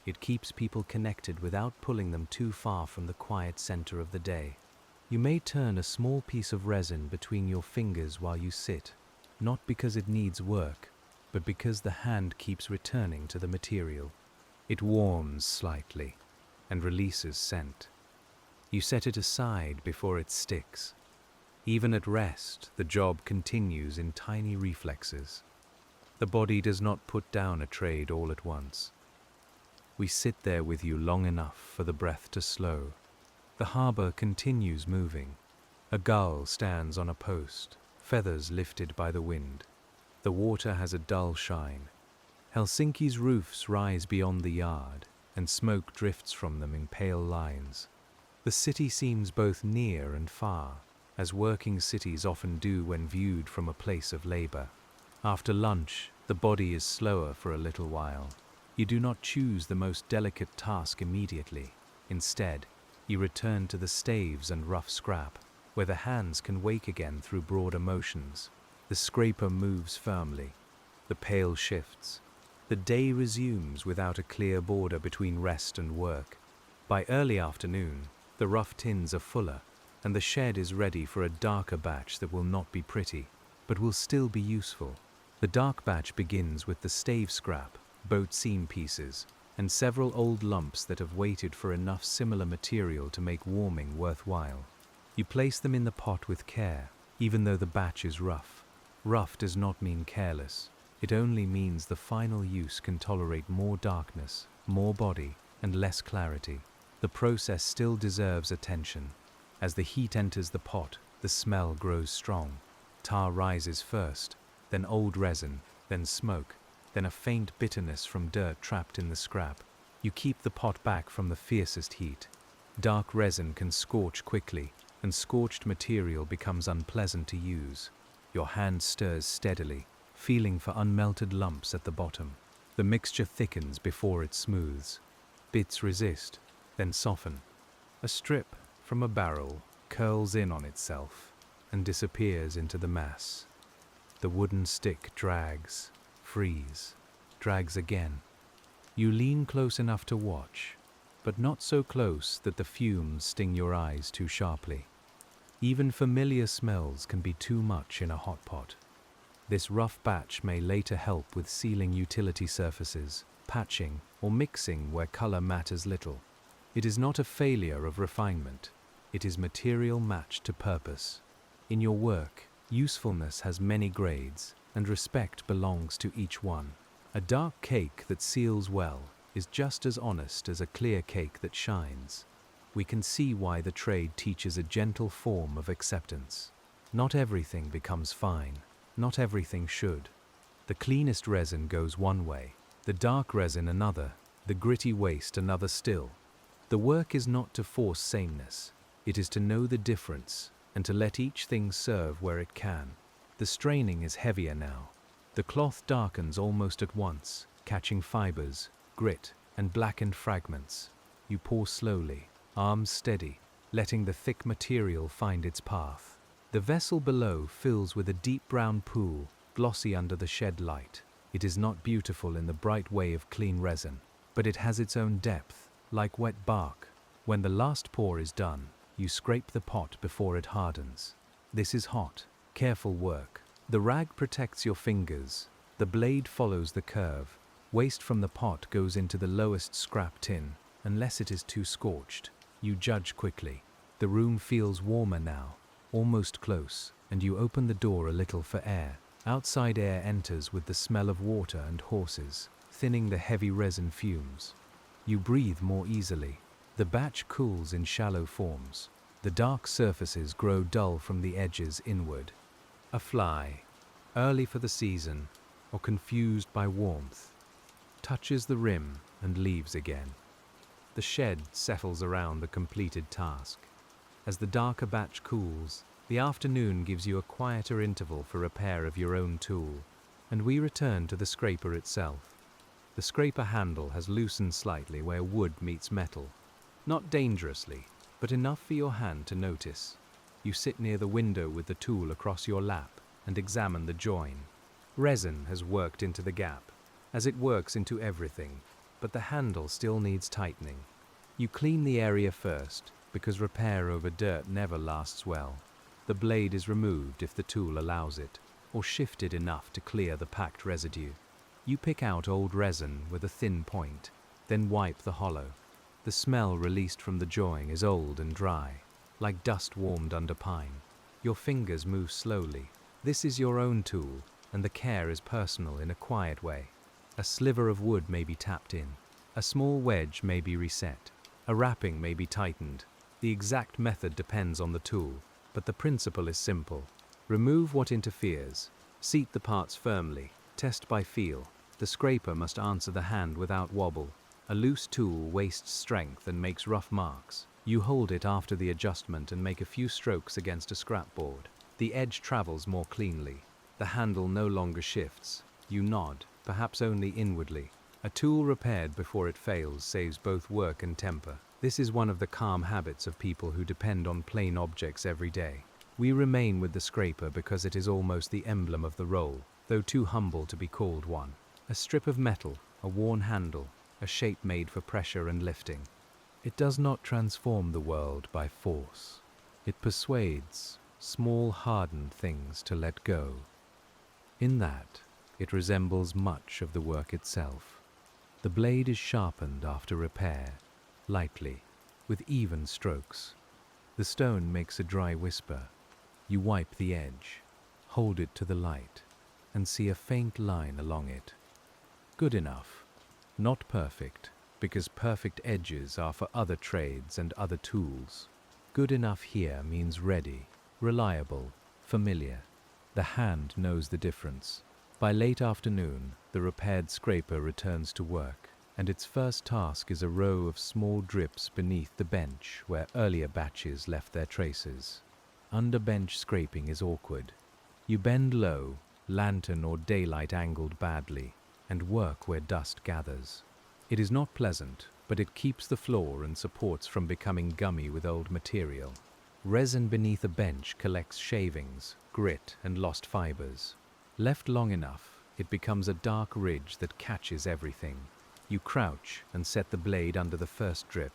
It keeps people connected without pulling them too far from the quiet center of the day. You may turn a small piece of resin between your fingers while you sit, not because it needs work, but because the hand keeps returning to the material. It warms slightly and releases scent. You set it aside before it sticks. Even at rest, the job continues in tiny reflexes. The body does not put down a trade all at once. We sit there with you long enough for the breath to slow. The harbor continues moving. A gull stands on a post, feathers lifted by the wind. The water has a dull shine. Helsinki's roofs rise beyond the yard, and smoke drifts from them in pale lines. The city seems both near and far, as working cities often do when viewed from a place of labor. After lunch, the body is slower for a little while. You do not choose the most delicate task immediately. Instead, you return to the staves and rough scrap, where the hands can wake again through broader motions. The scraper moves firmly. The pail shifts. The day resumes without a clear border between rest and work. By early afternoon, the rough tins are fuller, and the shed is ready for a darker batch that will not be pretty, but will still be useful. The dark batch begins with the stave scrap, boat seam pieces, and several old lumps that have waited for enough similar material to make warming worthwhile. You place them in the pot with care, even though the batch is rough. Rough does not mean careless. It only means the final use can tolerate more darkness, more body, and less clarity. The process still deserves attention. As the heat enters the pot, the smell grows strong. Tar rises first, then old resin, then smoke, then a faint bitterness from dirt trapped in the scrap. You keep the pot back from the fiercest heat. Dark resin can scorch quickly, and scorched material becomes unpleasant to use. Your hand stirs steadily, feeling for unmelted lumps at the bottom. The mixture thickens before it smooths. Bits resist, then soften. A strip from a barrel curls in on itself and disappears into the mass. The wooden stick drags, frees, drags again. You lean close enough to watch, but not so close that the fumes sting your eyes too sharply. Even familiar smells can be too much in a hot pot. This rough batch may later help with sealing utility surfaces, patching, or mixing where color matters little. It is not a failure of refinement. It is material matched to purpose. In your work, usefulness has many grades, and respect belongs to each one. A dark cake that seals well is just as honest as a clear cake that shines. We can see why the trade teaches a gentle form of acceptance. Not everything becomes fine. Not everything should. The cleanest resin goes one way, the dark resin another, the gritty waste another still. The work is not to force sameness. It is to know the difference and to let each thing serve where it can. The straining is heavier now. The cloth darkens almost at once, catching fibers, grit, and blackened fragments. You pour slowly, arms steady, letting the thick material find its path. The vessel below fills with a deep brown pool, glossy under the shed light. It is not beautiful in the bright way of clean resin, but it has its own depth, like wet bark. When the last pour is done, you scrape the pot before it hardens. This is hot, careful work. The rag protects your fingers. The blade follows the curve. Waste from the pot goes into the lowest scrap tin, unless it is too scorched. You judge quickly. The room feels warmer now, almost close, and you open the door a little for air. Outside air enters with the smell of water and horses, thinning the heavy resin fumes. You breathe more easily. The batch cools in shallow forms. The dark surfaces grow dull from the edges inward. A fly, early for the season, or confused by warmth, touches the rim and leaves again. The shed settles around the completed task. As the darker batch cools, the afternoon gives you a quieter interval for repair of your own tool, and we return to the scraper itself. The scraper handle has loosened slightly where wood meets metal. Not dangerously, but enough for your hand to notice. You sit near the window with the tool across your lap and examine the join. Resin has worked into the gap, as it works into everything, but the handle still needs tightening. You clean the area first, because repair over dirt never lasts well. The blade is removed if the tool allows it, or shifted enough to clear the packed residue. You pick out old resin with a thin point, then wipe the hollow. The smell released from the join is old and dry, like dust warmed under pine. Your fingers move slowly. This is your own tool, and the care is personal in a quiet way. A sliver of wood may be tapped in. A small wedge may be reset. A wrapping may be tightened. The exact method depends on the tool, but the principle is simple. Remove what interferes. Seat the parts firmly. Test by feel. The scraper must answer the hand without wobble. A loose tool wastes strength and makes rough marks. You hold it after the adjustment and make a few strokes against a scrap board. The edge travels more cleanly. The handle no longer shifts. You nod, perhaps only inwardly. A tool repaired before it fails saves both work and temper. This is one of the calm habits of people who depend on plain objects every day. We remain with the scraper because it is almost the emblem of the role, though too humble to be called one. A strip of metal, a worn handle, a shape made for pressure and lifting. It does not transform the world by force. It persuades small hardened things to let go. In that, it resembles much of the work itself. The blade is sharpened after repair, lightly, with even strokes. The stone makes a dry whisper. You wipe the edge, hold it to the light, and see a faint line along it. Good enough. Not perfect, because perfect edges are for other trades and other tools. Good enough here means ready, reliable, familiar. The hand knows the difference. By late afternoon, the repaired scraper returns to work, and its first task is a row of small drips beneath the bench where earlier batches left their traces. Under-bench scraping is awkward. You bend low, lantern or daylight angled badly, and work where dust gathers. It is not pleasant, but it keeps the floor and supports from becoming gummy with old material. Resin beneath a bench collects shavings, grit, and lost fibers. Left long enough, it becomes a dark ridge that catches everything. You crouch and set the blade under the first drip.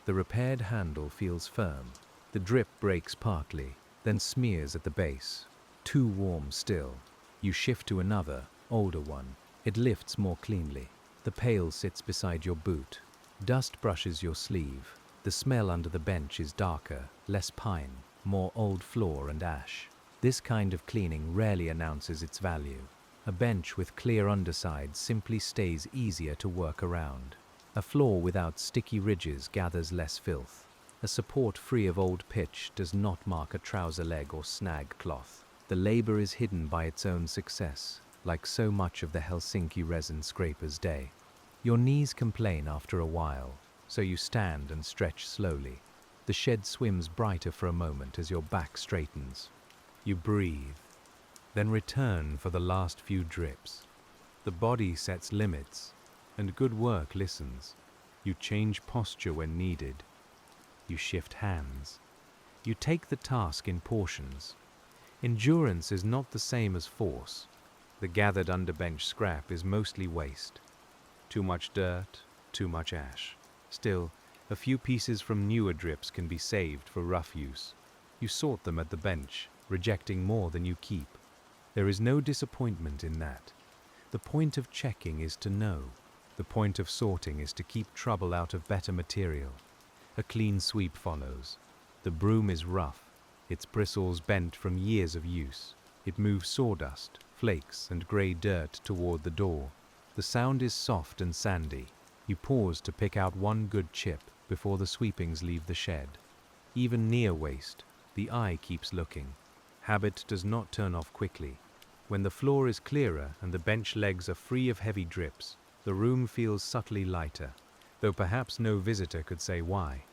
The repaired handle feels firm. The drip breaks partly, then smears at the base. Too warm still. You shift to another, older one. It lifts more cleanly. The pail sits beside your boot. Dust brushes your sleeve. The smell under the bench is darker, less pine, more old floor and ash. This kind of cleaning rarely announces its value. A bench with clear underside simply stays easier to work around. A floor without sticky ridges gathers less filth. A support free of old pitch does not mark a trouser leg or snag cloth. The labor is hidden by its own success, like so much of the Helsinki Resin Scraper's day. Your knees complain after a while, so you stand and stretch slowly. The shed swims brighter for a moment as your back straightens. You breathe, then return for the last few drips. The body sets limits, and good work listens. You change posture when needed. You shift hands. You take the task in portions. Endurance is not the same as force. The gathered underbench scrap is mostly waste. Too much dirt, too much ash. Still, a few pieces from newer drips can be saved for rough use. You sort them at the bench, rejecting more than you keep. There is no disappointment in that. The point of checking is to know. The point of sorting is to keep trouble out of better material. A clean sweep follows. The broom is rough, its bristles bent from years of use. It moves sawdust, flakes, and grey dirt toward the door. The sound is soft and sandy. You pause to pick out one good chip before the sweepings leave the shed. Even near waste, the eye keeps looking. Habit does not turn off quickly. When the floor is clearer and the bench legs are free of heavy drips, the room feels subtly lighter, though perhaps no visitor could say why.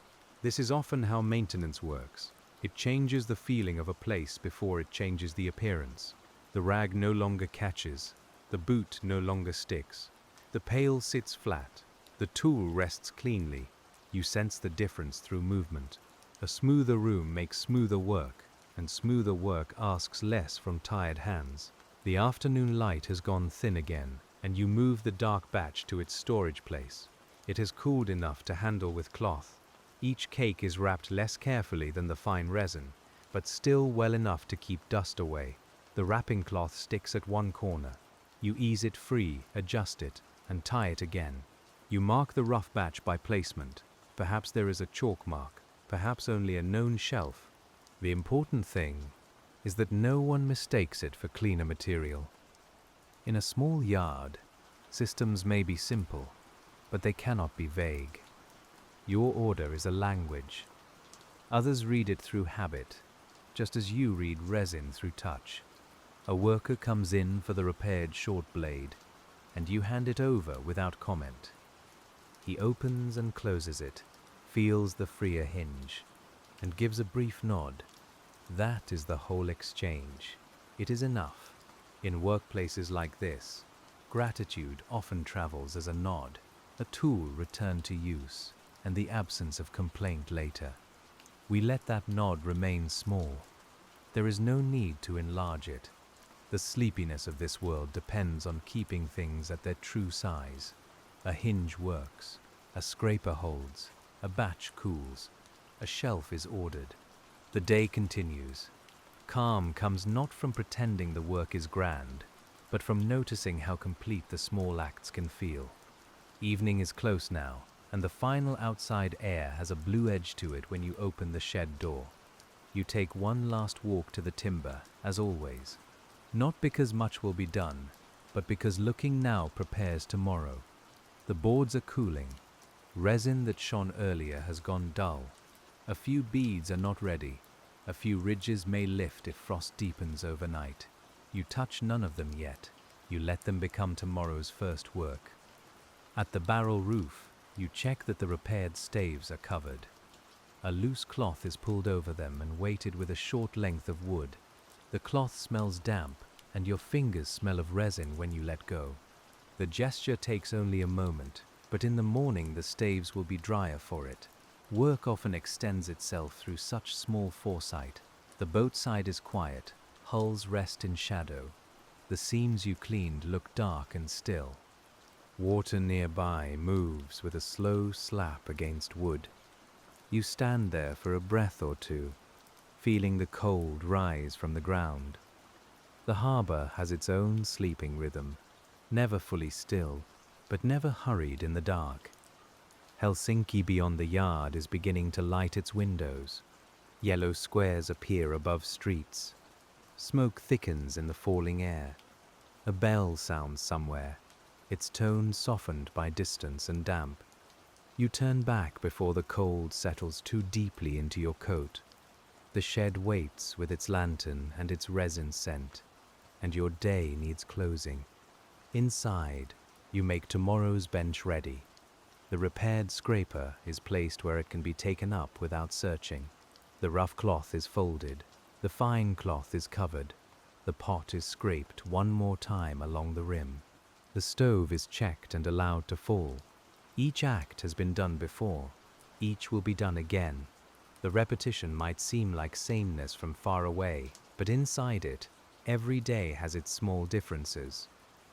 This is often how maintenance works. It changes the feeling of a place before it changes the appearance. The rag no longer catches. The boot no longer sticks. The pail sits flat. The tool rests cleanly. You sense the difference through movement. A smoother room makes smoother work, and smoother work asks less from tired hands. The afternoon light has gone thin again, and you move the dark batch to its storage place. It has cooled enough to handle with cloth. Each cake is wrapped less carefully than the fine resin, but still well enough to keep dust away. The wrapping cloth sticks at one corner. You ease it free, adjust it, and tie it again. You mark the rough batch by placement. Perhaps there is a chalk mark, perhaps only a known shelf. The important thing is that no one mistakes it for cleaner material. In a small yard, systems may be simple, but they cannot be vague. Your order is a language. Others read it through habit, just as you read resin through touch. A worker comes in for the repaired short blade, and you hand it over without comment. He opens and closes it, feels the freer hinge, and gives a brief nod. That is the whole exchange. It is enough. In workplaces like this, gratitude often travels as a nod, a tool returned to use, and the absence of complaint later. We let that nod remain small. There is no need to enlarge it. The sleepiness of this world depends on keeping things at their true size. A hinge works, a scraper holds, a batch cools, a shelf is ordered. The day continues. Calm comes not from pretending the work is grand, but from noticing how complete the small acts can feel. Evening is close now, and the final outside air has a blue edge to it when you open the shed door. You take one last walk to the timber, as always. Not because much will be done, but because looking now prepares tomorrow. The boards are cooling. Resin that shone earlier has gone dull. A few beads are not ready. A few ridges may lift if frost deepens overnight. You touch none of them yet. You let them become tomorrow's first work. At the barrel roof, you check that the repaired staves are covered. A loose cloth is pulled over them and weighted with a short length of wood. The cloth smells damp, and your fingers smell of resin when you let go. The gesture takes only a moment, but in the morning the staves will be drier for it. Work often extends itself through such small foresight. The boat side is quiet, hulls rest in shadow. The seams you cleaned look dark and still. Water nearby moves with a slow slap against wood. You stand there for a breath or two, feeling the cold rise from the ground. The harbor has its own sleeping rhythm, never fully still, but never hurried in the dark. Helsinki beyond the yard is beginning to light its windows. Yellow squares appear above streets. Smoke thickens in the falling air. A bell sounds somewhere, its tone softened by distance and damp. You turn back before the cold settles too deeply into your coat. The shed waits with its lantern and its resin scent, and your day needs closing. Inside, you make tomorrow's bench ready. The repaired scraper is placed where it can be taken up without searching. The rough cloth is folded. The fine cloth is covered. The pot is scraped one more time along the rim. The stove is checked and allowed to fall. Each act has been done before. Each will be done again. The repetition might seem like sameness from far away, but inside it, every day has its small differences.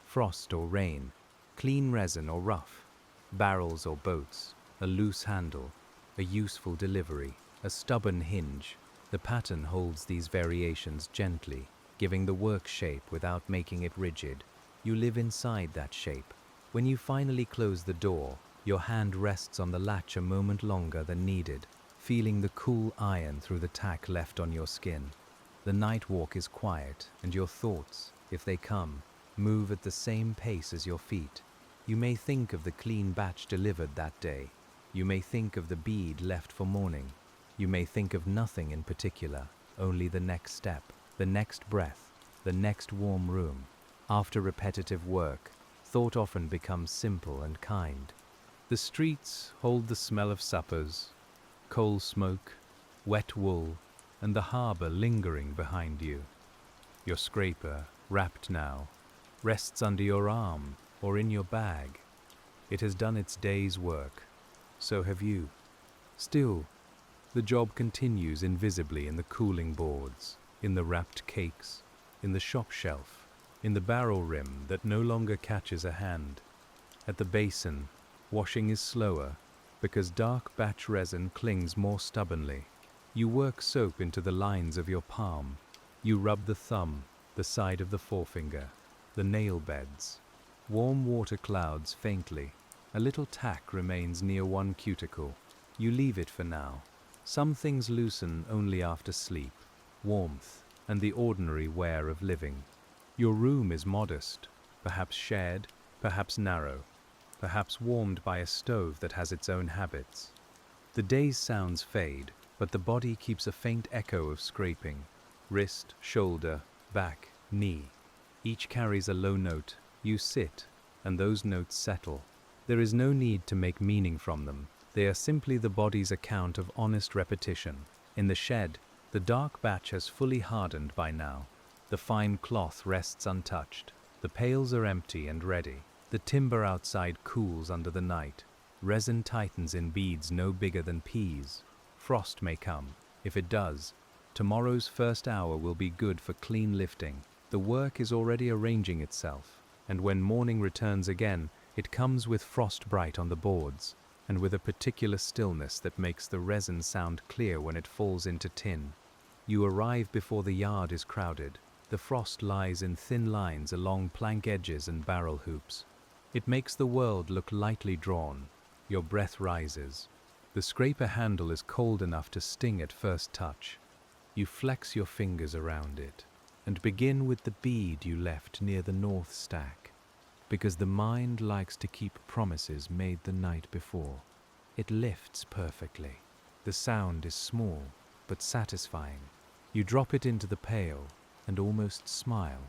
Frost or rain, clean resin or rough, barrels or boats, a loose handle, a useful delivery, a stubborn hinge. The pattern holds these variations gently, giving the work shape without making it rigid. You live inside that shape. When you finally close the door, your hand rests on the latch a moment longer than needed, feeling the cool iron through the tack left on your skin. The night walk is quiet, and your thoughts, if they come, move at the same pace as your feet. You may think of the clean batch delivered that day. You may think of the bead left for morning. You may think of nothing in particular, only the next step, the next breath, the next warm room. After repetitive work, thought often becomes simple and kind. The streets hold the smell of suppers, coal smoke, wet wool, and the harbor lingering behind you. Your scraper, wrapped now, rests under your arm or in your bag. It has done its day's work. So have you. Still, the job continues invisibly in the cooling boards, in the wrapped cakes, in the shop shelf, in the barrel rim that no longer catches a hand. At the basin, washing is slower because dark batch resin clings more stubbornly. You work soap into the lines of your palm. You rub the thumb, the side of the forefinger, the nail beds. Warm water clouds faintly. A little tack remains near one cuticle. You leave it for now. Some things loosen only after sleep, warmth, and the ordinary wear of living. Your room is modest, perhaps shared, perhaps narrow, perhaps warmed by a stove that has its own habits. The day's sounds fade, but the body keeps a faint echo of scraping. Wrist, shoulder, back, knee. Each carries a low note. You sit, and those notes settle. There is no need to make meaning from them. They are simply the body's account of honest repetition. In the shed, the dark batch has fully hardened by now. The fine cloth rests untouched. The pails are empty and ready. The timber outside cools under the night. Resin tightens in beads no bigger than peas. Frost may come. If it does, tomorrow's first hour will be good for clean lifting. The work is already arranging itself, and when morning returns again, it comes with frost bright on the boards, and with a particular stillness that makes the resin sound clear when it falls into tin. You arrive before the yard is crowded. The frost lies in thin lines along plank edges and barrel hoops. It makes the world look lightly drawn. Your breath rises. The scraper handle is cold enough to sting at first touch. You flex your fingers around it, and begin with the bead you left near the north stack, because the mind likes to keep promises made the night before. It lifts perfectly. The sound is small, but satisfying. You drop it into the pail and almost smile.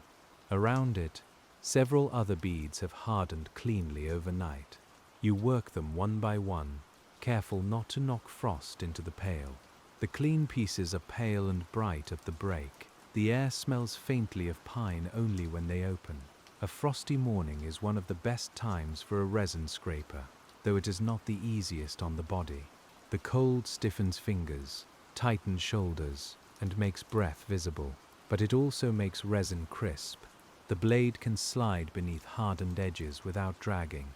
Around it, several other beads have hardened cleanly overnight. You work them one by one, careful not to knock frost into the pail. The clean pieces are pale and bright at the break. The air smells faintly of pine only when they open. A frosty morning is one of the best times for a resin scraper, though it is not the easiest on the body. The cold stiffens fingers, tightens shoulders, and makes breath visible, but it also makes resin crisp. The blade can slide beneath hardened edges without dragging.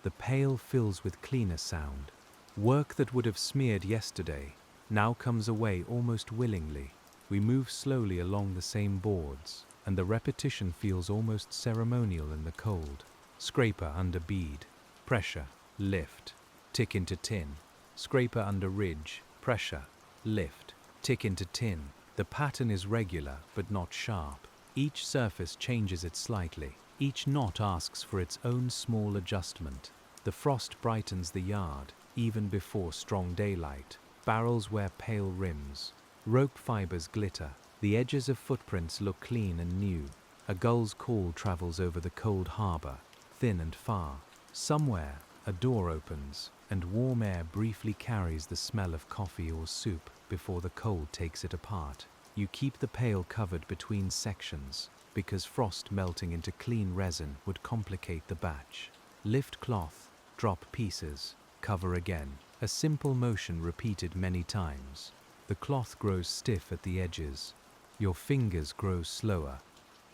The pail fills with cleaner sound. Work that would have smeared yesterday now comes away almost willingly. We move slowly along the same boards, and the repetition feels almost ceremonial in the cold. Scraper under bead. pressure, lift, tick into tin. Scraper under ridge, pressure, lift, tick into tin. The pattern is regular but not sharp. Each surface changes it slightly. Each knot asks for its own small adjustment. The frost brightens the yard, even before strong daylight. Barrels wear pale rims. Rope fibers glitter. The edges of footprints look clean and new. A gull's call travels over the cold harbor, thin and far. Somewhere, a door opens, and warm air briefly carries the smell of coffee or soup before the cold takes it apart. You keep the pail covered between sections, because frost melting into clean resin would complicate the batch. Lift cloth, drop pieces, cover again. A simple motion repeated many times. The cloth grows stiff at the edges. Your fingers grow slower.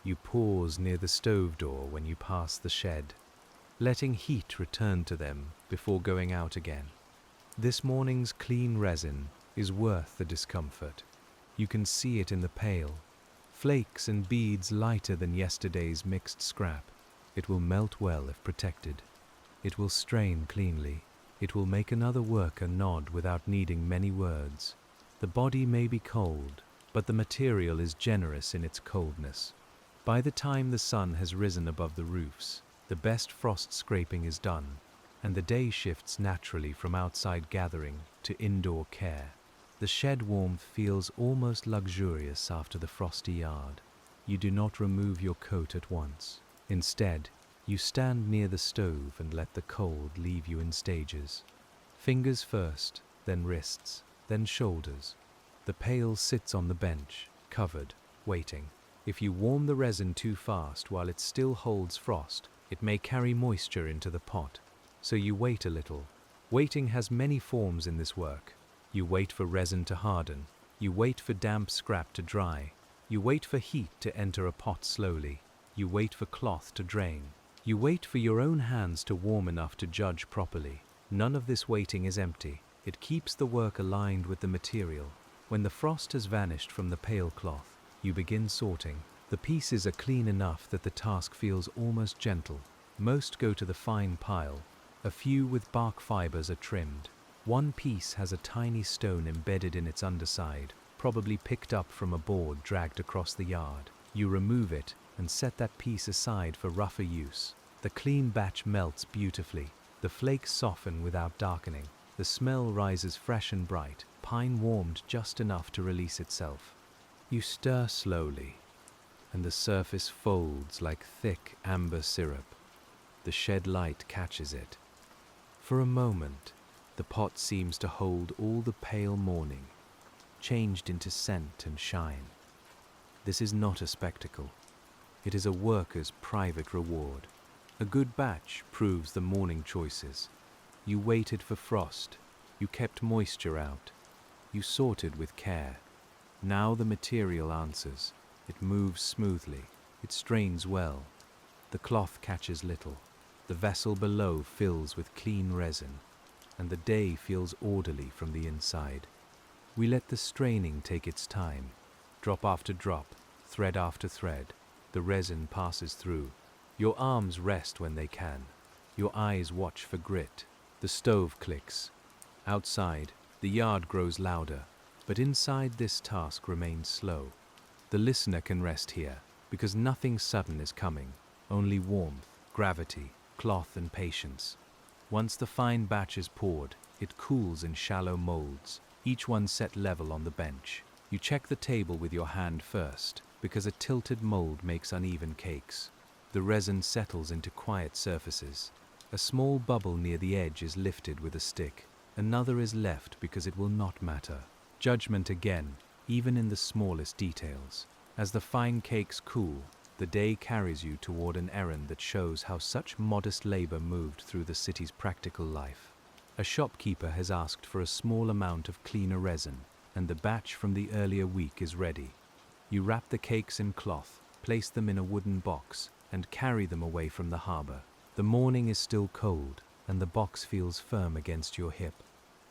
You pause near the stove door when you pass the shed, letting heat return to them before going out again. This morning's clean resin is worth the discomfort. You can see it in the pail. Flakes and beads lighter than yesterday's mixed scrap. It will melt well if protected. It will strain cleanly. It will make another worker nod without needing many words. The body may be cold, but the material is generous in its coldness. By the time the sun has risen above the roofs, the best frost scraping is done, and the day shifts naturally from outside gathering to indoor care. The shed warmth feels almost luxurious after the frosty yard. You do not remove your coat at once. Instead, you stand near the stove and let the cold leave you in stages. Fingers first, then wrists, then shoulders. The pail sits on the bench, covered, waiting. If you warm the resin too fast while it still holds frost, it may carry moisture into the pot. So you wait a little. Waiting has many forms in this work. You wait for resin to harden. You wait for damp scrap to dry. You wait for heat to enter a pot slowly. You wait for cloth to drain. You wait for your own hands to warm enough to judge properly. None of this waiting is empty. It keeps the work aligned with the material. When the frost has vanished from the pail cloth, you begin sorting. The pieces are clean enough that the task feels almost gentle. Most go to the fine pile. A few with bark fibers are trimmed. One piece has a tiny stone embedded in its underside, probably picked up from a board dragged across the yard. You remove it and set that piece aside for rougher use. The clean batch melts beautifully. The flakes soften without darkening. The smell rises fresh and bright, pine warmed just enough to release itself. You stir slowly, and the surface folds like thick amber syrup. The shed light catches it. For a moment, the pot seems to hold all the pale morning, changed into scent and shine. This is not a spectacle. It is a worker's private reward. A good batch proves the morning choices. You waited for frost. You kept moisture out. You sorted with care. Now the material answers. It moves smoothly. It strains well. The cloth catches little. The vessel below fills with clean resin, and the day feels orderly from the inside. We let the straining take its time. Drop after drop, thread after thread, the resin passes through. Your arms rest when they can. Your eyes watch for grit. The stove clicks. Outside, the yard grows louder, but inside this task remains slow. The listener can rest here, because nothing sudden is coming, only warmth, gravity, cloth and patience. Once the fine batch is poured, it cools in shallow molds, each one set level on the bench. You check the table with your hand first, because a tilted mold makes uneven cakes. The resin settles into quiet surfaces. A small bubble near the edge is lifted with a stick. Another is left because it will not matter. Judgment again, even in the smallest details. As the fine cakes cool, the day carries you toward an errand that shows how such modest labor moved through the city's practical life. A shopkeeper has asked for a small amount of cleaner resin, and the batch from the earlier week is ready. You wrap the cakes in cloth, place them in a wooden box, and carry them away from the harbor. The morning is still cold, and the box feels firm against your hip.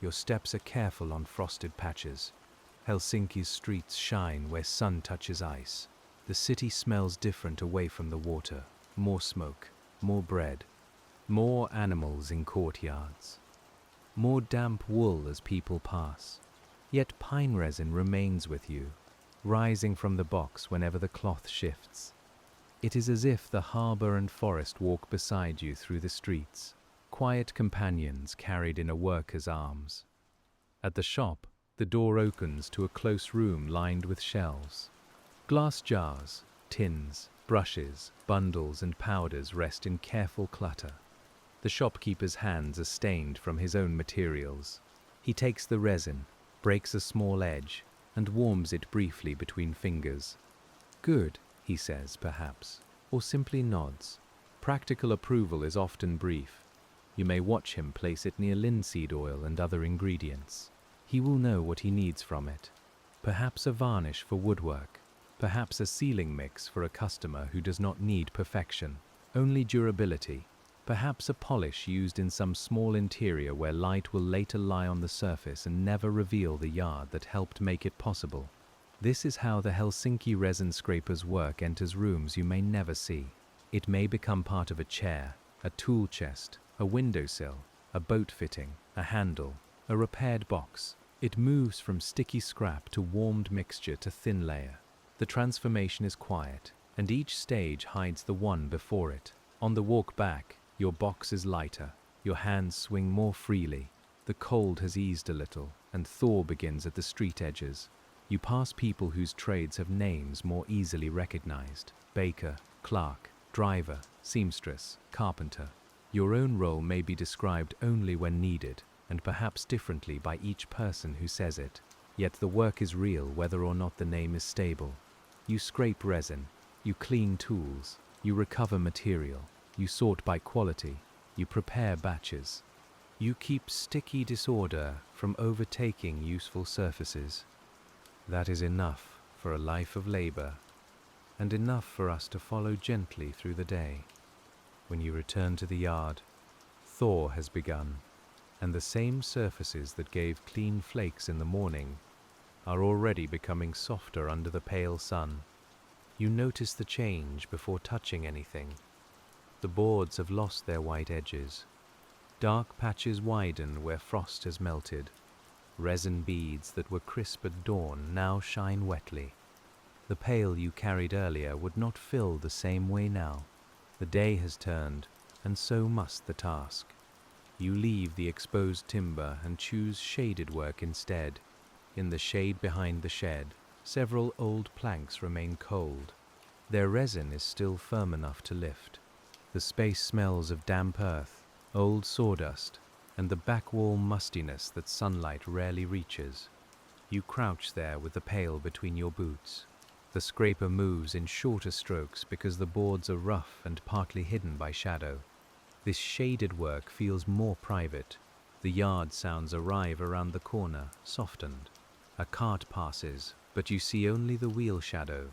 Your steps are careful on frosted patches. Helsinki's streets shine where sun touches ice. The city smells different away from the water. More smoke, more bread. More animals in courtyards. More damp wool as people pass. Yet pine resin remains with you, rising from the box whenever the cloth shifts. It is as if the harbor and forest walk beside you through the streets, quiet companions carried in a worker's arms. At the shop, the door opens to a close room lined with shelves. Glass jars, tins, brushes, bundles and powders rest in careful clutter. The shopkeeper's hands are stained from his own materials. He takes the resin, breaks a small edge, and warms it briefly between fingers. "Good," he says, perhaps, or simply nods. Practical approval is often brief. You may watch him place it near linseed oil and other ingredients. He will know what he needs from it. Perhaps a varnish for woodwork. Perhaps a sealing mix for a customer who does not need perfection, only durability. Perhaps a polish used in some small interior where light will later lie on the surface and never reveal the yard that helped make it possible. This is how the Helsinki Resin Scraper's work enters rooms you may never see. It may become part of a chair, a tool chest, a windowsill, a boat fitting, a handle, a repaired box. It moves from sticky scrap to warmed mixture to thin layer. The transformation is quiet, and each stage hides the one before it. On the walk back, your box is lighter, your hands swing more freely. The cold has eased a little, and thaw begins at the street edges. You pass people whose trades have names more easily recognized: baker, clerk, driver, seamstress, carpenter. Your own role may be described only when needed, and perhaps differently by each person who says it. Yet the work is real whether or not the name is stable. You scrape resin, you clean tools, you recover material, you sort by quality, you prepare batches. You keep sticky disorder from overtaking useful surfaces. That is enough for a life of labor, and enough for us to follow gently through the day. When you return to the yard, thaw has begun, and the same surfaces that gave clean flakes in the morning are already becoming softer under the pale sun. You notice the change before touching anything. The boards have lost their white edges. Dark patches widen where frost has melted. Resin beads that were crisp at dawn now shine wetly. The pail you carried earlier would not fill the same way now. The day has turned, and so must the task. You leave the exposed timber and choose shaded work instead. In the shade behind the shed, several old planks remain cold. Their resin is still firm enough to lift. The space smells of damp earth, old sawdust, and the back wall mustiness that sunlight rarely reaches. You crouch there with the pail between your boots. The scraper moves in shorter strokes because the boards are rough and partly hidden by shadow. This shaded work feels more private. The yard sounds arrive around the corner, softened. A cart passes, but you see only the wheel shadow.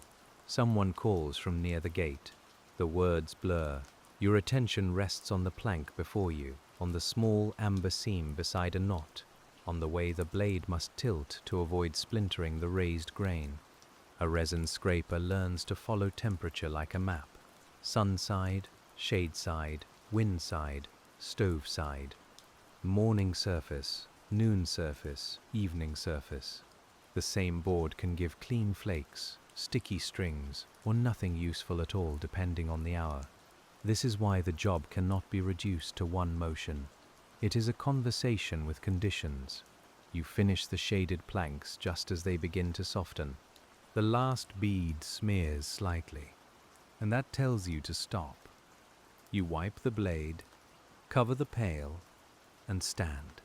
Someone calls from near the gate. The words blur. Your attention rests on the plank before you, on the small amber seam beside a knot, on the way the blade must tilt to avoid splintering the raised grain. A resin scraper learns to follow temperature like a map. Sun side, shade side, wind side, stove side. Morning surface, noon surface, evening surface. The same board can give clean flakes, sticky strings, or nothing useful at all depending on the hour. This is why the job cannot be reduced to one motion. It is a conversation with conditions. You finish the shaded planks just as they begin to soften. The last bead smears slightly, and that tells you to stop. You wipe the blade, cover the pail, and stand.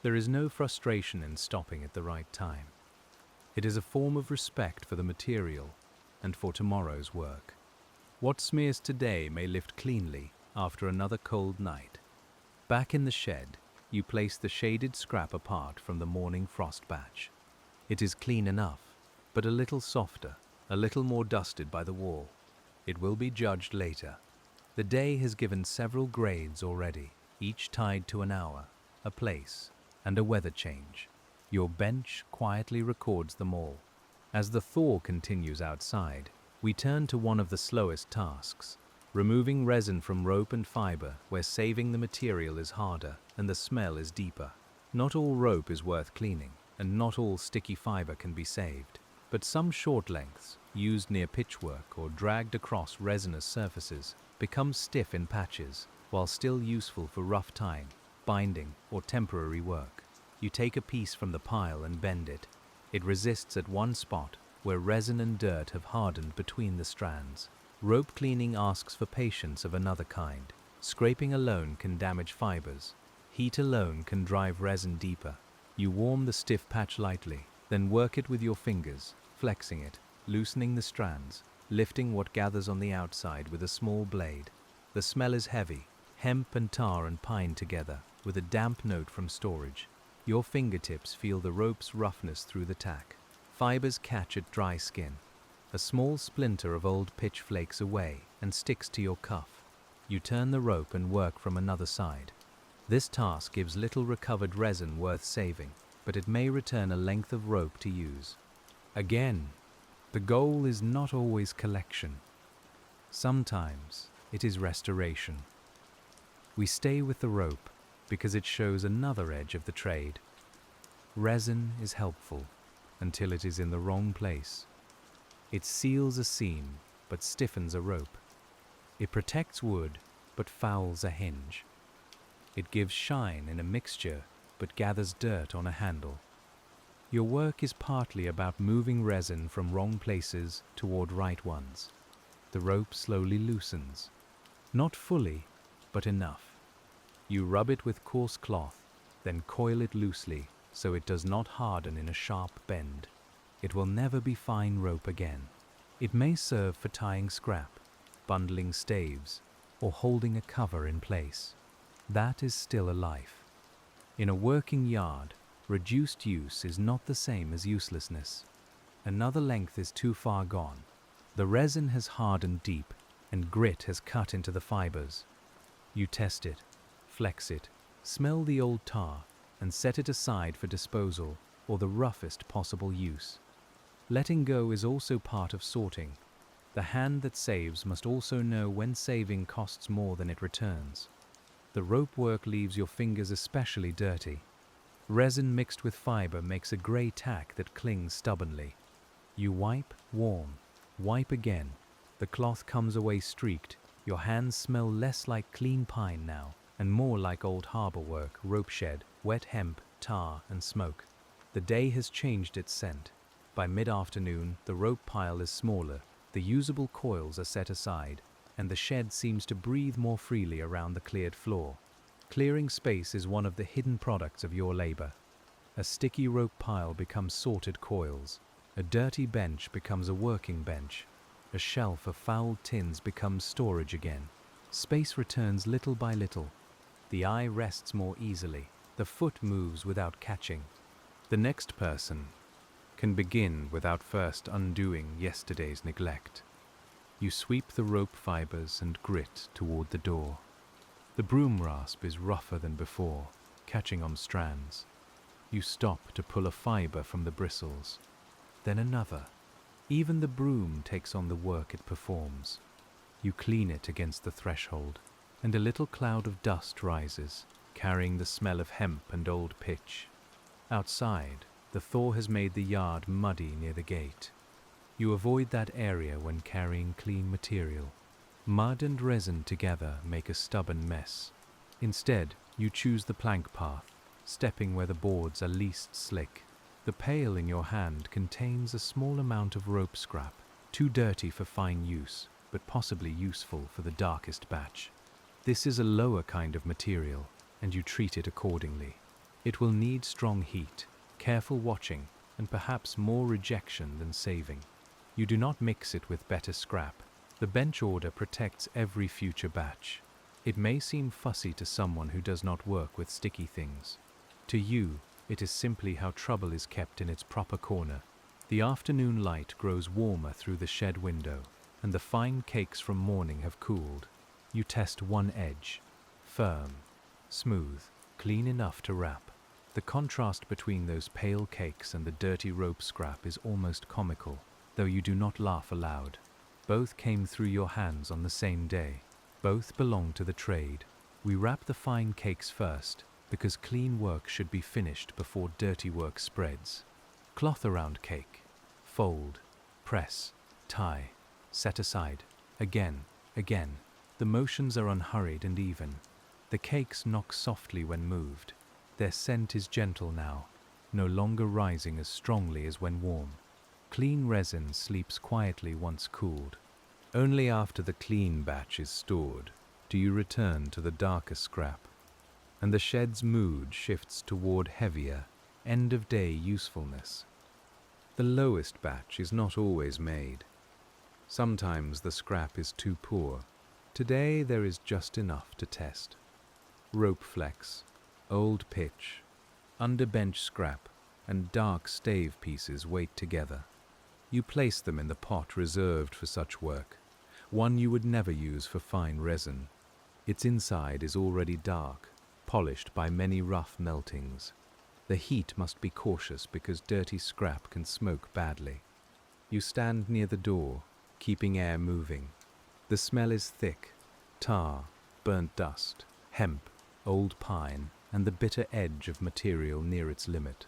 There is no frustration in stopping at the right time. It is a form of respect for the material and for tomorrow's work. What smears today may lift cleanly after another cold night. Back in the shed, you place the shaded scrap apart from the morning frost batch. It is clean enough, but a little softer, a little more dusted by the wall. It will be judged later. The day has given several grades already, each tied to an hour, a place, and a weather change. Your bench quietly records them all. As the thaw continues outside, we turn to one of the slowest tasks, removing resin from rope and fiber where saving the material is harder and the smell is deeper. Not all rope is worth cleaning, and not all sticky fiber can be saved, but some short lengths, used near pitchwork or dragged across resinous surfaces, become stiff in patches, while still useful for rough tying, binding, or temporary work. You take a piece from the pile and bend it. It resists at one spot where resin and dirt have hardened between the strands. Rope cleaning asks for patience of another kind. Scraping alone can damage fibers. Heat alone can drive resin deeper. You warm the stiff patch lightly, then work it with your fingers, flexing it, loosening the strands, lifting what gathers on the outside with a small blade. The smell is heavy, hemp and tar and pine together, with a damp note from storage. Your fingertips feel the rope's roughness through the tack. Fibers catch at dry skin. A small splinter of old pitch flakes away and sticks to your cuff. You turn the rope and work from another side. This task gives little recovered resin worth saving, but it may return a length of rope to use. Again, the goal is not always collection. Sometimes it is restoration. We stay with the rope because it shows another edge of the trade. Resin is helpful until it is in the wrong place. It seals a seam but stiffens a rope. It protects wood but fouls a hinge. It gives shine in a mixture but gathers dirt on a handle. Your work is partly about moving resin from wrong places toward right ones. The rope slowly loosens. Not fully, but enough. You rub it with coarse cloth, then coil it loosely so it does not harden in a sharp bend. It will never be fine rope again. It may serve for tying scrap, bundling staves, or holding a cover in place. That is still a life. In a working yard, reduced use is not the same as uselessness. Another length is too far gone. The resin has hardened deep, and grit has cut into the fibers. You test it, flex it, smell the old tar, and set it aside for disposal or the roughest possible use. Letting go is also part of sorting. The hand that saves must also know when saving costs more than it returns. The rope work leaves your fingers especially dirty. Resin mixed with fiber makes a grey tack that clings stubbornly. You wipe, warm, wipe again. The cloth comes away streaked. Your hands smell less like clean pine now, and more like old harbor work, rope shed, wet hemp, tar, and smoke. The day has changed its scent. By mid-afternoon, the rope pile is smaller, the usable coils are set aside, and the shed seems to breathe more freely around the cleared floor. Clearing space is one of the hidden products of your labor. A sticky rope pile becomes sorted coils. A dirty bench becomes a working bench. A shelf of fouled tins becomes storage again. Space returns little by little. The eye rests more easily. The foot moves without catching. The next person can begin without first undoing yesterday's neglect. You sweep the rope fibers and grit toward the door. The broom rasp is rougher than before, catching on strands. You stop to pull a fiber from the bristles, then another. Even the broom takes on the work it performs. You clean it against the threshold, and a little cloud of dust rises, carrying the smell of hemp and old pitch. Outside, the thaw has made the yard muddy near the gate. You avoid that area when carrying clean material. Mud and resin together make a stubborn mess. Instead, you choose the plank path, stepping where the boards are least slick. The pail in your hand contains a small amount of rope scrap, too dirty for fine use, but possibly useful for the darkest batch. This is a lower kind of material, and you treat it accordingly. It will need strong heat, careful watching, and perhaps more rejection than saving. You do not mix it with better scrap. The bench order protects every future batch. It may seem fussy to someone who does not work with sticky things. To you, it is simply how trouble is kept in its proper corner. The afternoon light grows warmer through the shed window, and the fine cakes from morning have cooled. You test one edge. Firm, smooth, clean enough to wrap. The contrast between those pale cakes and the dirty rope scrap is almost comical, though you do not laugh aloud. Both came through your hands on the same day. Both belong to the trade. We wrap the fine cakes first, because clean work should be finished before dirty work spreads. Cloth around cake. Fold. Press. Tie. Set aside. Again. Again. The motions are unhurried and even. The cakes knock softly when moved. Their scent is gentle now, no longer rising as strongly as when warm. Clean resin sleeps quietly once cooled. Only after the clean batch is stored do you return to the darker scrap, and the shed's mood shifts toward heavier, end-of-day usefulness. The lowest batch is not always made. Sometimes the scrap is too poor. Today there is just enough to test. Rope flex, old pitch, underbench scrap, and dark stave pieces wait together. You place them in the pot reserved for such work, one you would never use for fine resin. Its inside is already dark, polished by many rough meltings. The heat must be cautious because dirty scrap can smoke badly. You stand near the door, keeping air moving. The smell is thick: tar, burnt dust, hemp, old pine, and the bitter edge of material near its limit.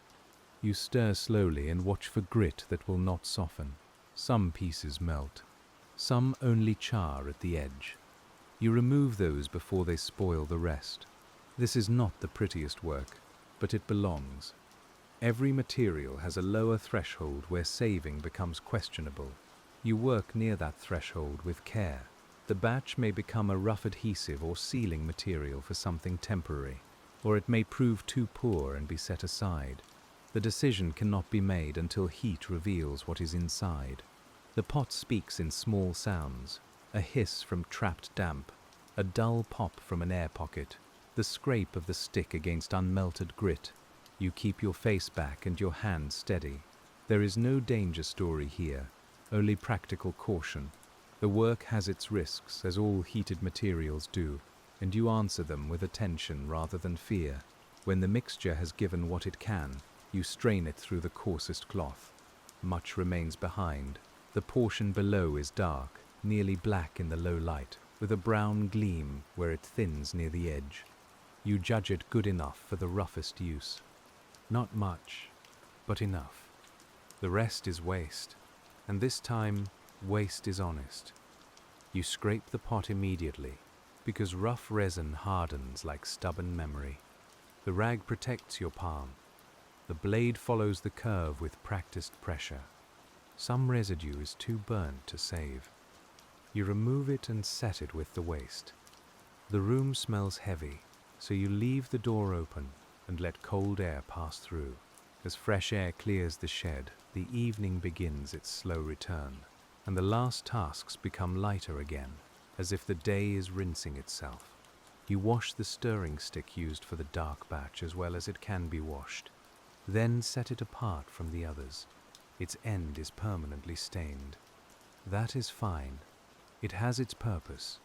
You stir slowly and watch for grit that will not soften. Some pieces melt. Some only char at the edge. You remove those before they spoil the rest. This is not the prettiest work, but it belongs. Every material has a lower threshold where saving becomes questionable. You work near that threshold with care. The batch may become a rough adhesive or sealing material for something temporary, or it may prove too poor and be set aside. The decision cannot be made until heat reveals what is inside. The pot speaks in small sounds: a hiss from trapped damp, a dull pop from an air pocket, the scrape of the stick against unmelted grit. You keep your face back and your hand steady. There is no danger story here, only practical caution. The work has its risks, as all heated materials do, and you answer them with attention rather than fear. When the mixture has given what it can, you strain it through the coarsest cloth. Much remains behind. The portion below is dark, nearly black in the low light, with a brown gleam where it thins near the edge. You judge it good enough for the roughest use. Not much, but enough. The rest is waste, and this time waste is honest. You scrape the pot immediately, because rough resin hardens like stubborn memory. The rag protects your palm. The blade follows the curve with practiced pressure. Some residue is too burnt to save. You remove it and set it with the waste. The room smells heavy, so you leave the door open and let cold air pass through. As fresh air clears the shed, the evening begins its slow return, and the last tasks become lighter again, as if the day is rinsing itself. You wash the stirring stick used for the dark batch as well as it can be washed. Then set it apart from the others. Its end is permanently stained. That is fine. It has its purpose.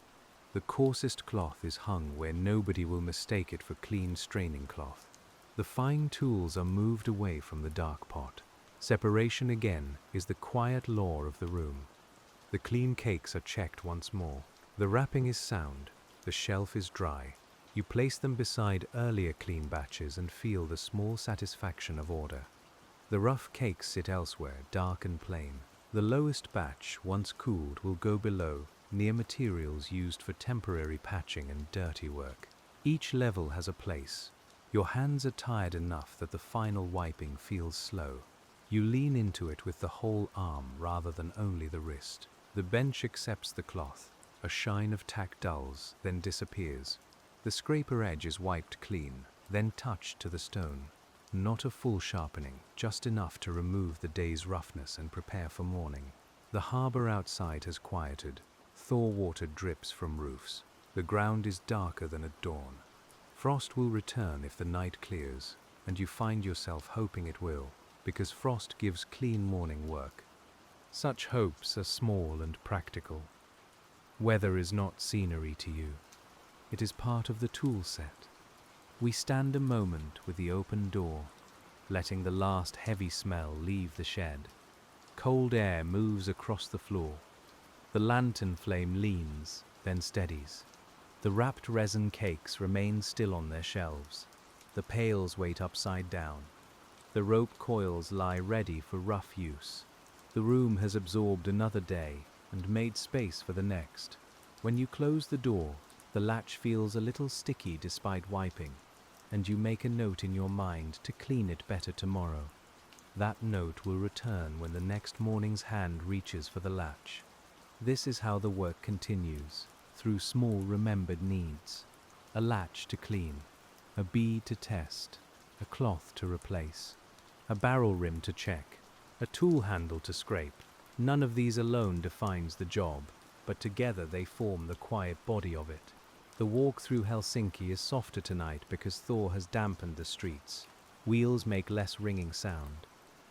The coarsest cloth is hung where nobody will mistake it for clean straining cloth. The fine tools are moved away from the dark pot. Separation again is the quiet law of the room. The clean cakes are checked once more. The wrapping is sound. The shelf is dry. You place them beside earlier clean batches and feel the small satisfaction of order. The rough cakes sit elsewhere, dark and plain. The lowest batch, once cooled, will go below, near materials used for temporary patching and dirty work. Each level has a place. Your hands are tired enough that the final wiping feels slow. You lean into it with the whole arm rather than only the wrist. The bench accepts the cloth. A shine of tack dulls, then disappears. The scraper edge is wiped clean, then touched to the stone. Not a full sharpening, just enough to remove the day's roughness and prepare for morning. The harbor outside has quieted. Thaw water drips from roofs. The ground is darker than at dawn. Frost will return if the night clears, and you find yourself hoping it will, because frost gives clean morning work. Such hopes are small and practical. Weather is not scenery to you. It is part of the tool set. We stand a moment with the open door, letting the last heavy smell leave the shed. Cold air moves across the floor. The lantern flame leans, then steadies. The wrapped resin cakes remain still on their shelves. The pails wait upside down. The rope coils lie ready for rough use. The room has absorbed another day and made space for the next. When you close the door, the latch feels a little sticky despite wiping, and you make a note in your mind to clean it better tomorrow. That note will return when the next morning's hand reaches for the latch. This is how the work continues, through small remembered needs. A latch to clean, a bead to test, a cloth to replace, a barrel rim to check, a tool handle to scrape. None of these alone defines the job, but together they form the quiet body of it. The walk through Helsinki is softer tonight because thaw has dampened the streets. Wheels make less ringing sound.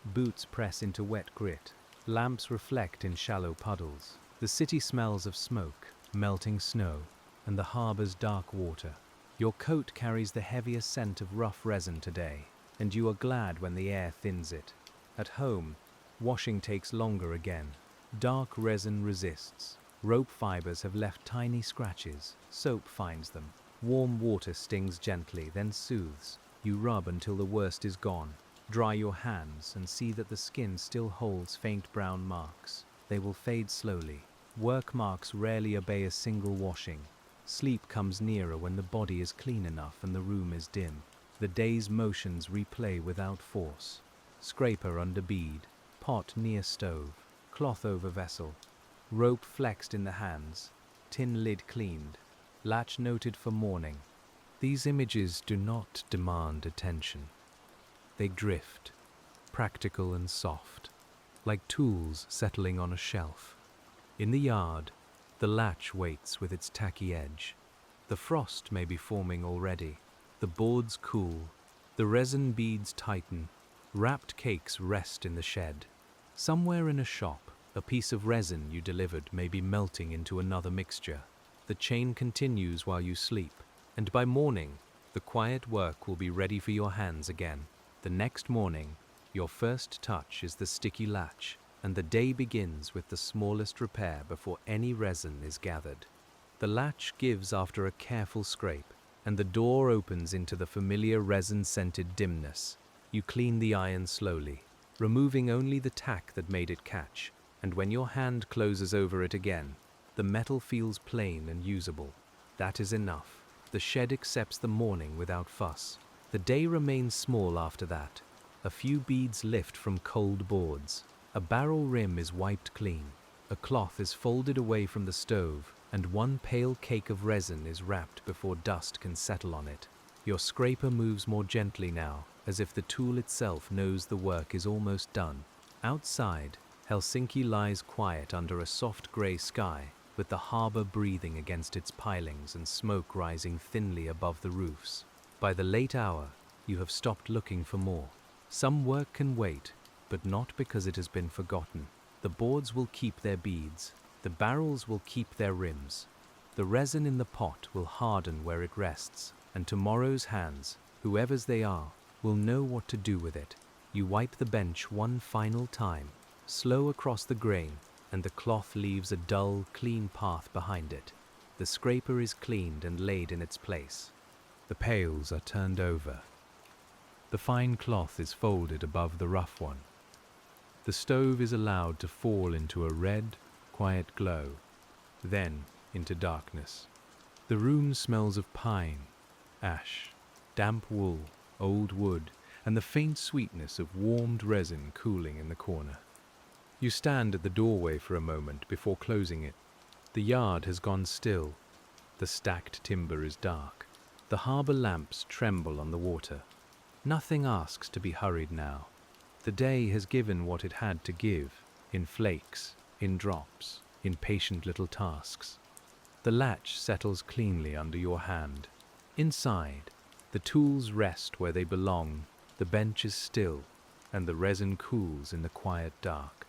Boots press into wet grit. Lamps reflect in shallow puddles. The city smells of smoke, melting snow, and the harbor's dark water. Your coat carries the heavier scent of rough resin today, and you are glad when the air thins it. At home, washing takes longer again. Dark resin resists. Rope fibers have left tiny scratches. Soap finds them. Warm water stings gently, then soothes. You rub until the worst is gone. Dry your hands and see that the skin still holds faint brown marks. They will fade slowly. Work marks rarely obey a single washing. Sleep comes nearer when the body is clean enough and the room is dim. The day's motions replay without force. Scraper under bead, pot near stove, cloth over vessel, rope flexed in the hands, tin lid cleaned, latch noted for morning. These images do not demand attention. They drift, practical and soft, like tools settling on a shelf. In the yard, the latch waits with its tacky edge. The frost may be forming already. The boards cool. The resin beads tighten. Wrapped cakes rest in the shed. Somewhere in a shop, a piece of resin you delivered may be melting into another mixture. The chain continues while you sleep, and by morning, the quiet work will be ready for your hands again. The next morning, your first touch is the sticky latch, and the day begins with the smallest repair before any resin is gathered. The latch gives after a careful scrape, and the door opens into the familiar resin-scented dimness. You clean the iron slowly, removing only the tack that made it catch, and when your hand closes over it again, the metal feels plain and usable. That is enough. The shed accepts the morning without fuss. The day remains small after that. A few beads lift from cold boards. A barrel rim is wiped clean. A cloth is folded away from the stove, and one pale cake of resin is wrapped before dust can settle on it. Your scraper moves more gently now, as if the tool itself knows the work is almost done. Outside, Helsinki lies quiet under a soft grey sky, with the harbour breathing against its pilings and smoke rising thinly above the roofs. By the late hour, you have stopped looking for more. Some work can wait, but not because it has been forgotten. The boards will keep their beads. The barrels will keep their rims. The resin in the pot will harden where it rests, and tomorrow's hands, whoever's they are, will know what to do with it. You wipe the bench one final time, slow across the grain, and the cloth leaves a dull, clean path behind it. The scraper is cleaned and laid in its place. The pails are turned over. The fine cloth is folded above the rough one. The stove is allowed to fall into a red, quiet glow, then into darkness. The room smells of pine, ash, damp wool, old wood, and the faint sweetness of warmed resin cooling in the corner. You stand at the doorway for a moment before closing it. The yard has gone still. The stacked timber is dark. The harbour lamps tremble on the water. Nothing asks to be hurried now. The day has given what it had to give, in flakes, in drops, in patient little tasks. The latch settles cleanly under your hand. Inside, the tools rest where they belong, the bench is still, and the resin cools in the quiet dark.